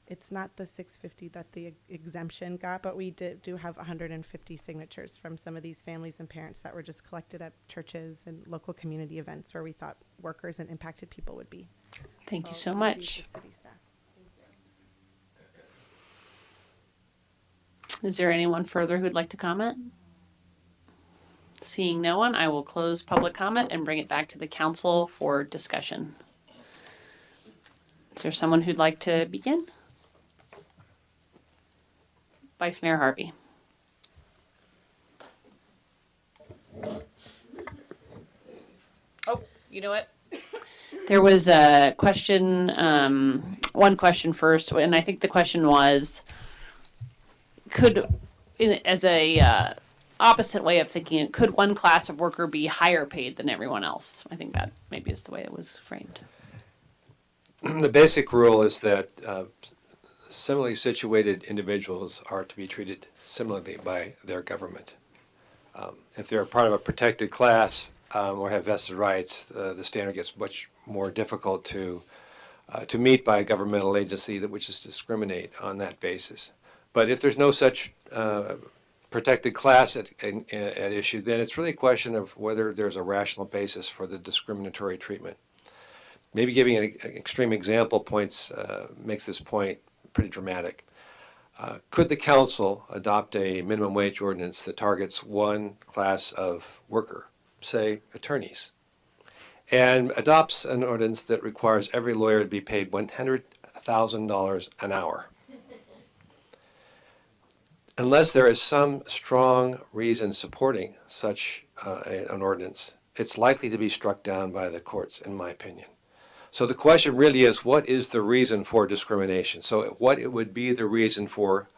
it's not the $650 that the exemption got, but we do have 150 signatures from some of these families and parents that were just collected at churches and local community events where we thought workers and impacted people would be. Thank you so much. Is there anyone further who'd like to comment? Seeing no one, I will close public comment and bring it back to the council for discussion. Is there someone who'd like to begin? Vice Mayor Harvey. Oh, you know what? There was a question, one question first, and I think the question was, as a opposite way of thinking it, could one class of worker be higher paid than everyone else? I think that maybe is the way it was framed. The basic rule is that similarly situated individuals are to be treated similarly by their government. If they're a part of a protected class or have vested rights, the standard gets much more difficult to meet by a governmental agency that wishes to discriminate on that basis. But if there's no such protected class at issue, then it's really a question of whether there's a rational basis for the discriminatory treatment. Maybe giving an extreme example makes this point pretty dramatic. Could the council adopt a minimum wage ordinance that targets one class of worker, say attorneys, and adopts an ordinance that requires every lawyer to be paid $100,000 an hour? Unless there is some strong reason supporting such an ordinance, it's likely to be struck down by the courts, in my opinion. So the question really is, what is the reason for discrimination? So what it would be the reason for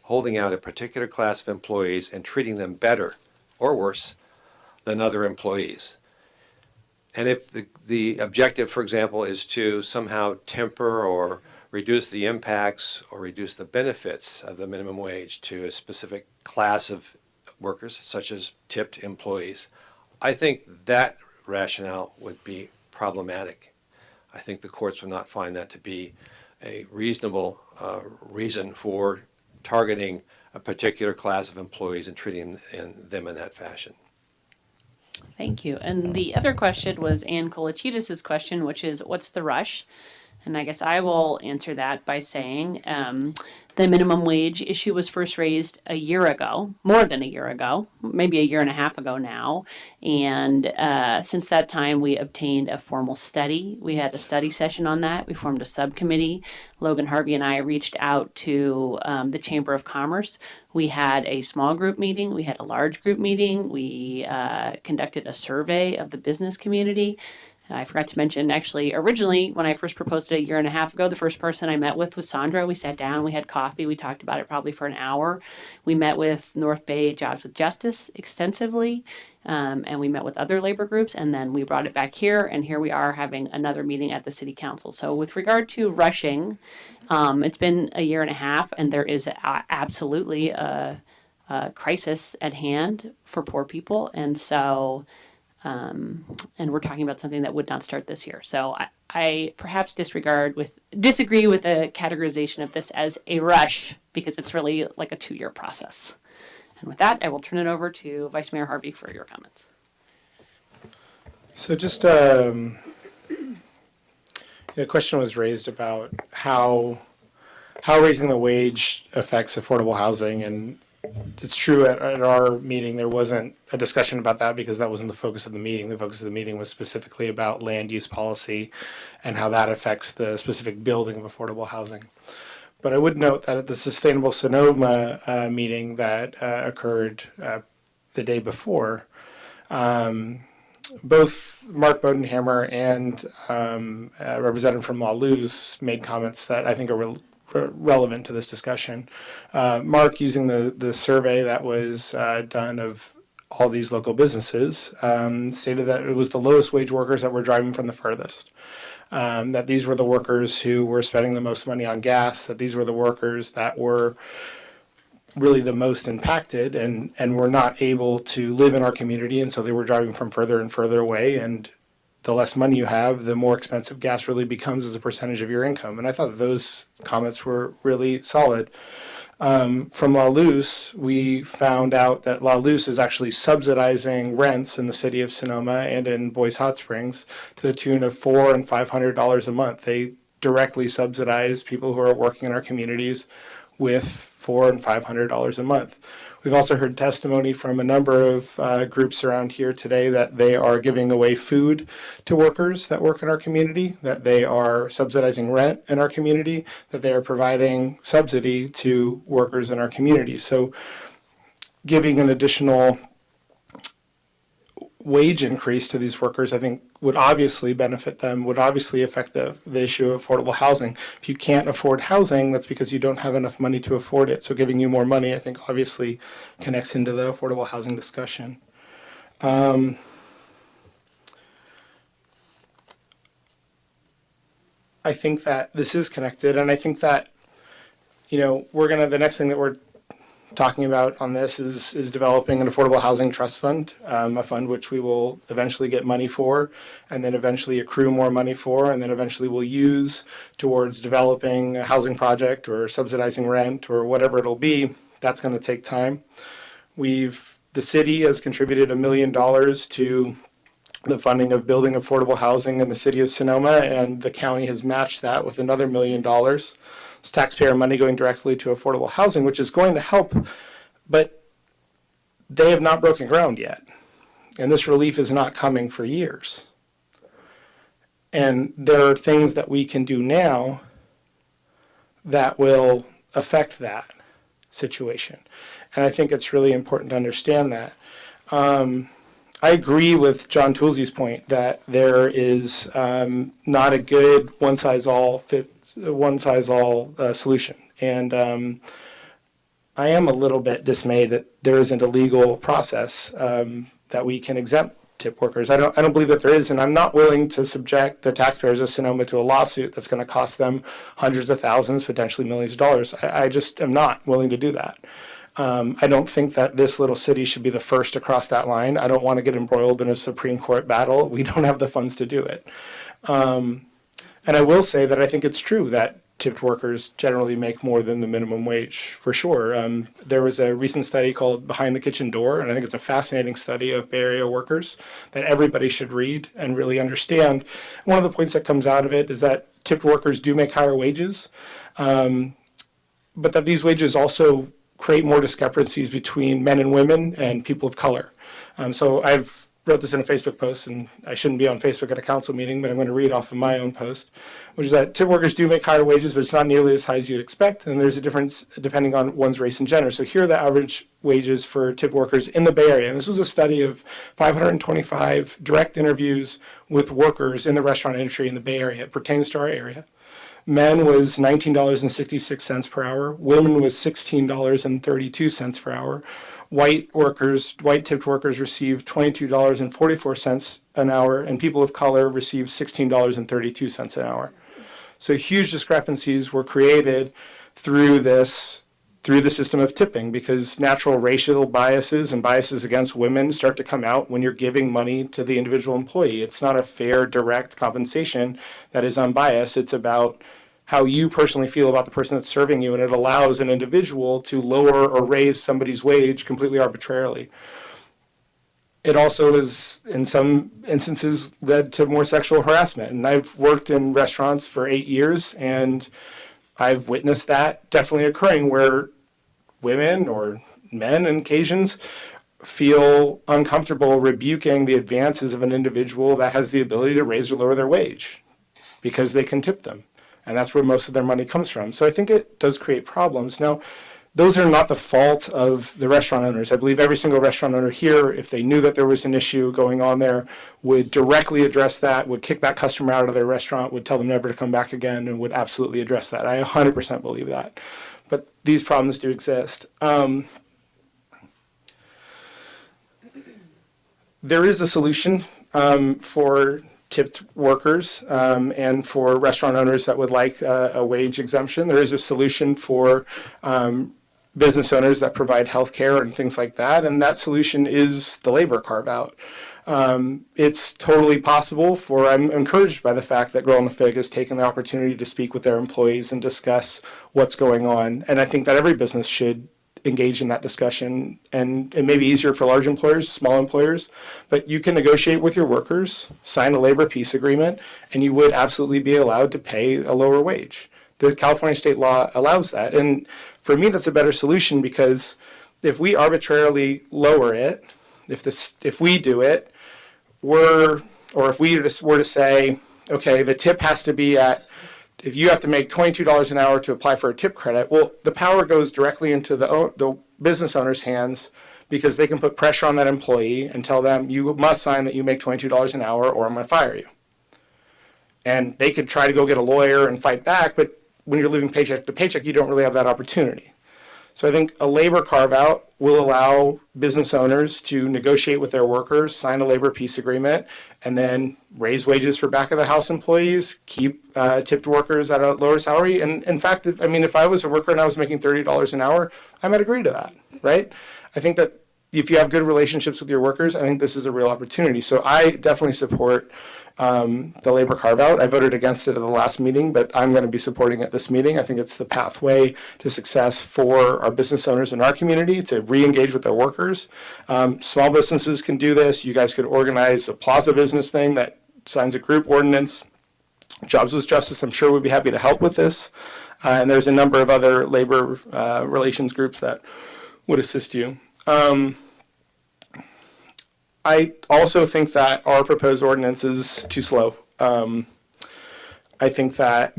holding out a particular class of employees and treating them better or worse than other employees? And if the objective, for example, is to somehow temper or reduce the impacts or reduce the benefits of the minimum wage to a specific class of workers, such as tipped employees, I think that rationale would be problematic. I think the courts would not find that to be a reasonable reason for targeting a particular class of employees and treating them in that fashion. Thank you. And the other question was Ann Kolochidis' question, which is, what's the rush? And I guess I will answer that by saying the minimum wage issue was first raised a year ago, more than a year ago, maybe a year and a half ago now. And since that time, we obtained a formal study. We had a study session on that. We formed a subcommittee. Logan Harvey and I reached out to the Chamber of Commerce. We had a small group meeting. We had a large group meeting. We conducted a survey of the business community. I forgot to mention, actually, originally, when I first proposed it a year and a half ago, the first person I met with was Sandra. We sat down, we had coffee, we talked about it probably for an hour. We met with North Bay Jobs with Justice extensively, and we met with other labor groups, and then we brought it back here, and here we are having another meeting at the City Council. So with regard to rushing, it's been a year and a half, and there is absolutely a crisis at hand for poor people, and so... and we're talking about something that would not start this year. So I perhaps disagree with the categorization of this as a rush, because it's really like a 2-year process. And with that, I will turn it over to Vice Mayor Harvey for your comments. So just the question was raised about how raising the wage affects affordable housing, and it's true at our meeting there wasn't a discussion about that because that wasn't the focus of the meeting. The focus of the meeting was specifically about land use policy and how that affects the specific building of affordable housing. But I would note that at the Sustainable Sonoma meeting that occurred the day before, both Mark Bodenhammer and a representative from La Luz made comments that I think are relevant to this discussion. Mark, using the survey that was done of all these local businesses, stated that it was the lowest wage workers that were driving from the furthest. That these were the workers who were spending the most money on gas, that these were the workers that were really the most impacted and were not able to live in our community, and so they were driving from further and further away, and the less money you have, the more expensive gas really becomes as a percentage of your income. And I thought that those comments were really solid. From La Luz, we found out that La Luz is actually subsidizing rents in the city of Sonoma and in Boise Hot Springs to the tune of $400 and $500 a month. They directly subsidize people who are working in our communities with $400 and $500 a month. We've also heard testimony from a number of groups around here today that they are giving away food to workers that work in our community, that they are subsidizing rent in our community, that they are providing subsidy to workers in our community. So giving an additional wage increase to these workers, I think, would obviously benefit them, would obviously affect the issue of affordable housing. If you can't afford housing, that's because you don't have enough money to afford it. So giving you more money, I think, obviously connects into the affordable housing discussion. I think that this is connected, and I think that, the next thing that we're talking about on this is developing an affordable housing trust fund, a fund which we will eventually get money for, and then eventually accrue more money for, and then eventually we'll use towards developing a housing project or subsidizing rent or whatever it'll be. That's going to take time. The city has contributed $1 million to the funding of building affordable housing in the city of Sonoma, and the county has matched that with another $1 million. It's taxpayer money going directly to affordable housing, which is going to help, but they have not broken ground yet. And this relief is not coming for years. And there are things that we can do now that will affect that situation. And I think it's really important to understand that. I agree with John Toolsey's point that there is not a good one-size-all solution. And I am a little bit dismayed that there isn't a legal process that we can exempt tip workers. I don't believe that there is, and I'm not willing to subject the taxpayers of Sonoma to a lawsuit that's going to cost them hundreds of thousands, potentially millions of dollars. I just am not willing to do that. I don't think that this little city should be the first to cross that line. I don't want to get embroiled in a Supreme Court battle. We don't have the funds to do it. And I will say that I think it's true that tipped workers generally make more than the minimum wage, for sure. There was a recent study called Behind the Kitchen Door, and I think it's a fascinating study of Bay Area workers that everybody should read and really understand. One of the points that comes out of it is that tipped workers do make higher wages, but that these wages also create more discrepancies between men and women and people of color. So I've wrote this in a Facebook post, and I shouldn't be on Facebook at a council meeting, but I'm going to read off of my own post, which is that tip workers do make higher wages, but it's not nearly as high as you'd expect, and there's a difference depending on one's race and gender. So here are the average wages for tip workers in the Bay Area. And this was a study of 525 direct interviews with workers in the restaurant industry in the Bay Area. It pertains to our area. Men was $19.66 per hour. Women was $16.32 per hour. White tipped workers received $22.44 an hour, and people of color received $16.32 an hour. So huge discrepancies were created through the system of tipping, because natural racial biases and biases against women start to come out when you're giving money to the individual employee. It's not a fair, direct compensation that is unbiased. It's about how you personally feel about the person that's serving you, and it allows an individual to lower or raise somebody's wage completely arbitrarily. It also is, in some instances, led to more sexual harassment. And I've worked in restaurants for 8 years, and I've witnessed that definitely occurring, where women or men on occasions feel uncomfortable rebuking the advances of an individual that has the ability to raise or lower their wage because they can tip them. And that's where most of their money comes from. So I think it does create problems. Now, those are not the fault of the restaurant owners. I believe every single restaurant owner here, if they knew that there was an issue going on there, would directly address that, would kick that customer out of their restaurant, would tell them never to come back again, and would absolutely address that. I 100% believe that. But these problems do exist. There is a solution for tipped workers and for restaurant owners that would like a wage exemption. There is a solution for business owners that provide health care and things like that, and that solution is the labor carve-out. It's totally possible I'm encouraged by the fact that Grow on the Fig has taken the opportunity to speak with their employees and discuss what's going on, and I think that every business should engage in that discussion. And it may be easier for large employers, small employers, but you can negotiate with your workers, sign a labor peace agreement, and you would absolutely be allowed to pay a lower wage. The California state law allows that. And for me, that's a better solution, because if we arbitrarily lower it, if we do it, if we were to say, okay, the tip has to be if you have to make $22 an hour to apply for a tip credit, well, the power goes directly into the business owner's hands, because they can put pressure on that employee and tell them, you must sign that you make $22 an hour or I'm going to fire you. And they could try to go get a lawyer and fight back, but when you're living paycheck to paycheck, you don't really have that opportunity. So I think a labor carve-out will allow business owners to negotiate with their workers, sign a labor peace agreement, and then raise wages for back-of-the-house employees, keep tipped workers at a lower salary. And in fact, if I was a worker and I was making $30 an hour, I might agree to that, right? I think that if you have good relationships with your workers, I think this is a real opportunity. So I definitely support the labor carve-out. I voted against it at the last meeting, but I'm going to be supporting it this meeting. I think it's the pathway to success for our business owners in our community to re-engage with their workers. Small businesses can do this. You guys could organize a plaza business thing that signs a group ordinance. Jobs with Justice, I'm sure, would be happy to help with this. And there's a number of other labor relations groups that would assist you. I also think that our proposed ordinance is too slow. I think that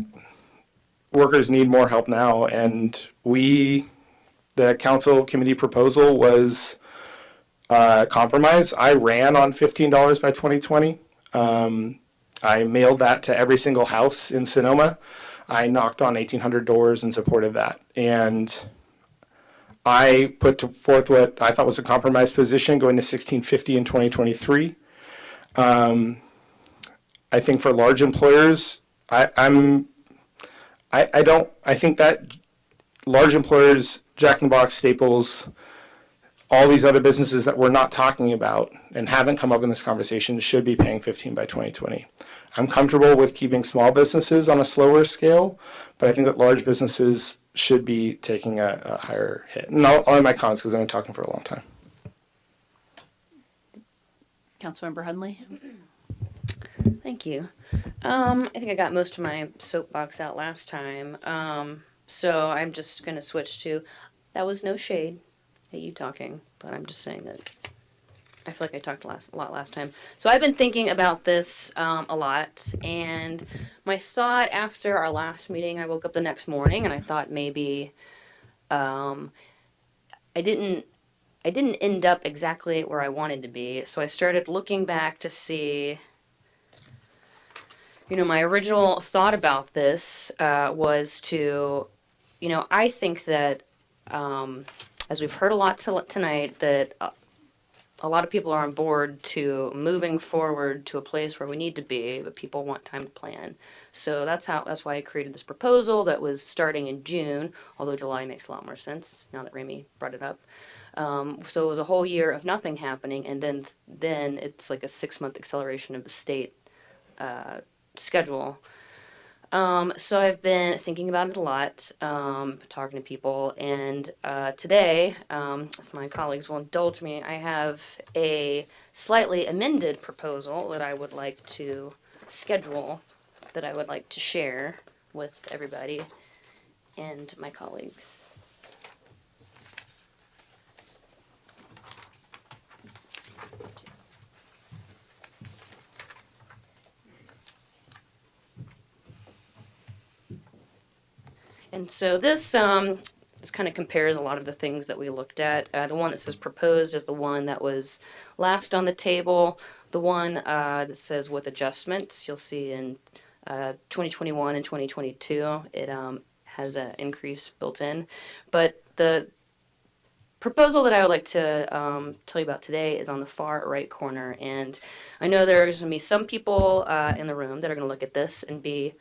workers need more help now, and the council committee proposal was compromise. I ran on $15 by 2020. I mailed that to every single house in Sonoma. I knocked on 1,800 doors and supported that. And I put forth what I thought was a compromise position, going to $16.50 in 2023. I think for large employers, I think that large employers Jack in the Box, Staples, all these other businesses that we're not talking about and haven't come up in this conversation should be paying 15 by 2020. I'm comfortable with keeping small businesses on a slower scale, but I think that large businesses should be taking a higher hit. And I'll end my comments because I've been talking for a long time. Councilmember Hunley. Thank you. I think I got most of my soapbox out last time. So I'm just going to switch to, that was no shade at you talking, but I'm just saying that I feel like I talked a lot last time. So I've been thinking about this a lot, and my thought after our last meeting, I woke up the next morning and I thought maybe I didn't end up exactly where I wanted to be. So I started looking back to see, you know, my original thought about this was to, you know, I think that as we've heard a lot tonight, that a lot of people are on board to moving forward to a place where we need to be, but people want time to plan. So that's why I created this proposal that was starting in June, although July makes a lot more sense now that Remy brought it up. So it was a whole year of nothing happening, and then it's like a 6-month acceleration of the state schedule. So I've been thinking about it a lot, talking to people, and today, if my colleagues will indulge me, I have a slightly amended proposal that I would like to schedule, that I would like to share with everybody and my colleagues. And so this kind of compares a lot of the things that we looked at. The one that says proposed is the one that was last on the table. The one that says with adjustments, you'll see in 2021 and 2022, it has an increase built in. But the proposal that I would like to tell you about today is on the far right corner. And I know there's going to be some people in the room that are going to look at this and be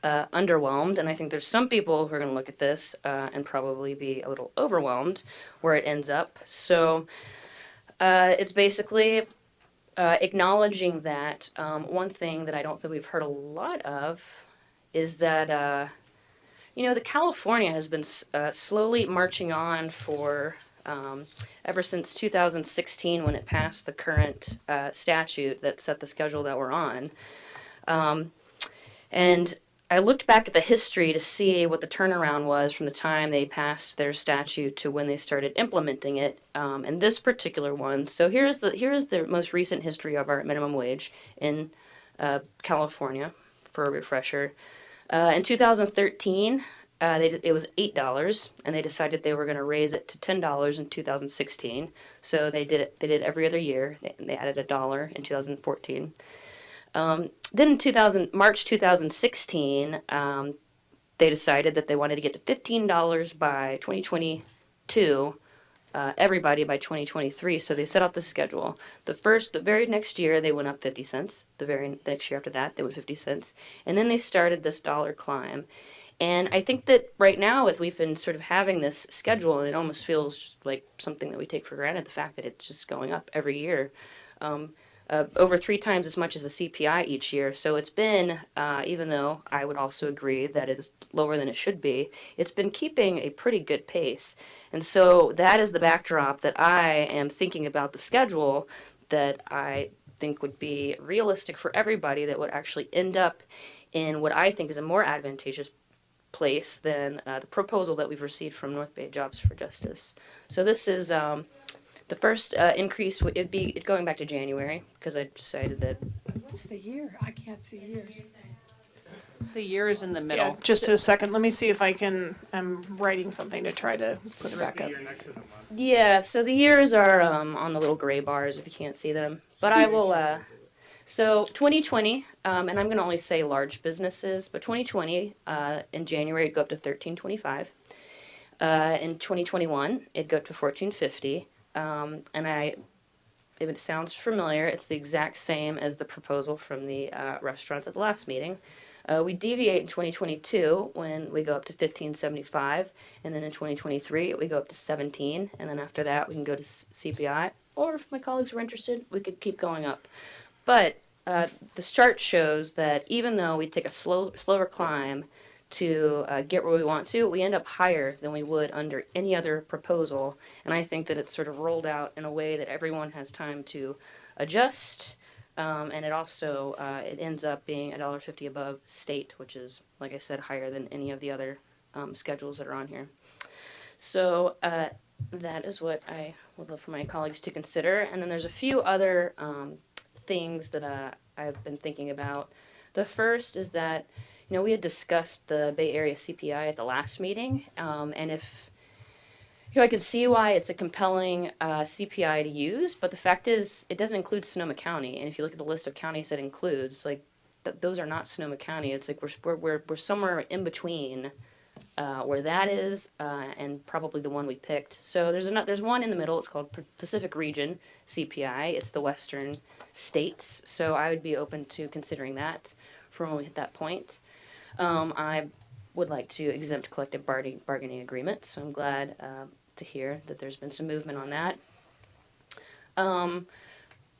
underwhelmed, and I think there's some people who are going to look at this and probably be a little overwhelmed where it ends up. So it's basically acknowledging that one thing that I don't think we've heard a lot of is that you know, the California has been slowly marching on for ever since 2016 when it passed the current statute that set the schedule that we're on. And I looked back at the history to see what the turnaround was from the time they passed their statute to when they started implementing it. And this particular one, so here's the most recent history of our minimum wage in California, for a refresher. In 2013, it was $8, and they decided they were going to raise it to $10 in 2016. So they did it. They did every other year. They added $1 in 2014. Then in March 2016, they decided that they wanted to get to $15 by 2022, everybody by 2023. So they set out the schedule. The very next year, they went up 50 cents. The next year after that, they went 50 cents. And then they started this dollar climb. And I think that right now, as we've been sort of having this schedule, it almost feels like something that we take for granted, the fact that it's just going up every year. Over 3 times as much as the CPI each year. So it's been, even though I would also agree that it's lower than it should be, it's been keeping a pretty good pace. And so that is the backdrop that I am thinking about the schedule that I think would be realistic for everybody, that would actually end up in what I think is a more advantageous place than the proposal that we've received from North Bay Jobs for Justice. So this is the first increase would be going back to January, because I decided that. What's the year? I can't see years. The year is in the middle. Yeah, just a second. Let me see if I can. I'm writing something to try to put it back up. Yeah, so the years are on the little gray bars if you can't see them. But I will. So 2020, and I'm going to only say large businesses, but 2020 in January it'd go up to $13.25. In 2021 it'd go up to $14.50. And if it sounds familiar, it's the exact same as the proposal from the restaurants at the last meeting. We deviate in 2022 when we go up to 1575, and then in 2023 we go up to 17, and then after that we can go to CPI. Or if my colleagues were interested, we could keep going up. But this chart shows that even though we take a slower climb to get where we want to, we end up higher than we would under any other proposal. And I think that it's sort of rolled out in a way that everyone has time to adjust. And it also it ends up being $1.50 above state, which is, like I said, higher than any of the other schedules that are on here. So that is what I would love for my colleagues to consider. And then there's a few other things that I've been thinking about. The first is that, you know, we had discussed the Bay Area CPI at the last meeting, and if, you know, I can see why it's a compelling CPI to use, but the fact is it doesn't include Sonoma County, and if you look at the list of counties that includes, like, those are not Sonoma County. It's like we're somewhere in between where that is and probably the one we picked. So there's one in the middle. It's called Pacific Region CPI. It's the Western states. So I would be open to considering that for when we hit that point. I would like to exempt collective bargaining agreements. So I'm glad to hear that there's been some movement on that.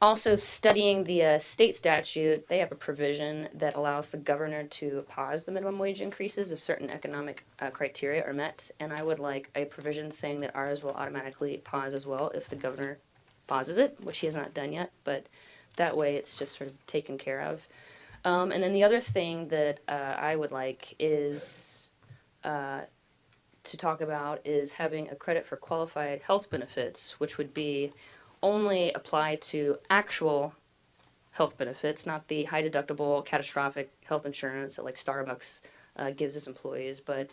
Also, studying the state statute, they have a provision that allows the governor to pause the minimum wage increases if certain economic criteria are met. And I would like a provision saying that ours will automatically pause as well if the governor pauses it, which he has not done yet. But that way it's just sort of taken care of. And then the other thing that I would like is to talk about is having a credit for qualified health benefits, which would be only apply to actual health benefits, not the high deductible catastrophic health insurance that like Starbucks gives its employees, but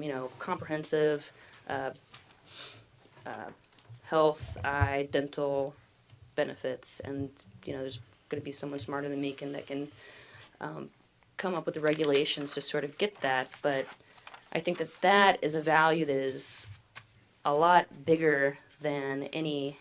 you know, comprehensive health, eye, dental benefits. And you know, there's going to be someone smarter than me that can come up with the regulations to sort of get that. But I think that that is a value that is a lot bigger than any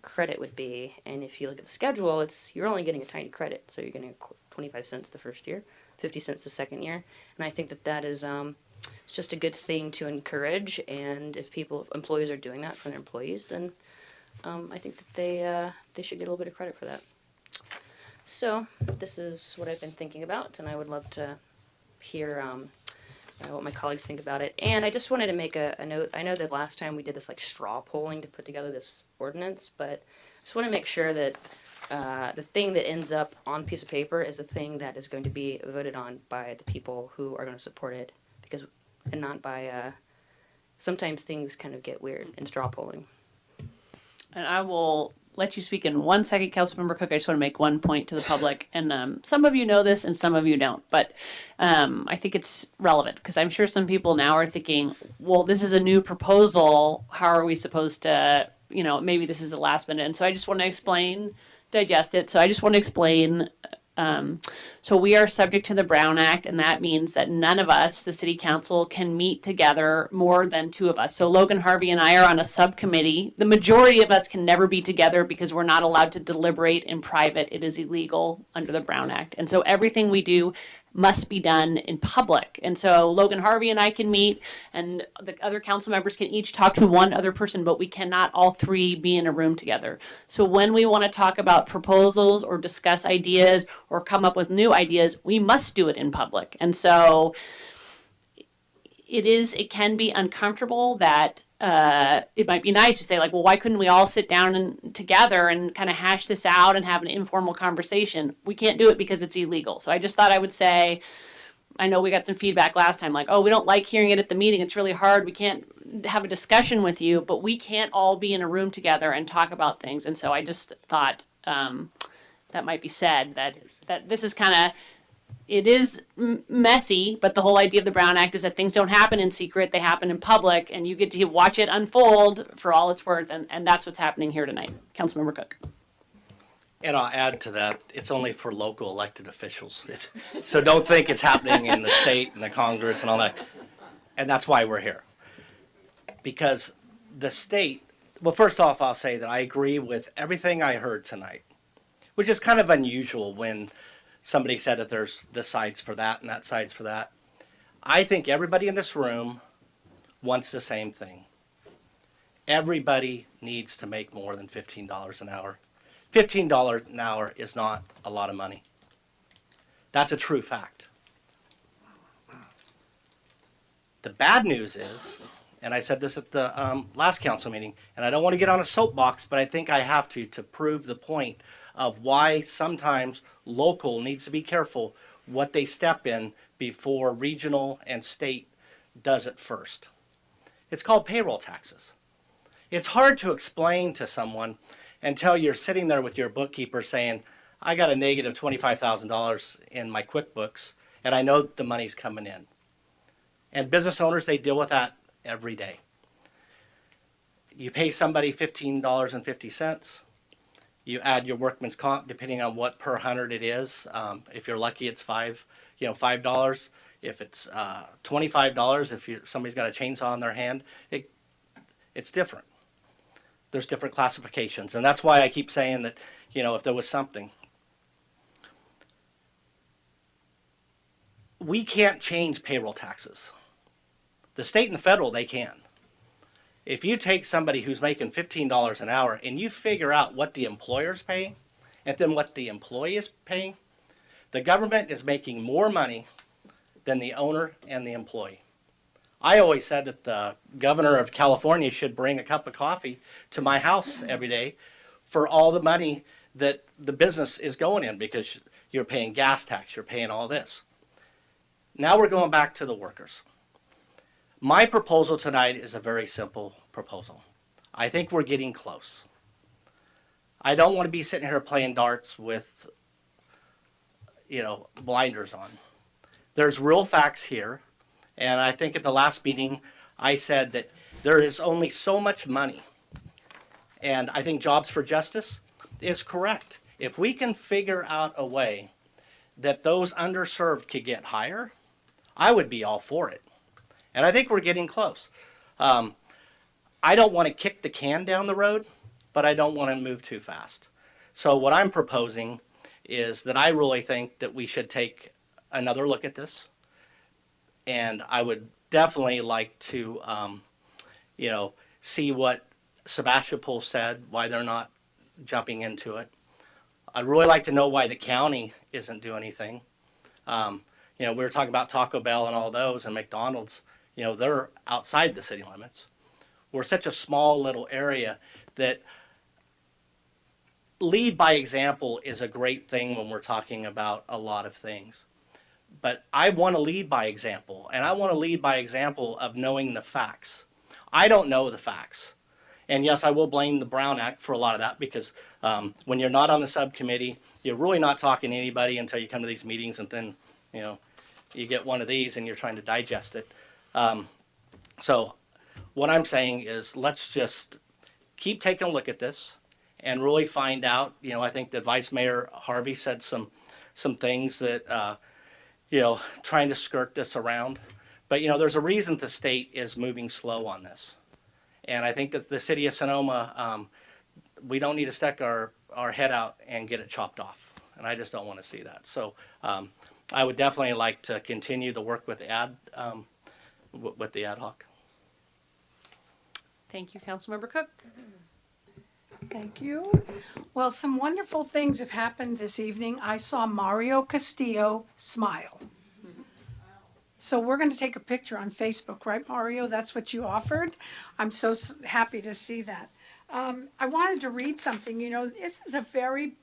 credit would be. And if you look at the schedule, you're only getting a tiny credit. So you're getting 25 cents the first year, 50 cents the second year. And I think that that is it's just a good thing to encourage. And if employees are doing that for their employees, then I think that they should get a little bit of credit for that. So this is what I've been thinking about, and I would love to hear what my colleagues think about it. And I just wanted to make a note. I know that last time we did this like straw polling to put together this ordinance, but I just want to make sure that the thing that ends up on a piece of paper is the thing that is going to be voted on by the people who are going to support it, and not by sometimes things kind of get weird in straw polling. And I will let you speak in 1 second, Councilmember Cook. I just want to make one point to the public. And some of you know this and some of you don't. But I think it's relevant because I'm sure some people now are thinking, well, this is a new proposal. How are we supposed to, you know, maybe this is the last minute. And so I just want to digest it. So I just want to explain. So we are subject to the Brown Act, and that means that none of us, the city council, can meet together more than two of us. So Logan Harvey and I are on a subcommittee. The majority of us can never be together because we're not allowed to deliberate in private. It is illegal under the Brown Act. And so everything we do must be done in public. And so Logan Harvey and I can meet, and the other council members can each talk to one other person, but we cannot all three be in a room together. So when we want to talk about proposals or discuss ideas or come up with new ideas, we must do it in public. And so it can be uncomfortable that it might be nice to say, like, well, why couldn't we all sit down and together and kind of hash this out and have an informal conversation? We can't do it because it's illegal. So I just thought I would say, I know we got some feedback last time, like, oh, we don't like hearing it at the meeting. It's really hard. We can't have a discussion with you, but we can't all be in a room together and talk about things. And so I just thought that might be said, that this is kind of, it is messy, but the whole idea of the Brown Act is that things don't happen in secret, they happen in public, and you get to watch it unfold for all it's worth, and that's what's happening here tonight. Councilmember Cook. And I'll add to that, it's only for local elected officials. So don't think it's happening in the state and the Congress and all that. And that's why we're here. Because the state, well, first off, I'll say that I agree with everything I heard tonight, which is kind of unusual when somebody said that there's this side's for that and that side's for that. I think everybody in this room wants the same thing. Everybody needs to make more than $15 an hour. $15 an hour is not a lot of money. That's a true fact. The bad news is, and I said this at the last council meeting, and I don't want to get on a soapbox, but I think I have to prove the point of why sometimes local needs to be careful what they step in before regional and state does it first. It's called payroll taxes. It's hard to explain to someone until you're sitting there with your bookkeeper saying, I got a negative $25,000 in my QuickBooks, and I know the money's coming in. And business owners, they deal with that every day. You pay somebody $15.50. You add your workman's comp, depending on what per 100 it is. If you're lucky, it's $5. If it's $25, if somebody's got a chainsaw in their hand, it's different. There's different classifications, and that's why I keep saying that, if there was something. We can't change payroll taxes. The state and the federal, they can. If you take somebody who's making $15 an hour and you figure out what the employer's paying and then what the employee is paying, the government is making more money than the owner and the employee. I always said that the governor of California should bring a cup of coffee to my house every day for all the money that the business is going in, because you're paying gas tax, you're paying all this. Now we're going back to the workers. My proposal tonight is a very simple proposal. I think we're getting close. I don't want to be sitting here playing darts with, blinders on. There's real facts here. And I think at the last meeting, I said that there is only so much money. And I think Jobs for Justice is correct. If we can figure out a way that those underserved could get higher, I would be all for it. And I think we're getting close. I don't want to kick the can down the road, but I don't want to move too fast. So what I'm proposing is that I really think that we should take another look at this. And I would definitely like to, see what Sebastopol said, why they're not jumping into it. I'd really like to know why the county isn't doing anything. We were talking about Taco Bell and all those, and McDonald's. They're outside the city limits. We're such a small little area that lead by example is a great thing when we're talking about a lot of things. But I want to lead by example, and I want to lead by example of knowing the facts. I don't know the facts. And yes, I will blame the Brown Act for a lot of that, because when you're not on the subcommittee, you're really not talking to anybody until you come to these meetings, and then, you get one of these and you're trying to digest it. So what I'm saying is, let's just keep taking a look at this and really find out. I think that Vice Mayor Harvey said some things that, trying to skirt this around. But, there's a reason the state is moving slow on this. And I think that the city of Sonoma, we don't need to stick our head out and get it chopped off. And I just don't want to see that. So I would definitely like to continue the work with the ad hoc. Thank you, Councilmember Cook. Thank you. Well, some wonderful things have happened this evening. I saw Mario Castillo smile. So we're going to take a picture on Facebook, right, Mario? That's what you offered. I'm so happy to see that. I wanted to read something. This is a very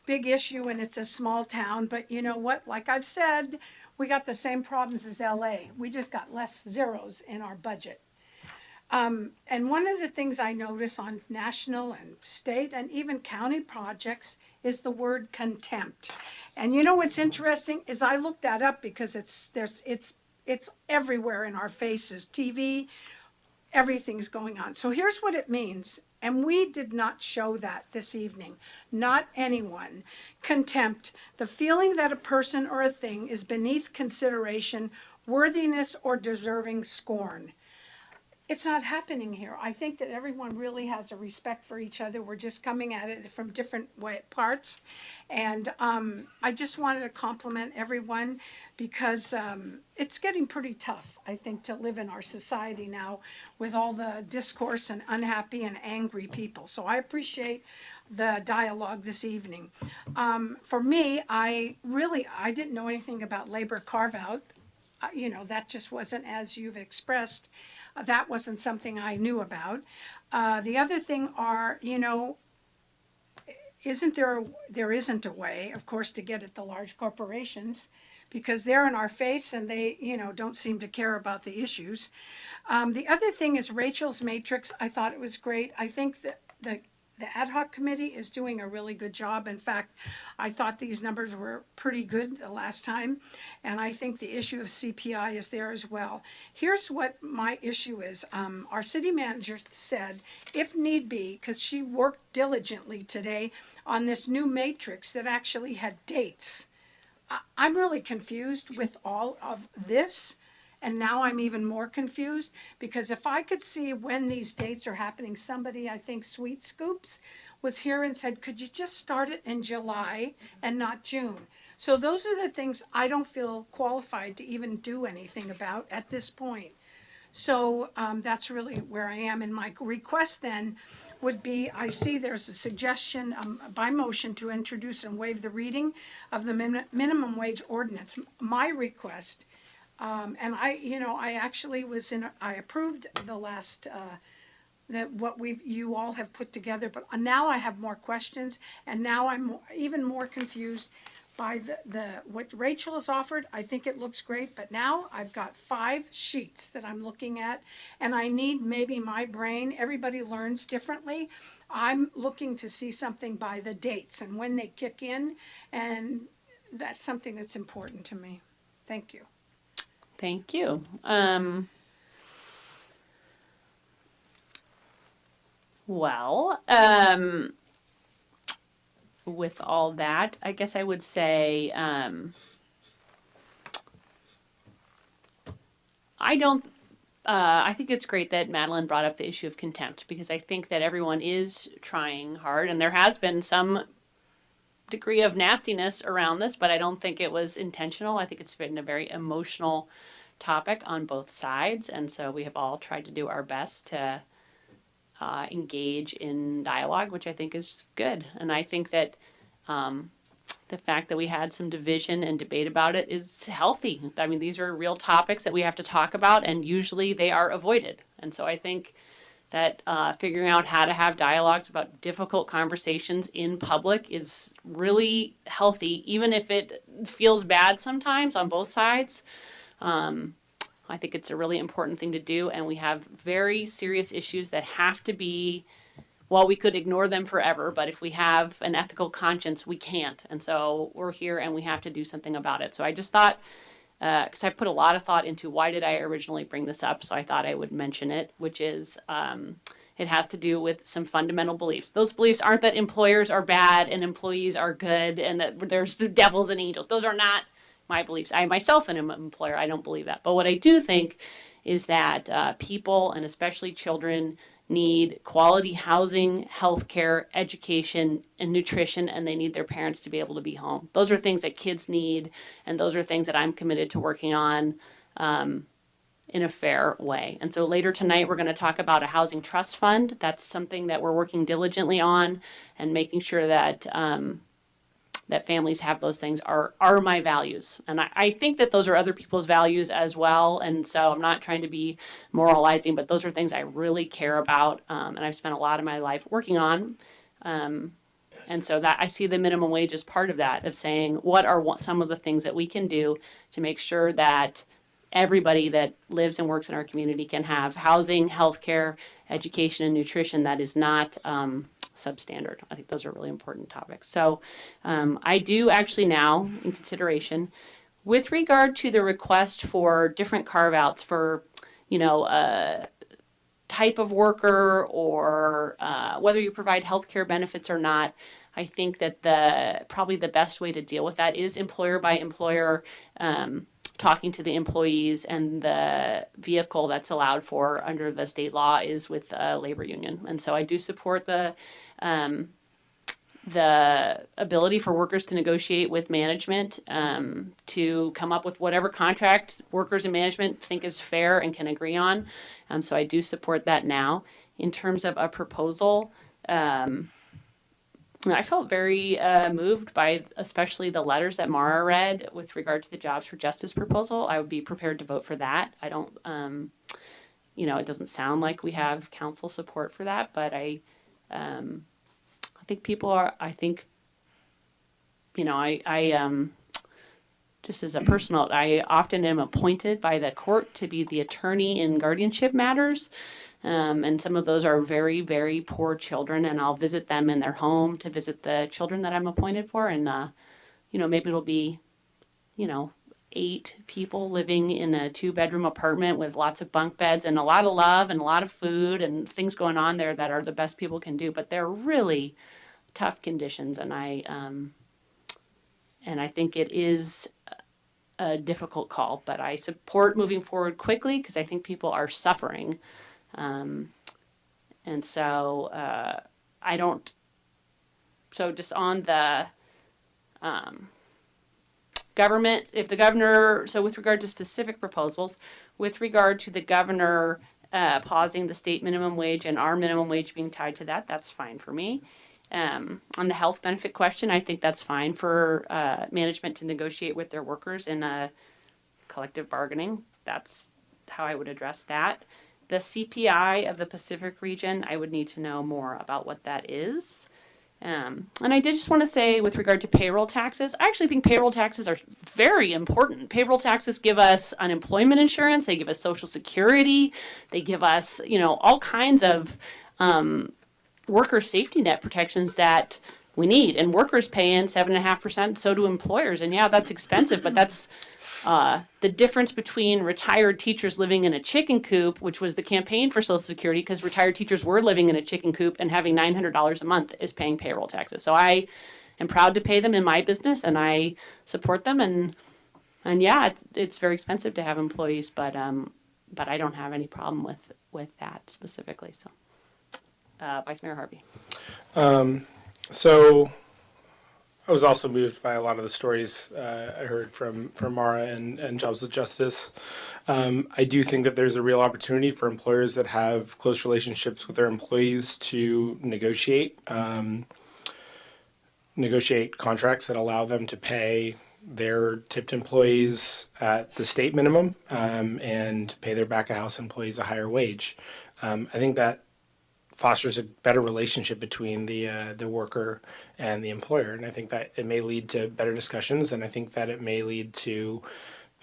big issue, and it's a small town. But you know what? Like I've said, we got the same problems as LA. We just got less zeros in our budget. And one of the things I notice on national and state and even county projects is the word contempt. And what's interesting is I looked that up because it's everywhere in our faces, TV, everything's going on. So here's what it means. And we did not show that this evening. Not anyone. Contempt, the feeling that a person or a thing is beneath consideration, worthiness, or deserving scorn. it's not happening here. I think that everyone really has a respect for each other. We're just coming at it from different parts. And I just wanted to compliment everyone because it's getting pretty tough, I think, to live in our society now with all the discourse and unhappy and angry people. So I appreciate the dialogue this evening. For me, I didn't know anything about labor carve-out. That just wasn't as you've expressed. That wasn't something I knew about. The other thing are, there isn't a way, of course, to get at the large corporations because they're in our face and they, don't seem to care about the issues. The other thing is Rachel's matrix. I thought it was great. I think that the ad hoc committee is doing a really good job. In fact, I thought these numbers were pretty good the last time. And I think the issue of CPI is there as well. Here's what my issue is. Our city manager said, if need be, because she worked diligently today on this new matrix that actually had dates. I'm really confused with all of this. And now I'm even more confused because if I could see when these dates are happening, somebody, I think Sweet Scoops, was here and said, could you just start it in July and not June? So those are the things I don't feel qualified to even do anything about at this point. So that's really where I am. And my request then would be, I see there's a suggestion by motion to introduce and waive the reading of the minimum wage ordinance. My request, and I actually I approved the last, that what you all have put together, but now I have more questions, and now I'm even more confused by what Rachel has offered. I think it looks great, but now I've got 5 sheets that I'm looking at, and I need maybe my brain. Everybody learns differently. I'm looking to see something by the dates and when they kick in, and that's something that's important to me. Thank you. Thank you. With all that, I guess I would say, I think it's great that Madeline brought up the issue of contempt because I think that everyone is trying hard and there has been some degree of nastiness around this, but I don't think it was intentional. I think it's been a very emotional topic on both sides. And so we have all tried to do our best to engage in dialogue, which I think is good. And I think that the fact that we had some division and debate about it is healthy. I mean, these are real topics that we have to talk about, and usually they are avoided. And so I think that figuring out how to have dialogues about difficult conversations in public is really healthy, even if it feels bad sometimes on both sides. I think it's a really important thing to do, and we have very serious issues that have to be, well, we could ignore them forever, but if we have an ethical conscience, we can't. And so we're here and we have to do something about it. So I just thought, because I put a lot of thought into why did I originally bring this up, so I thought I would mention it, which is it has to do with some fundamental beliefs. Those beliefs aren't that employers are bad and employees are good and that there's devils and angels. Those are not my beliefs. I myself am an employer. I don't believe that. But what I do think is that people, and especially children, need quality housing, healthcare, education, and nutrition, and they need their parents to be able to be home. Those are things that kids need, and those are things that I'm committed to working on in a fair way. And so later tonight, we're going to talk about a housing trust fund. That's something that we're working diligently on and making sure that that families have those things are my values. And I think that those are other people's values as well. And so I'm not trying to be moralizing, but those are things I really care about. And I've spent a lot of my life working on. And so that I see the minimum wage as part of that, of saying, what are some of the things that we can do to make sure that everybody that lives and works in our community can have housing, healthcare, education, and nutrition that is not substandard. I think those are really important topics. So I do actually now, in consideration, with regard to the request for different carve-outs for, type of worker or whether you provide healthcare benefits or not, I think that probably the best way to deal with that is employer by employer talking to the employees, and the vehicle that's allowed for under the state law is with the labor union. And so I do support the ability for workers to negotiate with management to come up with whatever contract workers and management think is fair and can agree on. So I do support that now. In terms of a proposal, I felt very moved by especially the letters that Mara read with regard to the Jobs for Justice proposal. I would be prepared to vote for that. I don't, it doesn't sound like we have council support for that, but I think people are, just as a personal, I often am appointed by the court to be the attorney in guardianship matters. And some of those are very, very poor children, and I'll visit them in their home to visit the children that I'm appointed for. And, maybe it'll be, 8 people living in a 2-bedroom apartment with lots of bunk beds and a lot of love and a lot of food and things going on there that are the best people can do. But they're really tough conditions, and I think it is a difficult call, but I support moving forward quickly because I think people are suffering. And so so just on the government, if the governor, so with regard to specific proposals, with regard to the governor pausing the state minimum wage and our minimum wage being tied to that, that's fine for me. On the health benefit question, I think that's fine for management to negotiate with their workers in a collective bargaining. That's how I would address that. The CPI of the Pacific region, I would need to know more about what that is. And I did just want to say with regard to payroll taxes, I actually think payroll taxes are very important. Payroll taxes give us unemployment insurance. They give us Social Security. They give us, all kinds of worker safety net protections that we need. And workers pay in 7.5%, so do employers. And yeah, that's expensive, but that's the difference between retired teachers living in a chicken coop, which was the campaign for Social Security, because retired teachers were living in a chicken coop and having $900 a month, is paying payroll taxes. So I am proud to pay them in my business, and I support them. And yeah, it's very expensive to have employees, but I don't have any problem with that specifically. So, Vice Mayor Harvey. So I was also moved by a lot of the stories I heard from Mara and Jobs with Justice. I do think that there's a real opportunity for employers that have close relationships with their employees to negotiate contracts that allow them to pay their tipped employees at the state minimum and pay their back of house employees a higher wage. I think that fosters a better relationship between the worker and the employer. And I think that it may lead to better discussions, and I think that it may lead to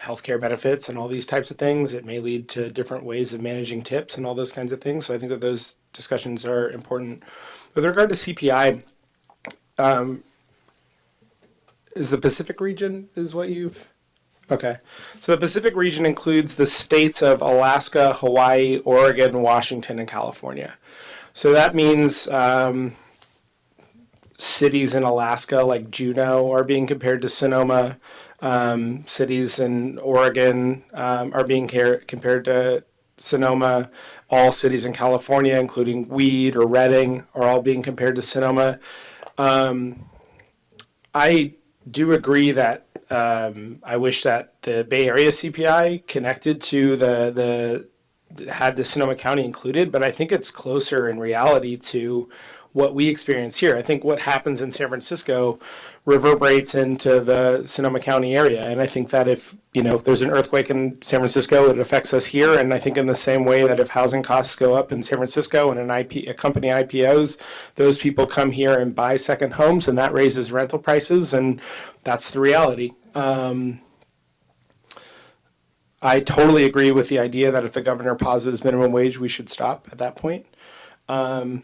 healthcare benefits and all these types of things. It may lead to different ways of managing tips and all those kinds of things. So I think that those discussions are important. With regard to CPI, is the Pacific region is what you've... Okay. So the Pacific region includes the states of Alaska, Hawaii, Oregon, Washington, and California. So that means cities in Alaska like Juneau are being compared to Sonoma. Cities in Oregon are being compared to Sonoma. All cities in California, including Weed or Redding, are all being compared to Sonoma. I do agree that I wish that the Bay Area CPI connected to had the Sonoma County included, but I think it's closer in reality to what we experience here. I think what happens in San Francisco reverberates into the Sonoma County area. And I think that if there's an earthquake in San Francisco, it affects us here. And I think in the same way that if housing costs go up in San Francisco and a company IPOs, those people come here and buy second homes, and that raises rental prices. And that's the reality. I totally agree with the idea that if the governor pauses minimum wage, we should stop at that point. And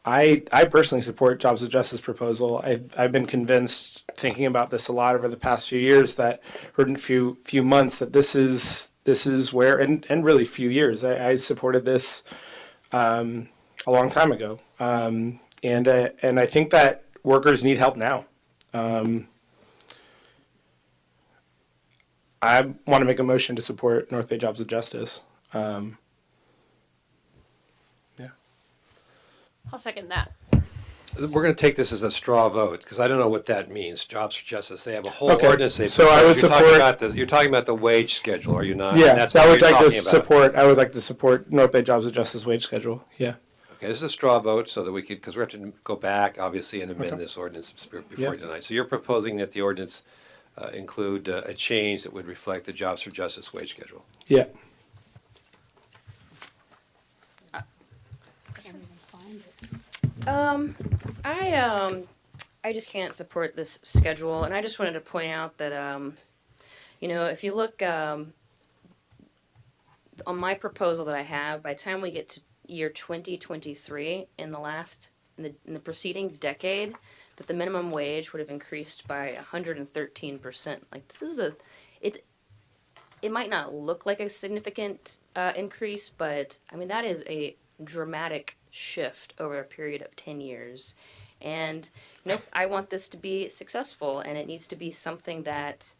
I personally support Jobs with Justice proposal. I've been convinced, thinking about this a lot over the past few years, that or in a few months, that this is where, and really few years. I supported this a long time ago, and I think that workers need help now. I want to make a motion to support North Bay Jobs with Justice. I'll second that. We're going to take this as a straw vote because I don't know what that means. Jobs for Justice. They have a whole Okay, ordinance. They so I would you're support- You're talking about the wage schedule, are you not? Yeah, That's I what would you're like to talking about. support. I would like to support North Bay Jobs with Justice wage schedule. Yeah. Okay, this is a straw vote so that we could, because we have to go back, obviously, and amend Okay. this ordinance before Yeah. tonight. So you're proposing that the ordinance include a change that would reflect the Jobs for Justice wage schedule. Yeah. I just can't support this schedule, and I just wanted to point out that if you look on my proposal that I have, by the time we get to year 2023, in the preceding decade, that the minimum wage would have increased by 113%. Like this is it might not look like a significant increase, but I mean that is a dramatic shift over a period of 10 years. And I want this to be successful, and it needs to be something that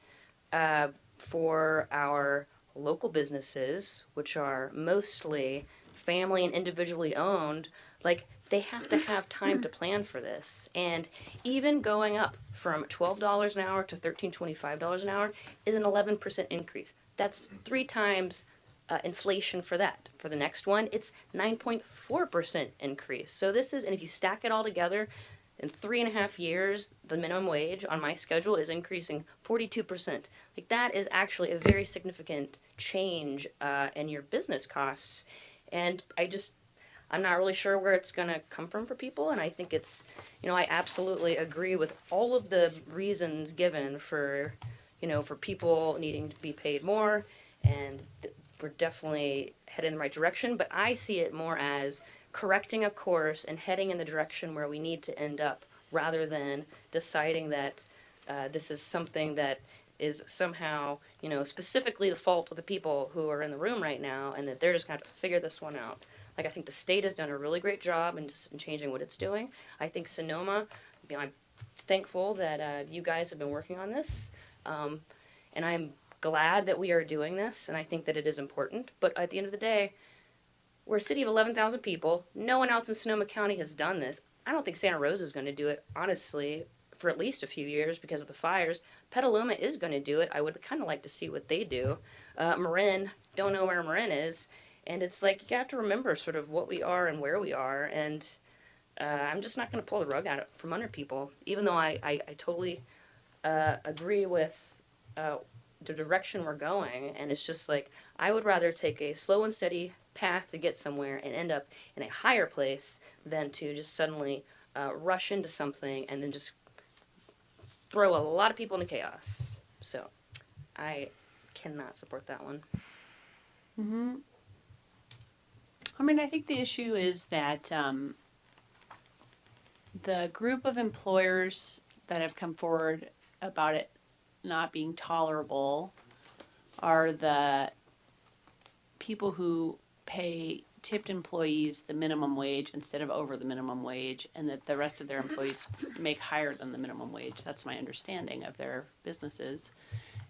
for our local businesses, which are mostly family and individually owned, like they have to have time to plan for this. And even going up from $12 an hour to $13.25 an hour is an 11% increase. That's 3 times inflation for that. For the next one, it's 9.4% increase. So this is, and if you stack it all together, in 3.5 years, the minimum wage on my schedule is increasing 42%. Like that is actually a very significant change in your business costs. And I'm not really sure where it's going to come from for people. And I think it's, I absolutely agree with all of the reasons given for, for people needing to be paid more. And we're definitely headed in the right direction. But I see it more as correcting a course and heading in the direction where we need to end up, rather than deciding that this is something that is somehow, specifically the fault of the people who are in the room right now, and that they're just going to have to figure this one out. Like, I think the state has done a really great job in changing what it's doing. I think Sonoma, I'm thankful that you guys have been working on this, and I'm glad that we are doing this, and I think that it is important. But at the end of the day, we're a city of 11,000 people. No one else in Sonoma County has done this. I don't think Santa Rosa is going to do it, honestly, for at least a few years because of the fires. Petaluma is going to do it. I would kind of like to see what they do. Marin, don't know where Marin is. And it's like, you have to remember sort of what we are and where we are. And I'm just not going to pull the rug out from under people, even though I totally agree with the direction we're going. And it's just like, I would rather take a slow and steady path to get somewhere and end up in a higher place than to just suddenly rush into something and then just throw a lot of people into chaos. So I cannot support that one. Mm-hmm. I mean, I think the issue is that the group of employers that have come forward about it not being tolerable are the people who pay tipped employees the minimum wage instead of over the minimum wage, and that the rest of their employees make higher than the minimum wage. That's my understanding of their businesses.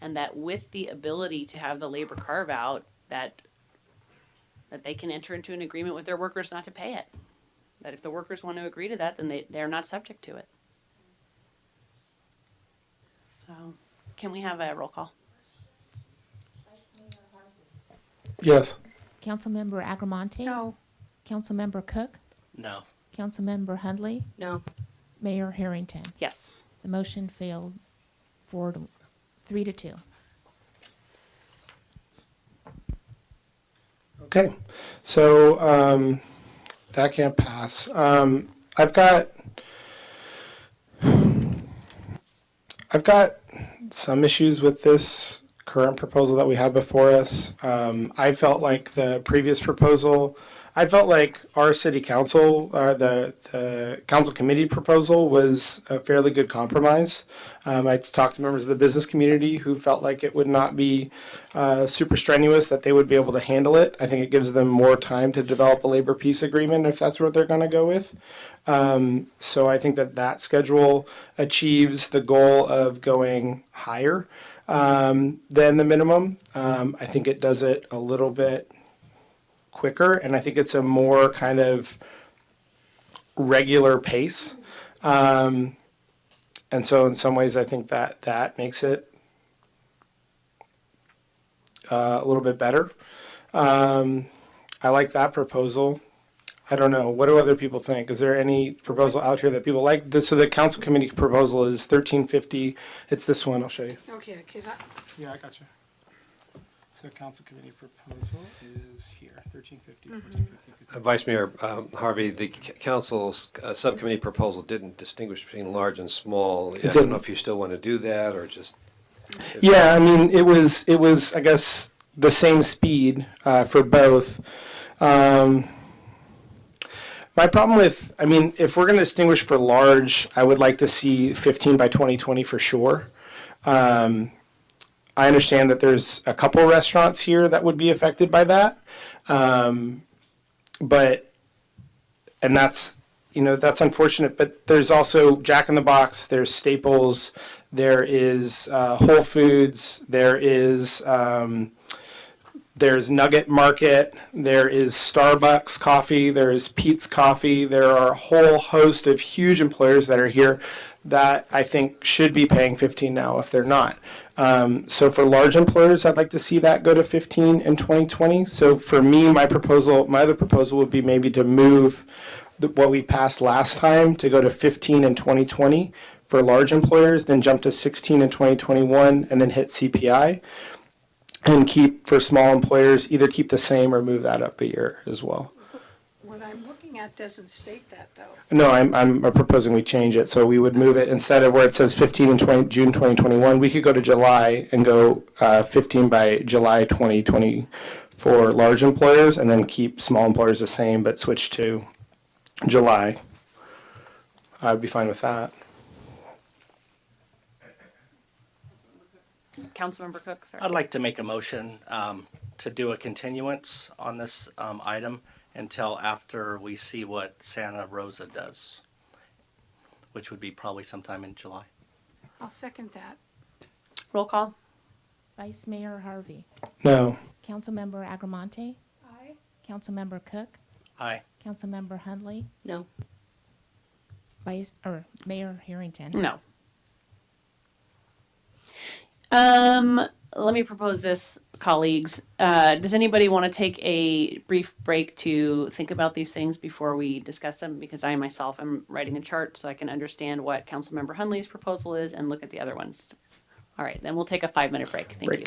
And that with the ability to have the labor carve out, that they can enter into an agreement with their workers not to pay it. That if the workers want to agree to that, then they're not subject to it. So, can we have a roll call? Yes. Councilmember Agramonte? No. Councilmember Cook? No. Councilmember Hundley? No. Mayor Harrington? Yes. The motion failed 3-2. Okay, so that can't pass. I've got some issues with this current proposal that we have before us. I felt like the previous proposal, I felt like our city council, the council committee proposal was a fairly good compromise. I talked to members of the business community who felt like it would not be super strenuous, that they would be able to handle it. I think it gives them more time to develop a labor peace agreement if that's what they're going to go with. So I think that schedule achieves the goal of going higher. than the minimum. I think it does it a little bit quicker, and I think it's a more kind of regular pace. And so in some ways, I think that makes it a little bit better. I like that proposal. I don't know. What do other people think? Is there any proposal out here that people like? So the council committee proposal is $13.50. It's this one. I'll show you. Okay, because Yeah, I got you. So council committee proposal is here, $13.50, Vice Mayor Harvey, the council's subcommittee proposal didn't distinguish between large and small. I don't know if you still want to do that or just. Yeah, I mean, it was, I guess, the same speed for both. My problem with, I mean, if we're going to distinguish for large, I would like to see 15 by 2020 for sure. I understand that there's a couple restaurants here that would be affected by that. But, and that's, you know, that's unfortunate, but there's also Jack in the Box, there's Staples, there is Whole Foods, there's Nugget Market, there is Starbucks Coffee, there is Pete's Coffee. There are a whole host of huge employers that are here that I think should be paying 15 now if they're not. So for large employers, I'd like to see that go to 15 in 2020. So for me, my other proposal would be maybe to move what we passed last time to go to 15 in 2020 for large employers, then jump to 16 in 2021, and then hit CPI. And keep, for small employers, either keep the same or move that up a year as well. what I'm looking at doesn't state that, though. No, I'm proposing we change it. So we would move it, instead of where it says 15 in June 2021, we could go to July and go 15 by July 2020 for large employers, and then keep small employers the same, but switch to July. I'd be fine with that. Councilmember Cook, sorry. I'd like to make a motion to do a continuance on this item until after we see what Santa Rosa does, which would be probably sometime in July. I'll second that. Roll call. Vice Mayor Harvey. No. Councilmember Agramonte. Aye. Councilmember Cook. Aye. Councilmember Hundley. No. Mayor Harrington. No. Let me propose this, colleagues. Does anybody want to take a brief break to think about these things before we discuss them? Because I myself am writing a chart so I can understand what Councilmember Hundley's proposal is and look at the other ones. All right, then we'll take a 5-minute break. Thank you.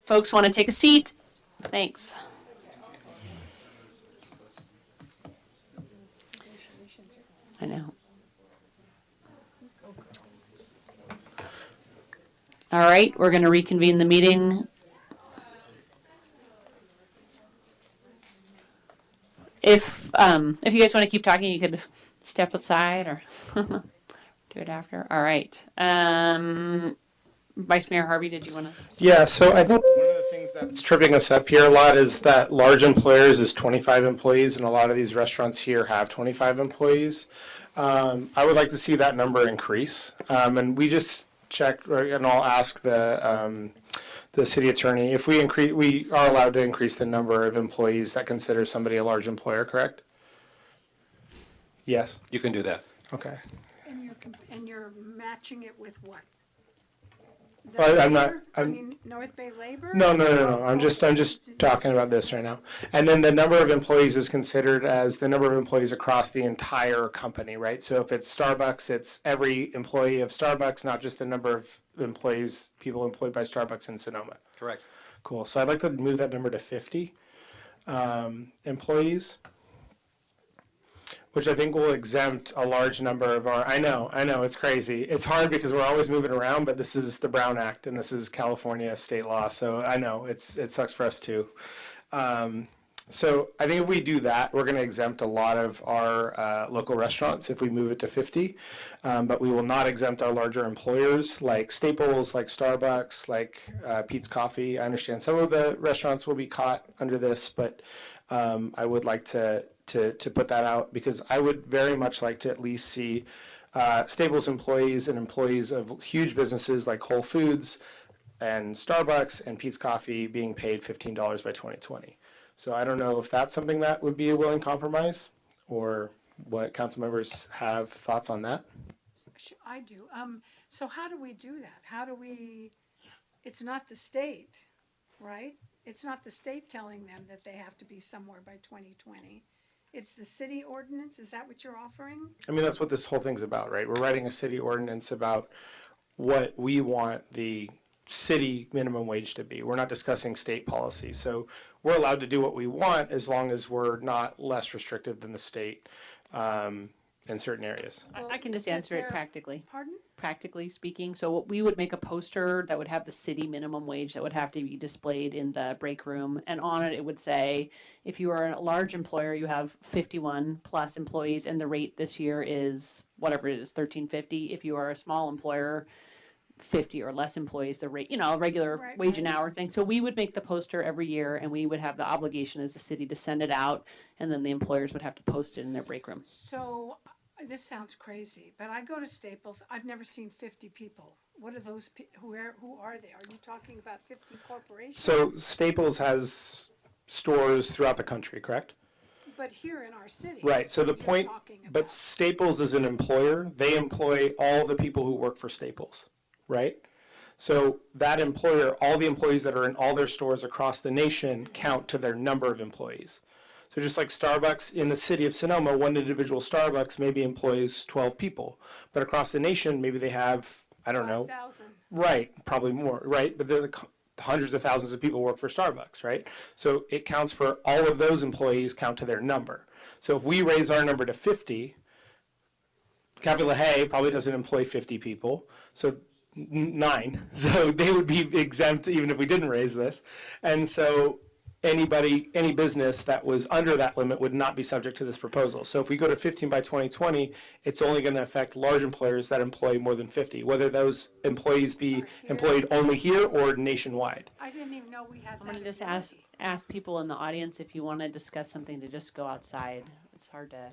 folks want to take a seat, thanks. I know. All right, we're going to reconvene the meeting. If you guys want to keep talking, you could step aside or do it after. All right. Vice Mayor Harvey, did you want to? Yeah, so I think one of the things that's tripping us up here a lot is that large employers is 25 employees, and a lot of these restaurants here have 25 employees. I would like to see that number increase. And we just checked, and I'll ask the city attorney if we are allowed to increase the number of employees that consider somebody a large employer, correct? Yes. You can do that. Okay. And you're matching it with what? Well, I'm not. I mean, North Bay Labor? No. I'm just talking about this right now. And then the number of employees is considered as the number of employees across the entire company, right? So if it's Starbucks, it's every employee of Starbucks, not just the number of employees, people employed by Starbucks in Sonoma. Correct. Cool. So I'd like to move that number to 50 employees, which I think will exempt a large number of our, I know, it's crazy. It's hard because we're always moving around, but this is the Brown Act and this is California state law. So I know it sucks for us too. So I think if we do that, we're going to exempt a lot of our local restaurants if we move it to 50. But we will not exempt our larger employers like Staples, like Starbucks, like Pete's Coffee. I understand some of the restaurants will be caught under this, but I would like to put that out because I would very much like to at least see Staples employees and employees of huge businesses like Whole Foods and Starbucks and Pete's Coffee being paid $15 by 2020. So I don't know if that's something that would be a willing compromise or what council members have thoughts on that. I do. So how do we do that? It's not the state, right? It's not the state telling them that they have to be somewhere by 2020. It's the city ordinance. Is that what you're offering? I mean, that's what this whole thing's about, right? We're writing a city ordinance about what we want the city minimum wage to be. We're not discussing state policy. So we're allowed to do what we want as long as we're not less restrictive than the state in certain areas. I can just answer it practically. Pardon? Practically speaking. So we would make a poster that would have the city minimum wage that would have to be displayed in the break room. And on it, it would say, if you are a large employer, you have 51 plus employees and the rate this year is whatever it is, $13.50. If you are a small employer, 50 or less employees, the rate, a regular wage an hour thing. So we would make the poster every year and we would have the obligation as a city to send it out and then the employers would have to post it in their break room. So this sounds crazy, but I go to Staples. I've never seen 50 people. What are those? Who are they? Are you talking about 50 corporations? So Staples has stores throughout the country, correct? But here in our city. Right. So the point, but Staples is an employer. They employ all the people who work for Staples, right? So that employer, all the employees that are in all their stores across the nation count to their number of employees. So just like Starbucks in the city of Sonoma, one individual Starbucks maybe employs 12 people, but across the nation, maybe they have, I don't know. 5,000. Right, probably more, right? But the hundreds of thousands of people work for Starbucks, right? So it counts for all of those employees count to their number. So if we raise our number to 50, Cafe La Haye probably doesn't employ 50 people, so 9. So they would be exempt even if we didn't raise this. And so any business that was under that limit would not be subject to this proposal. So if we go to 15 by 2020, it's only going to affect large employers that employ more than 50, whether those employees be employed only here or nationwide. I didn't even know we had that. I'm going to just ask people in the audience if you want to discuss something to just go outside. It's hard to.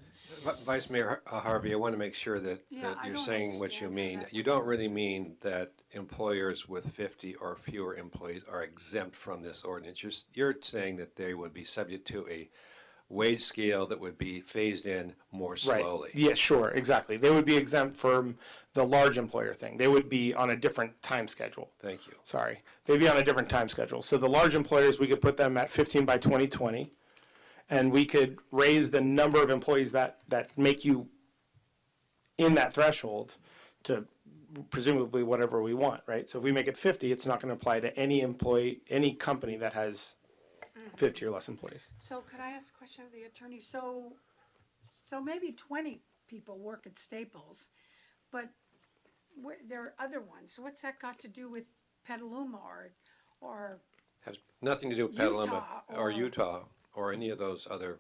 Vice Mayor Harvey, I want to make sure that you're saying what you mean. You don't really mean that employers with 50 or fewer employees are exempt from this ordinance. You're saying that they would be subject to a wage scale that would be phased in more slowly. Right. Yeah, sure, exactly. They would be exempt from the large employer thing. They would be on a different time schedule. Thank you. Sorry. They'd be on a different time schedule. So the large employers, we could put them at 15 by 2020. And we could raise the number of employees that make you in that threshold to presumably whatever we want, right? So if we make it 50, it's not going to apply to any employee, any company that has 50 or less employees. So could I ask a question of the attorney? So maybe 20 people work at Staples, but there are other ones. So what's that got to do with Petaluma or Has nothing to do with Petaluma Utah or Utah or any of those other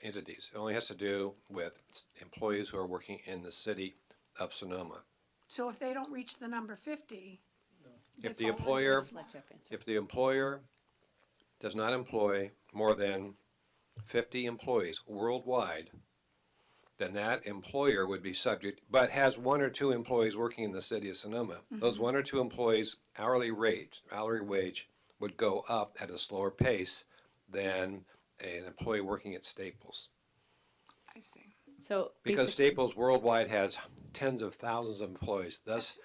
entities. It only has to do with employees who are working in the city of Sonoma. so if they don't reach the number 50, If they the fall into employer, a small- if the employer does not employ more than 50 employees worldwide, then that employer would be subject, but has one or two employees working in the city of Sonoma. Those one or two employees' hourly wage would go up at a slower pace than an employee working at Staples. I see. So Because basic- Staples worldwide has tens of thousands of employees. Thus,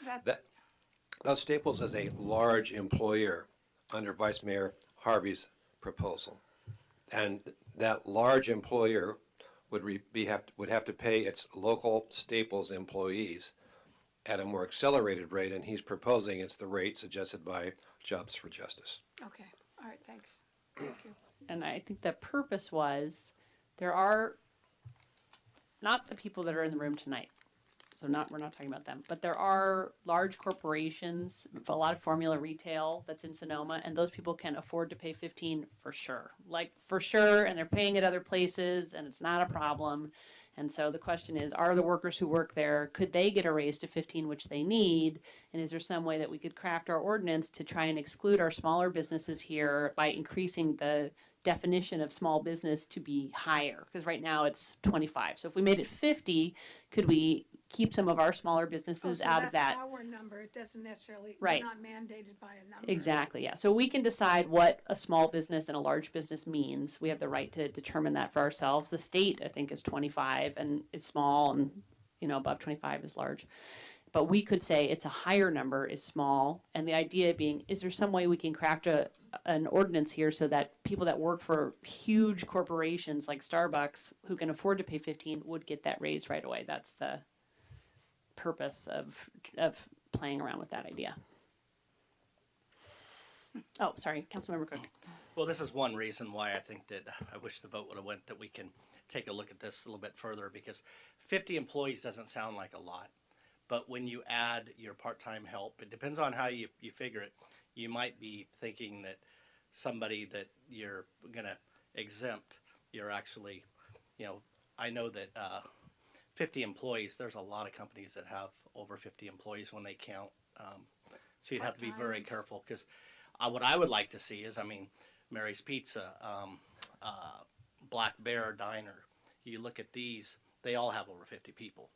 thus Staples is a large employer under Vice Mayor Harvey's proposal. And that large employer would have to pay its local Staples employees at a more accelerated rate, and he's proposing it's the rate suggested by Jobs for Justice. Okay, all right, thanks. Thank you. And I think the purpose was, there are, not the people that are in the room tonight, so we're not talking about them, but there are large corporations, a lot of formula retail that's in Sonoma, and those people can afford to pay 15 for sure. Like, for sure, and they're paying at other places, and it's not a problem. And so the question is, are the workers who work there, could they get a raise to 15, which they need? And is there some way that we could craft our ordinance to try and exclude our smaller businesses here by increasing the definition of small business to be higher? Because right now it's 25. So if we made it 50, could we keep some of our smaller businesses out of that? That's our number. It doesn't necessarily, Right. we're not mandated by a number. Exactly, yeah. So we can decide what a small business and a large business means. We have the right to determine that for ourselves. The state, I think, is 25 and it's small, and, above 25 is large. But we could say it's a higher number is small. And the idea being, is there some way we can craft an ordinance here so that people that work for huge corporations like Starbucks who can afford to pay 15 would get that raise right away? That's the purpose of playing around with that idea. Oh, sorry, Councilmember Cook. Well, this is one reason why I think that I wish the vote would have went, that we can take a look at this a little bit further, because 50 employees doesn't sound like a lot. But when you add your part-time help, it depends on how you figure it. You might be thinking that somebody that you're going to exempt, you're actually, I know that 50 employees, there's a lot of companies that have over 50 employees when they count. So you'd have to be very careful, because what I would like to see is, Mary's Pizza, Black Bear Diner, you look at these, they all have over 50 people.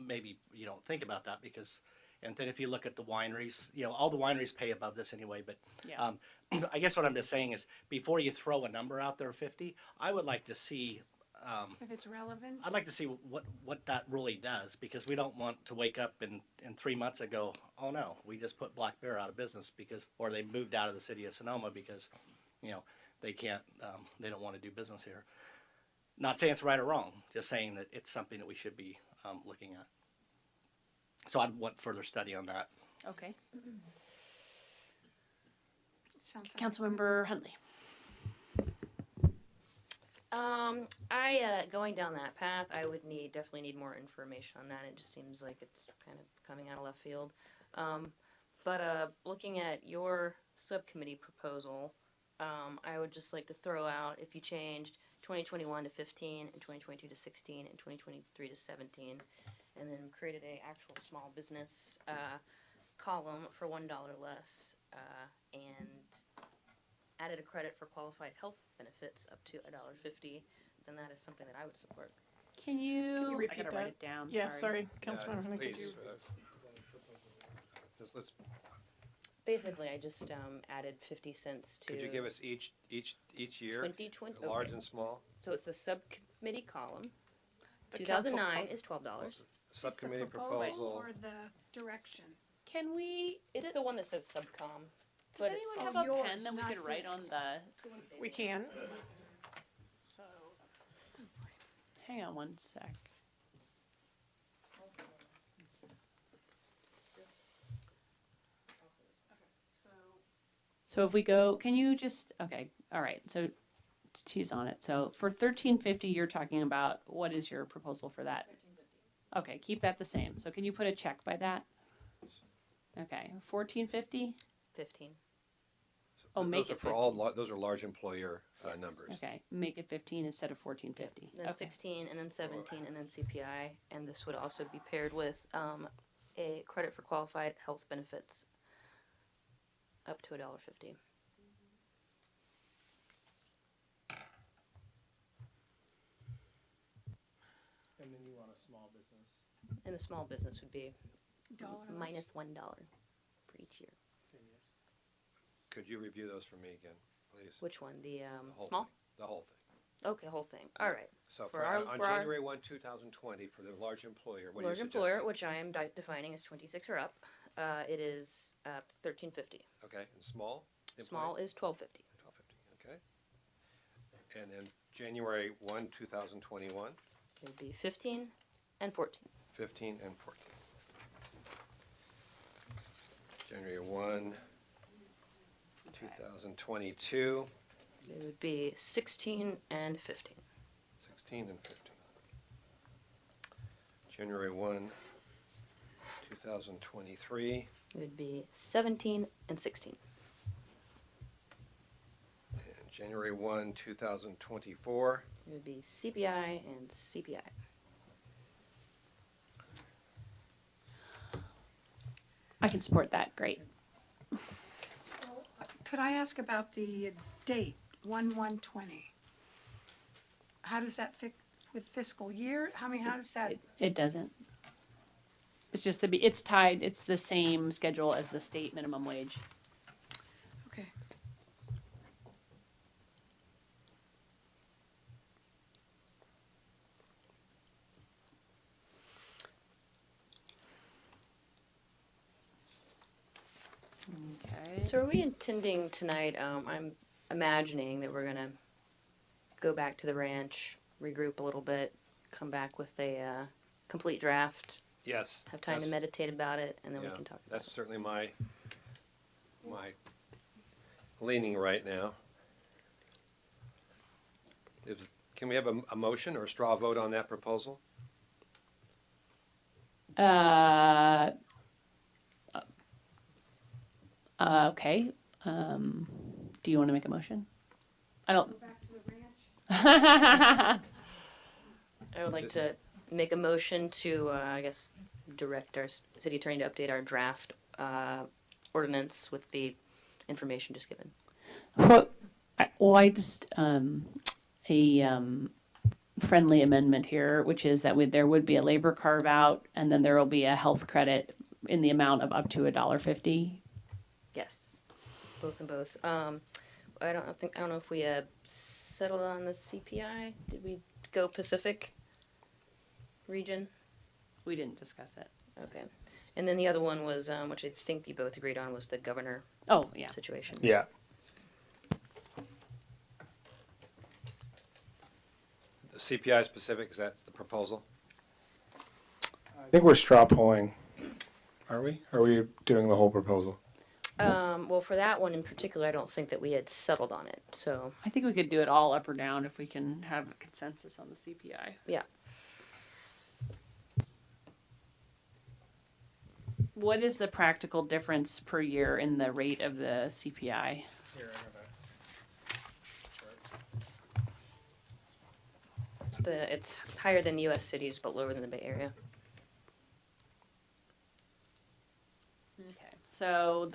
Maybe you don't think about that because, and then if you look at the wineries, all the wineries pay above this anyway, but Yeah. I guess what I'm just saying is, before you throw a number out there, 50, I would like to see, If it's relevant. I'd like to see what that really does, because we don't want to wake up in 3 months and go, oh no, we just put Black Bear out of business or they moved out of the city of Sonoma because, they can't, they don't want to do business here. Not saying it's right or wrong, just saying that it's something that we should be looking at. So I'd want further study on that. Okay. Sounds like Councilmember Huntley. Going down that path, I would definitely need more information on that. It just seems like it's kind of coming out of left field. But looking at your subcommittee proposal, I would just like to throw out, if you changed 2021 to 15 and 2022 to 16 and 2023 to 17, and then created a actual small business column for $1 less, and added a credit for qualified health benefits up to $1.50, then that is something that I would support. Can you repeat I gotta that? write it down. Yeah, sorry. Councilmember Hunter, could you? Let's, Basically, I just added 50 cents to. could you give us each year, 2020, large okay. and small? So it's the subcommittee column. The 2009 council is $12. Subcommittee proposal proposal. or the direction. Can we? It's the one that says subcom. Does But it's anyone also have a pen yours, that we not could write on his. the? We can. So, hang on one sec. So if we go, can you just, okay, all right, so she's on it. So for 1350, you're talking about, what is your proposal for that? 1350. Okay, keep that the same. So can you put a check by that? Okay, 1450? 15. Oh, make Those are it for 15. all, those are large employer numbers. Okay, make it 15 instead of 1450. Then Okay. 16, and then 17, and then CPI. And this would also be paired with a credit for qualified health benefits up to $1.50. And then you want a small business. And the small business would be Dollar minus $1 for each year. Could you review those for me again, please? Which one? The whole small? thing, the whole thing. Okay, whole thing. All right. So For our- on for our- January 1, 2020, for the large employer, what are Large you employer, suggesting? which I am defining as 26 or up, it is $13.50. Okay, and small? Small is $12.50. Okay. And then January 1, 2021, It would be 15 and 14. 15 and 14. January 1, 2022, It would be 16 and 15. 16 and 15. January 1, 2023, It would be 17 and 16. and January 1, 2024, It would be CPI and CPI. I can support that, great. Could I ask about the date, 1/1/20? How does that fit with fiscal year? How does that? It doesn't. It's just it's tied, it's the same schedule as the state minimum wage. Okay. Okay. So are we intending tonight, I'm imagining that we're gonna go back to the ranch, regroup a little bit, come back with a complete draft, yes. have time to that's- meditate about it, and then we yeah, can talk about That's it. certainly my leaning right now. Can we have a motion or a straw vote on that proposal? Okay, do you want to make a motion? I don't. Go back to the ranch? I would like to make a motion to, I guess, direct our city attorney to update our draft ordinance with the information just given. I just, a friendly amendment here, which is that there would be a labor carve out and then there will be a health credit in the amount of up to $1.50. Yes, both and both. I don't know if we settled on the CPI. Did we go Pacific region? We didn't discuss it. Okay. And then the other one was, which I think you both agreed on, was the governor situation. Yeah. The CPI specific, is that the proposal? I think we're straw polling. Are we? Are we doing the whole proposal? Well, for that one in particular, I don't think that we had settled on it. So I think we could do it all up or down if we can have a consensus on the CPI. yeah. What is the practical difference per year in the rate of the CPI? It's higher than U.S. cities, but lower than the Bay Area. Okay, so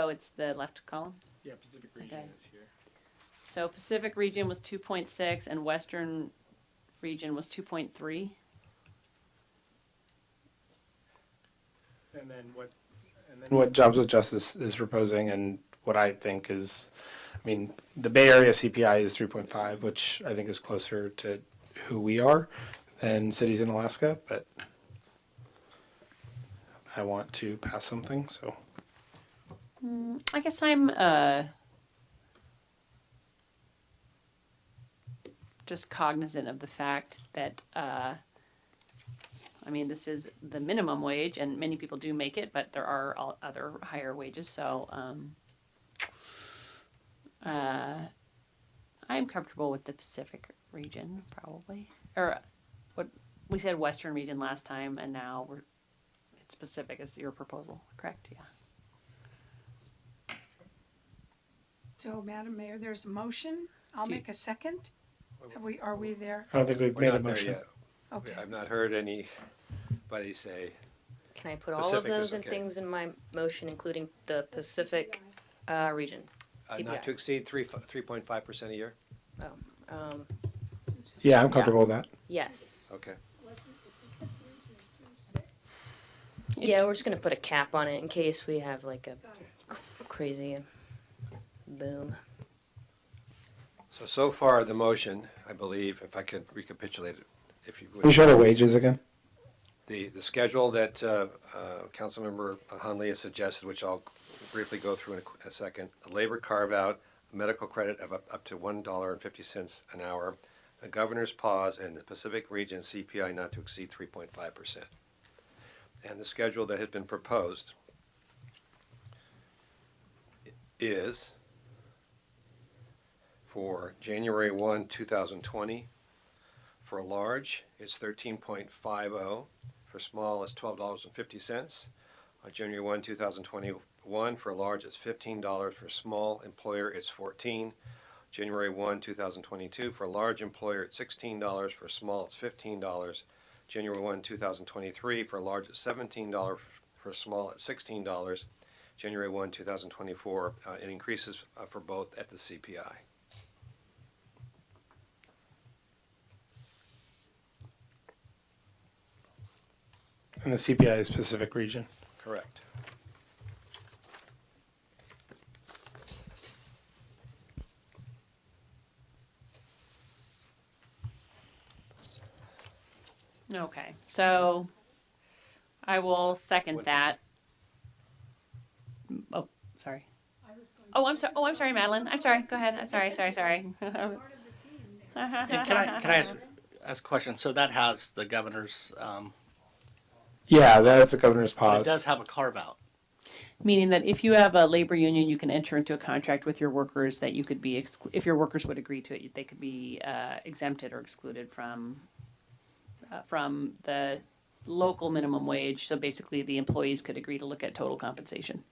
it's the left column? Yeah, Pacific region Okay. is here. So Pacific region was 2.6 and Western region was 2.3. And then what Jobs with Justice is proposing, and what I think is, I mean, the Bay Area CPI is 3.5, which I think is closer to who we are than cities in Alaska, but I want to pass something, so. I guess I'm just cognizant of the fact that I mean, this is the minimum wage, and many people do make it, but there are other higher wages. So I'm comfortable with the Pacific region, probably. Or what we said, Western region last time, and now it's Pacific is your proposal, correct? Yeah. So, Madam Mayor, there's a motion. I'll make a second. Are we there? I don't think we've We're made a not there motion. yet. Okay. I've not heard anybody say. Can I put all of Pacific is those and okay. things in my motion, including the Pacific region? Not to exceed 3.5% a year? Yeah, I'm comfortable with that. Yes. Okay. Yeah, we're just gonna put a cap on it in case we have like a crazy boom. So far, the motion, I believe, if I could recapitulate it, if you would. Can you show the wages again? The schedule that Councilmember Hunley has suggested, which I'll briefly go through in a second, a labor carve-out, a medical credit of up to $1.50 an hour, a governor's pause, and the Pacific region CPI not to exceed 3.5%. And the schedule that has been proposed is for January 1, 2020. For large, it's 13.50. For small, it's $12.50. On January 1, 2021, for large, it's $15. For small employer, it's $14. January 1, 2022, for large employer, it's $16. For small, it's $15. January 1, 2023, for large, it's $17. For small, it's $16. January 1, 2024, it increases for both at the CPI. And the CPI is Pacific region. Correct. Okay, so I will second that. Oh, sorry. Oh, I'm sorry. Oh, I'm sorry, Madeline. I'm sorry. Go ahead. I'm sorry. Sorry. Yeah, can I ask a question? So that has the governor's, Yeah, that's the governor's but pause. it does have a carve-out. Meaning that if you have a labor union, you can enter into a contract with your workers that you could be, if your workers would agree to it, they could be exempted or excluded from the local minimum wage. So basically, the employees could agree to look at total compensation.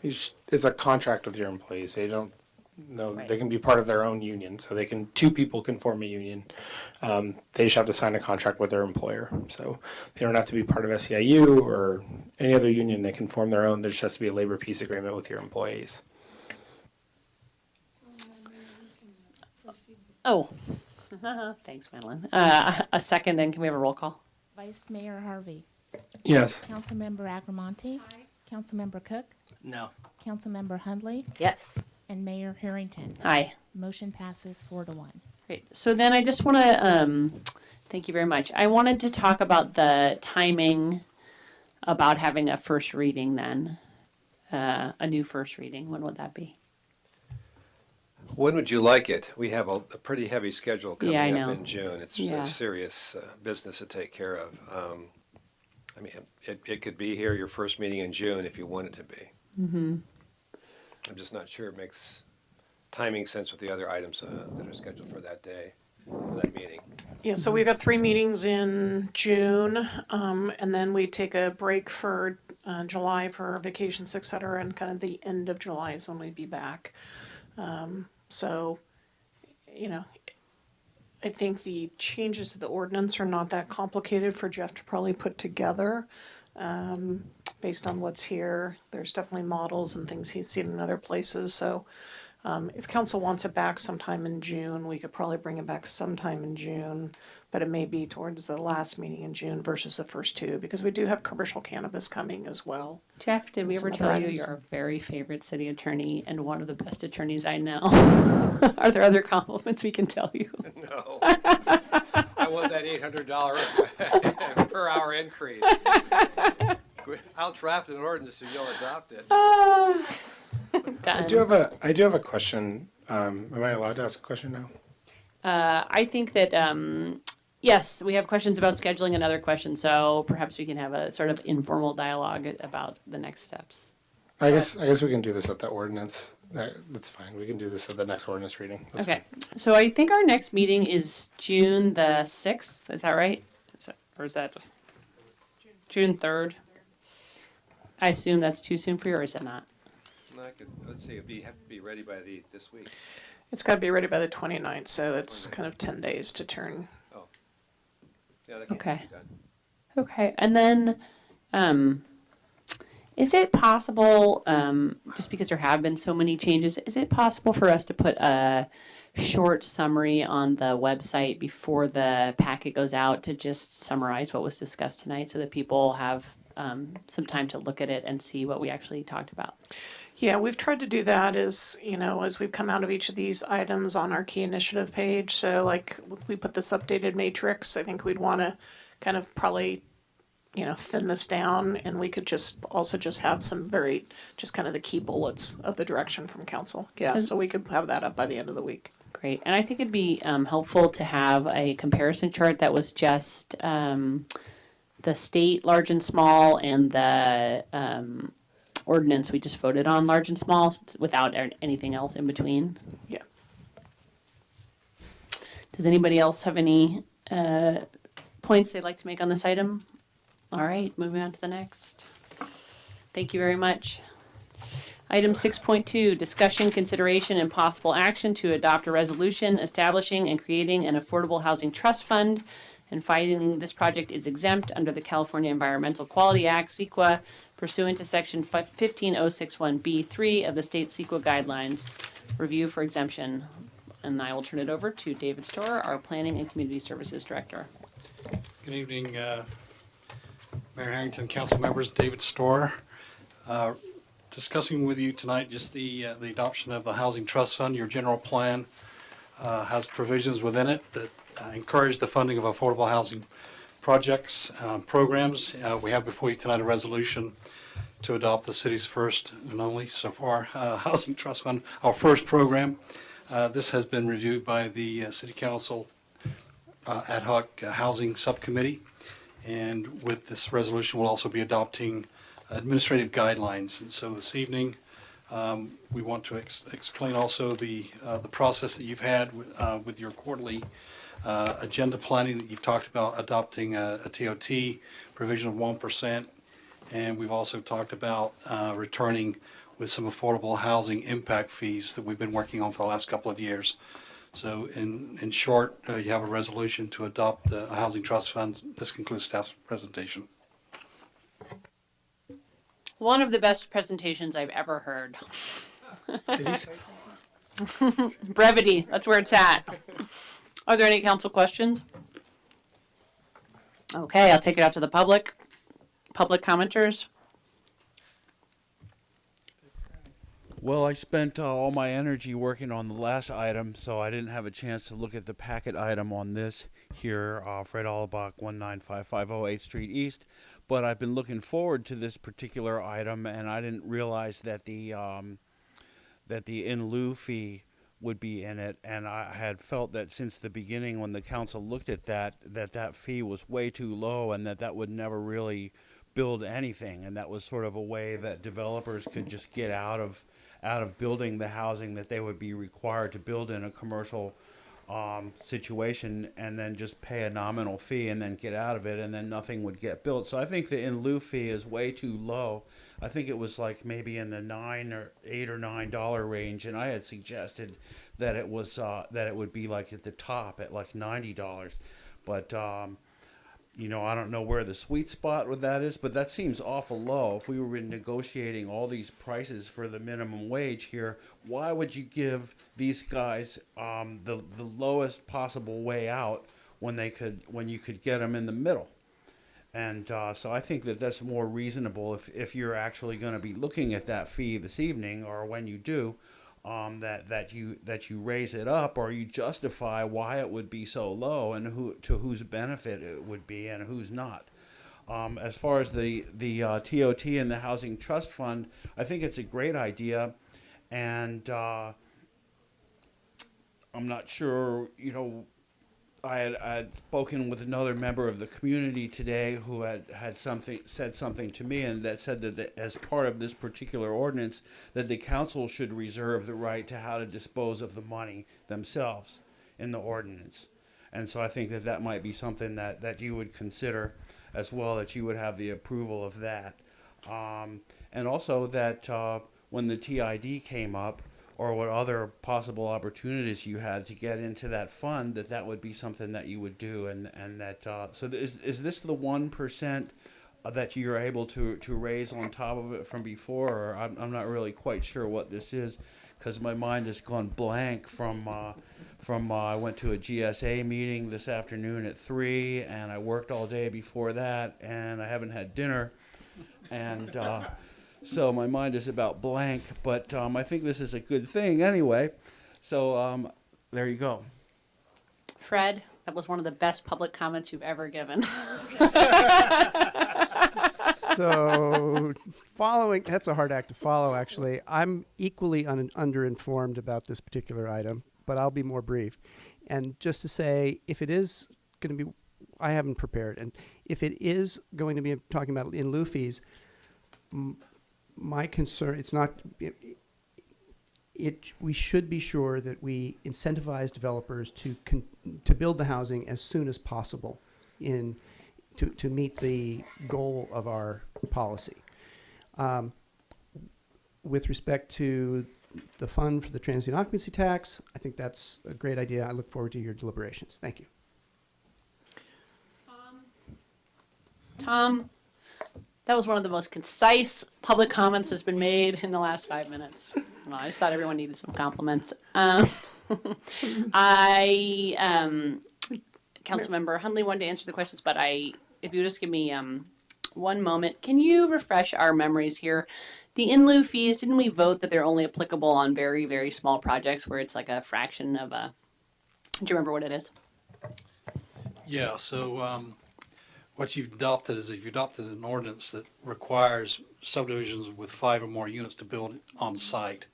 It's a contract with your employees. They don't know Right. they can be part of their own union. So two people can form a union. They just have to sign a contract with their employer. So they don't have to be part of SEIU or any other union. They can form their own. There just has to be a labor peace agreement with your employees. Oh, thanks, Madeline. A second, and can we have a roll call? Vice Mayor Harvey. Yes. Councilmember Agramonte. Councilmember Cook. No. Councilmember Hundley. Yes. And Mayor Harrington. Aye. Motion passes 4-1. Great. So then I just want to, thank you very much. I wanted to talk about the timing about having a first reading then, a new first reading. When would that be? When would you like it? We have a pretty heavy schedule coming Yeah, I up know. in June. It's Yeah. a serious business to take care of. I mean, it could be here your first meeting in June if you want it to be. Mm-hmm. I'm just not sure it makes timing sense with the other items that are scheduled for that day, for that meeting. Yeah, so we've got 3 meetings in June, and then we take a break for July for vacations, et cetera, and kind of the end of July is when we'd be back. So, you know, I think the changes to the ordinance are not that complicated for Jeff to probably put together. Based on what's here, there's definitely models and things he's seen in other places, so if council wants it back sometime in June, we could probably bring it back sometime in June, but it may be towards the last meeting in June versus the first 2, because we do have commercial cannabis coming as well. Jeff, did we Some ever other tell you items. you're our very favorite city attorney and one of the best attorneys I know? Are there other compliments we can tell you? No. I want that $800 per hour increase. I'll draft an ordinance and you'll adopt it. I do have a question. Am I allowed to ask a question now? I think that, yes, we have questions about scheduling and other questions, so perhaps we can have a sort of informal dialogue about the next steps. I guess we can do this at the ordinance. That's fine. We can do this at the next ordinance reading. That's Okay, so I think our next meeting is June the 6th, is that right? Or is that June 3rd? I assume that's too soon for you, or is it not? Let's see, have to be ready by this week. It's got to be ready by the 29th, so that's kind of 10 days to turn. Oh. Yeah, that can't Okay. be done. Okay, and then, is it possible, just because there have been so many changes, is it possible for us to put a short summary on the website before the packet goes out to just summarize what was discussed tonight so that people have some time to look at it and see what we actually talked about? Yeah, we've tried to do that as, as we've come out of each of these items on our key initiative page. So like we put this updated matrix, I think we'd want to kind of probably, thin this down, and we could just have some just kind of the key bullets of the direction from council. Yeah, so we could have that up by the end of the week. Great, and I think it'd be helpful to have a comparison chart that was just the state large and small and the ordinance we just voted on large and small without anything else in between. Yeah. Does anybody else have any points they'd like to make on this item? All right, moving on to the next. Thank you very much. Item 6.2, discussion, consideration, and possible action to adopt a resolution establishing and creating an affordable housing trust fund and finding this project is exempt under the California Environmental Quality Act, CEQA, pursuant to section 15061B3 of the state CEQA guidelines. Review for exemption. And I will turn it over to David Storer, our Planning and Community Services Director. Good evening, Mayor Harrington, council members, David Storer. Discussing with you tonight just the adoption of the Housing Trust Fund. Your general plan has provisions within it that encourage the funding of affordable housing projects, programs. We have before you tonight a resolution to adopt the city's first and only so far Housing Trust Fund, our first program. This has been reviewed by the City Council Ad Hoc Housing Subcommittee, and with this resolution we'll also be adopting administrative guidelines. And so this evening we want to explain also the process that you've had with your quarterly agenda planning, that you've talked about adopting a TOT provision of 1%, and we've also talked about returning with some affordable housing impact fees that we've been working on for the last couple of years. So in short, you have a resolution to adopt a housing trust fund. This concludes staff's presentation. One of the best presentations I've ever heard. Did he say Brevity, that's where it's at. Are there any council questions? Okay, I'll take it out to the public. Public commenters? Well, I spent all my energy working on the last item, so I didn't have a chance to look at the packet item on this here, Fred Allebach, 19550 8th Street East. But I've been looking forward to this particular item, and I didn't realize that the in lieu fee would be in it. And I had felt that since the beginning, when the council looked at that fee was way too low, and that would never really build anything. And that was sort of a way that developers could just get out of building the housing that they would be required to build in a commercial situation, and then just pay a nominal fee and then get out of it, and then nothing would get built. So I think the in lieu fee is way too low. I think it was like maybe in the $8 or $9 range, and I had suggested that it was that it would be like at the top at like $90. But I don't know where the sweet spot with that is, but that seems awful low. If we were negotiating all these prices for the minimum wage here, why would you give these guys the lowest possible way out when you could get them in the middle? And so I think that's more reasonable if you're actually going to be looking at that fee this evening, or when you do, that you raise it up, or you justify why it would be so low and to whose benefit it would be and who's not. As far as the TOT and the Housing Trust Fund, I think it's a great idea, and I'm not sure, you know, I had spoken with another member of the community today who said something to me, and that said that as part of this particular ordinance, that the council should reserve the right to how to dispose of the money themselves in the ordinance. And so I think that that might be something that you would consider as well, that you would have the approval of that. And also that when the TID came up, or what other possible opportunities you had to get into that fund, that would be something that you would do, and that so is this the 1% that you're able to raise on top of it from before? Or I'm not really quite sure what this is, because my mind has gone blank from I went to a GSA meeting this afternoon at 3, and I worked all day before that, and I haven't had dinner, and so my mind is about blank, but I think this is a good thing anyway. So there you go. Fred, that was one of the best public comments you've ever given. So, that's a hard act to follow, actually. I'm equally underinformed about this particular item, but I'll be more brief. And just to say, if it is going to be, I haven't prepared, and if it is going to be talking about in lieu fees, my concern, it's not, we should be sure that we incentivize developers to build the housing as soon as possible to meet the goal of our policy. With respect to the fund for the transient occupancy tax, I think that's a great idea. I look forward to your deliberations. Thank you. Tom, that was one of the most concise public comments that's been made in the last 5 minutes. Well, I just thought everyone needed some compliments. Councilmember Hundley wanted to answer the questions, but if you just give me one moment, can you refresh our memories here? The in lieu fees, didn't we vote that they're only applicable on very, very small projects where it's like a fraction of a, do you remember what it is? Yeah, so what you've adopted is you've adopted an ordinance that requires subdivisions with 5 or more units to build on site.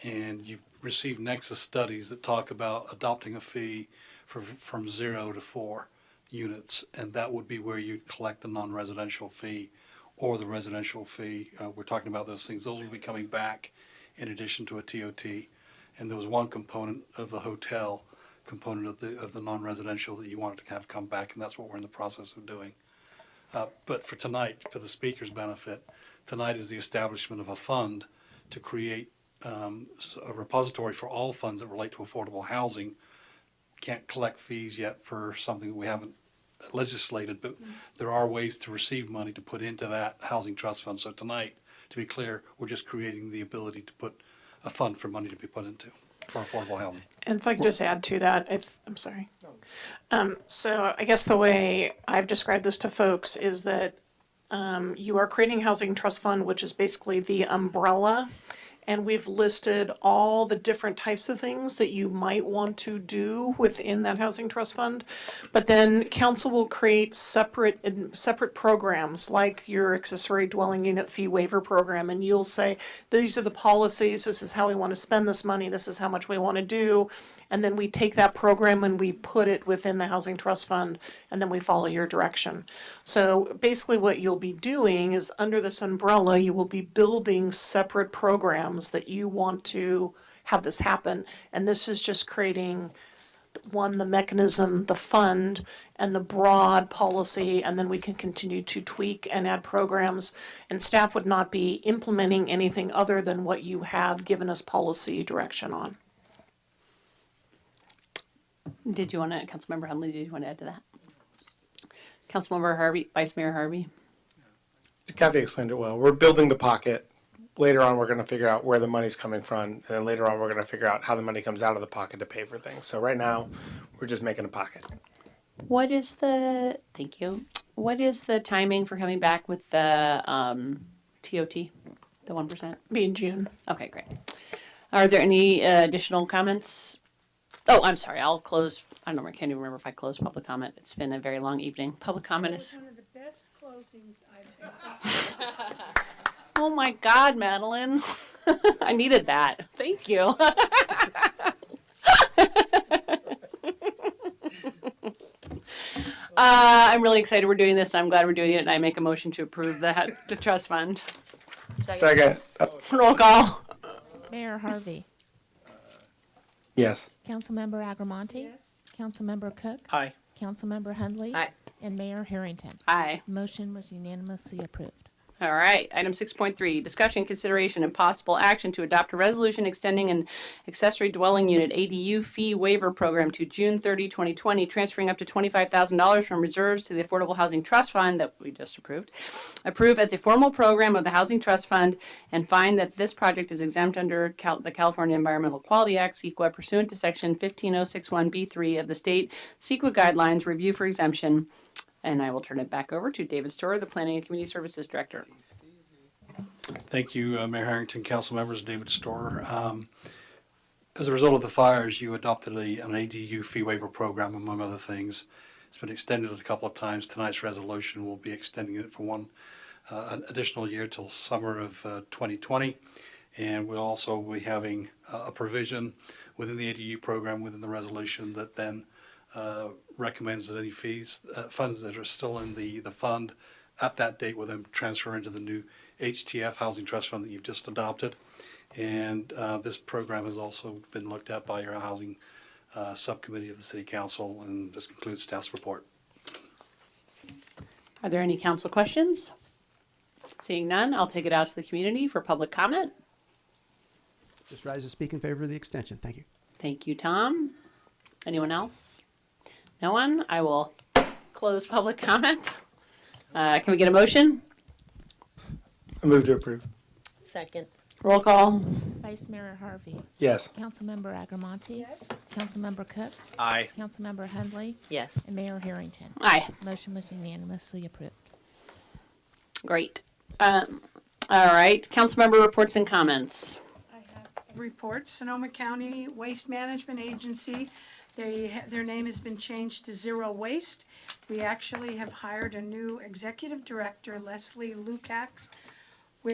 And you've received Nexus studies that talk about adopting a fee from 0 to 4 units. And that would be where you'd collect the non-residential fee or the residential fee. We're talking about those things. Those will be coming back in addition to a TOT. And there was one component of the hotel component of the non-residential that you wanted to have come back, and that's what we're in the process of doing. But for tonight, for the speaker's benefit, tonight is the establishment of a fund to create a repository for all funds that relate to affordable housing. Can't collect fees yet for something that we haven't legislated, but there are ways to receive money to put into that housing trust fund. So tonight, to be clear, we're just creating the ability to put a fund for money to be put into for affordable housing. And if I could just add to that, I'm sorry. So I guess the way I've described this to folks is that you are creating a housing trust fund, which is basically the umbrella. And we've listed all the different types of things that you might want to do within that housing trust fund. But then council will create separate programs, like your accessory dwelling unit fee waiver program. And you'll say, these are the policies, this is how we want to spend this money, this is how much we want to do. And then we take that program and we put it within the housing trust fund, and then we follow your direction. So basically what you'll be doing is, under this umbrella, you will be building separate programs that you want to have this happen. And this is just creating, one, the mechanism, the fund, and the broad policy, and then we can continue to tweak and add programs. And staff would not be implementing anything other than what you have given us policy direction on. Did you want to, Councilmember Hundley, did you want to add to that? Councilmember Harvey, Vice Mayor Harvey. Kathy explained it well. We're building the pocket. Later on, we're going to figure out where the money's coming from, and then later on, we're going to figure out how the money comes out of the pocket to pay for things. So right now, we're just making a pocket. What is the, thank you, what is the timing for coming back with the TOT, the 1%? Be in June. Okay, great. Are there any additional comments? Oh, I'm sorry, I'll close. I don't know, I can't even remember if I closed public comment. It's been a very long evening. Public comment is. One of the best closings I've ever. Oh my God, Madeline. I needed that. Thank you. I'm really excited we're doing this, and I'm glad we're doing it, and I make a motion to approve the trust fund. Second. Roll call. Mayor Harvey. Yes. Councilmember Agramonte. Councilmember Cook. Aye. Councilmember Hundley. Aye. And Mayor Harrington. Aye. Motion was unanimously approved. All right, item 6.3, discussion, consideration, and possible action to adopt a resolution extending an accessory dwelling unit ADU fee waiver program to June 30, 2020, transferring up to $25,000 from reserves to the Affordable Housing Trust Fund that we just approved. Approve as a formal program of the Housing Trust Fund and find that this project is exempt under the California Environmental Quality Act, CEQA, pursuant to section 15061B3 of the state CEQA guidelines, review for exemption. And I will turn it back over to David Storer, the Planning and Community Services Director. Thank you, Mayor Harrington, council members, David Storer. As a result of the fires, you adopted an ADU fee waiver program, among other things. It's been extended a couple of times. Tonight's resolution will be extending it for an additional year till summer of 2020. And we'll also be having a provision within the ADU program, within the resolution, that then recommends that any funds that are still in the fund at that date will then transfer into the new HTF Housing Trust Fund that you've just adopted. And this program has also been looked at by your housing subcommittee of the City Council, and this concludes staff's report. Are there any council questions? Seeing none, I'll take it out to the community for public comment. Just rise to speak in favor of the extension. Thank you. Thank you, Tom. Anyone else? No one? I will close public comment. Can we get a motion? I move to approve. Second. Roll call. Vice Mayor Harvey. Yes. Councilmember Agramonte. Yes. Councilmember Cook. Aye. Councilmember Hundley. Yes. And Mayor Harrington. Aye. Motion was unanimously approved. Great. All right. Councilmember reports and comments. Report, Sonoma County Waste Management Agency. Their name has been changed to Zero Waste. We actually have hired a new executive director, Leslie Lukacs,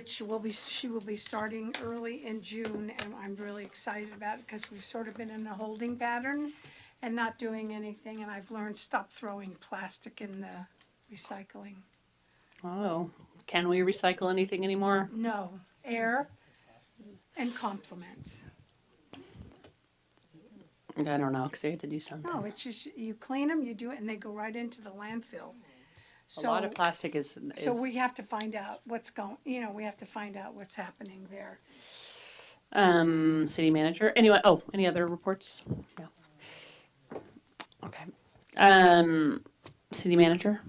she will be starting early in June, and I'm really excited about it because we've sort of been in a holding pattern and not doing anything, and I've learned stop throwing plastic in the recycling. Oh, can we recycle anything anymore? No, air and compliments. I don't know, because they had to do something. No, it's just, you clean them, you do it, and they go right into the landfill. A lot of plastic is. So we have to find out what's we have to find out what's happening there. City manager. Anyone? Oh, any other reports? No. Okay. City manager.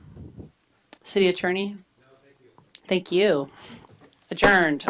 City attorney. Thank you. Adjourned.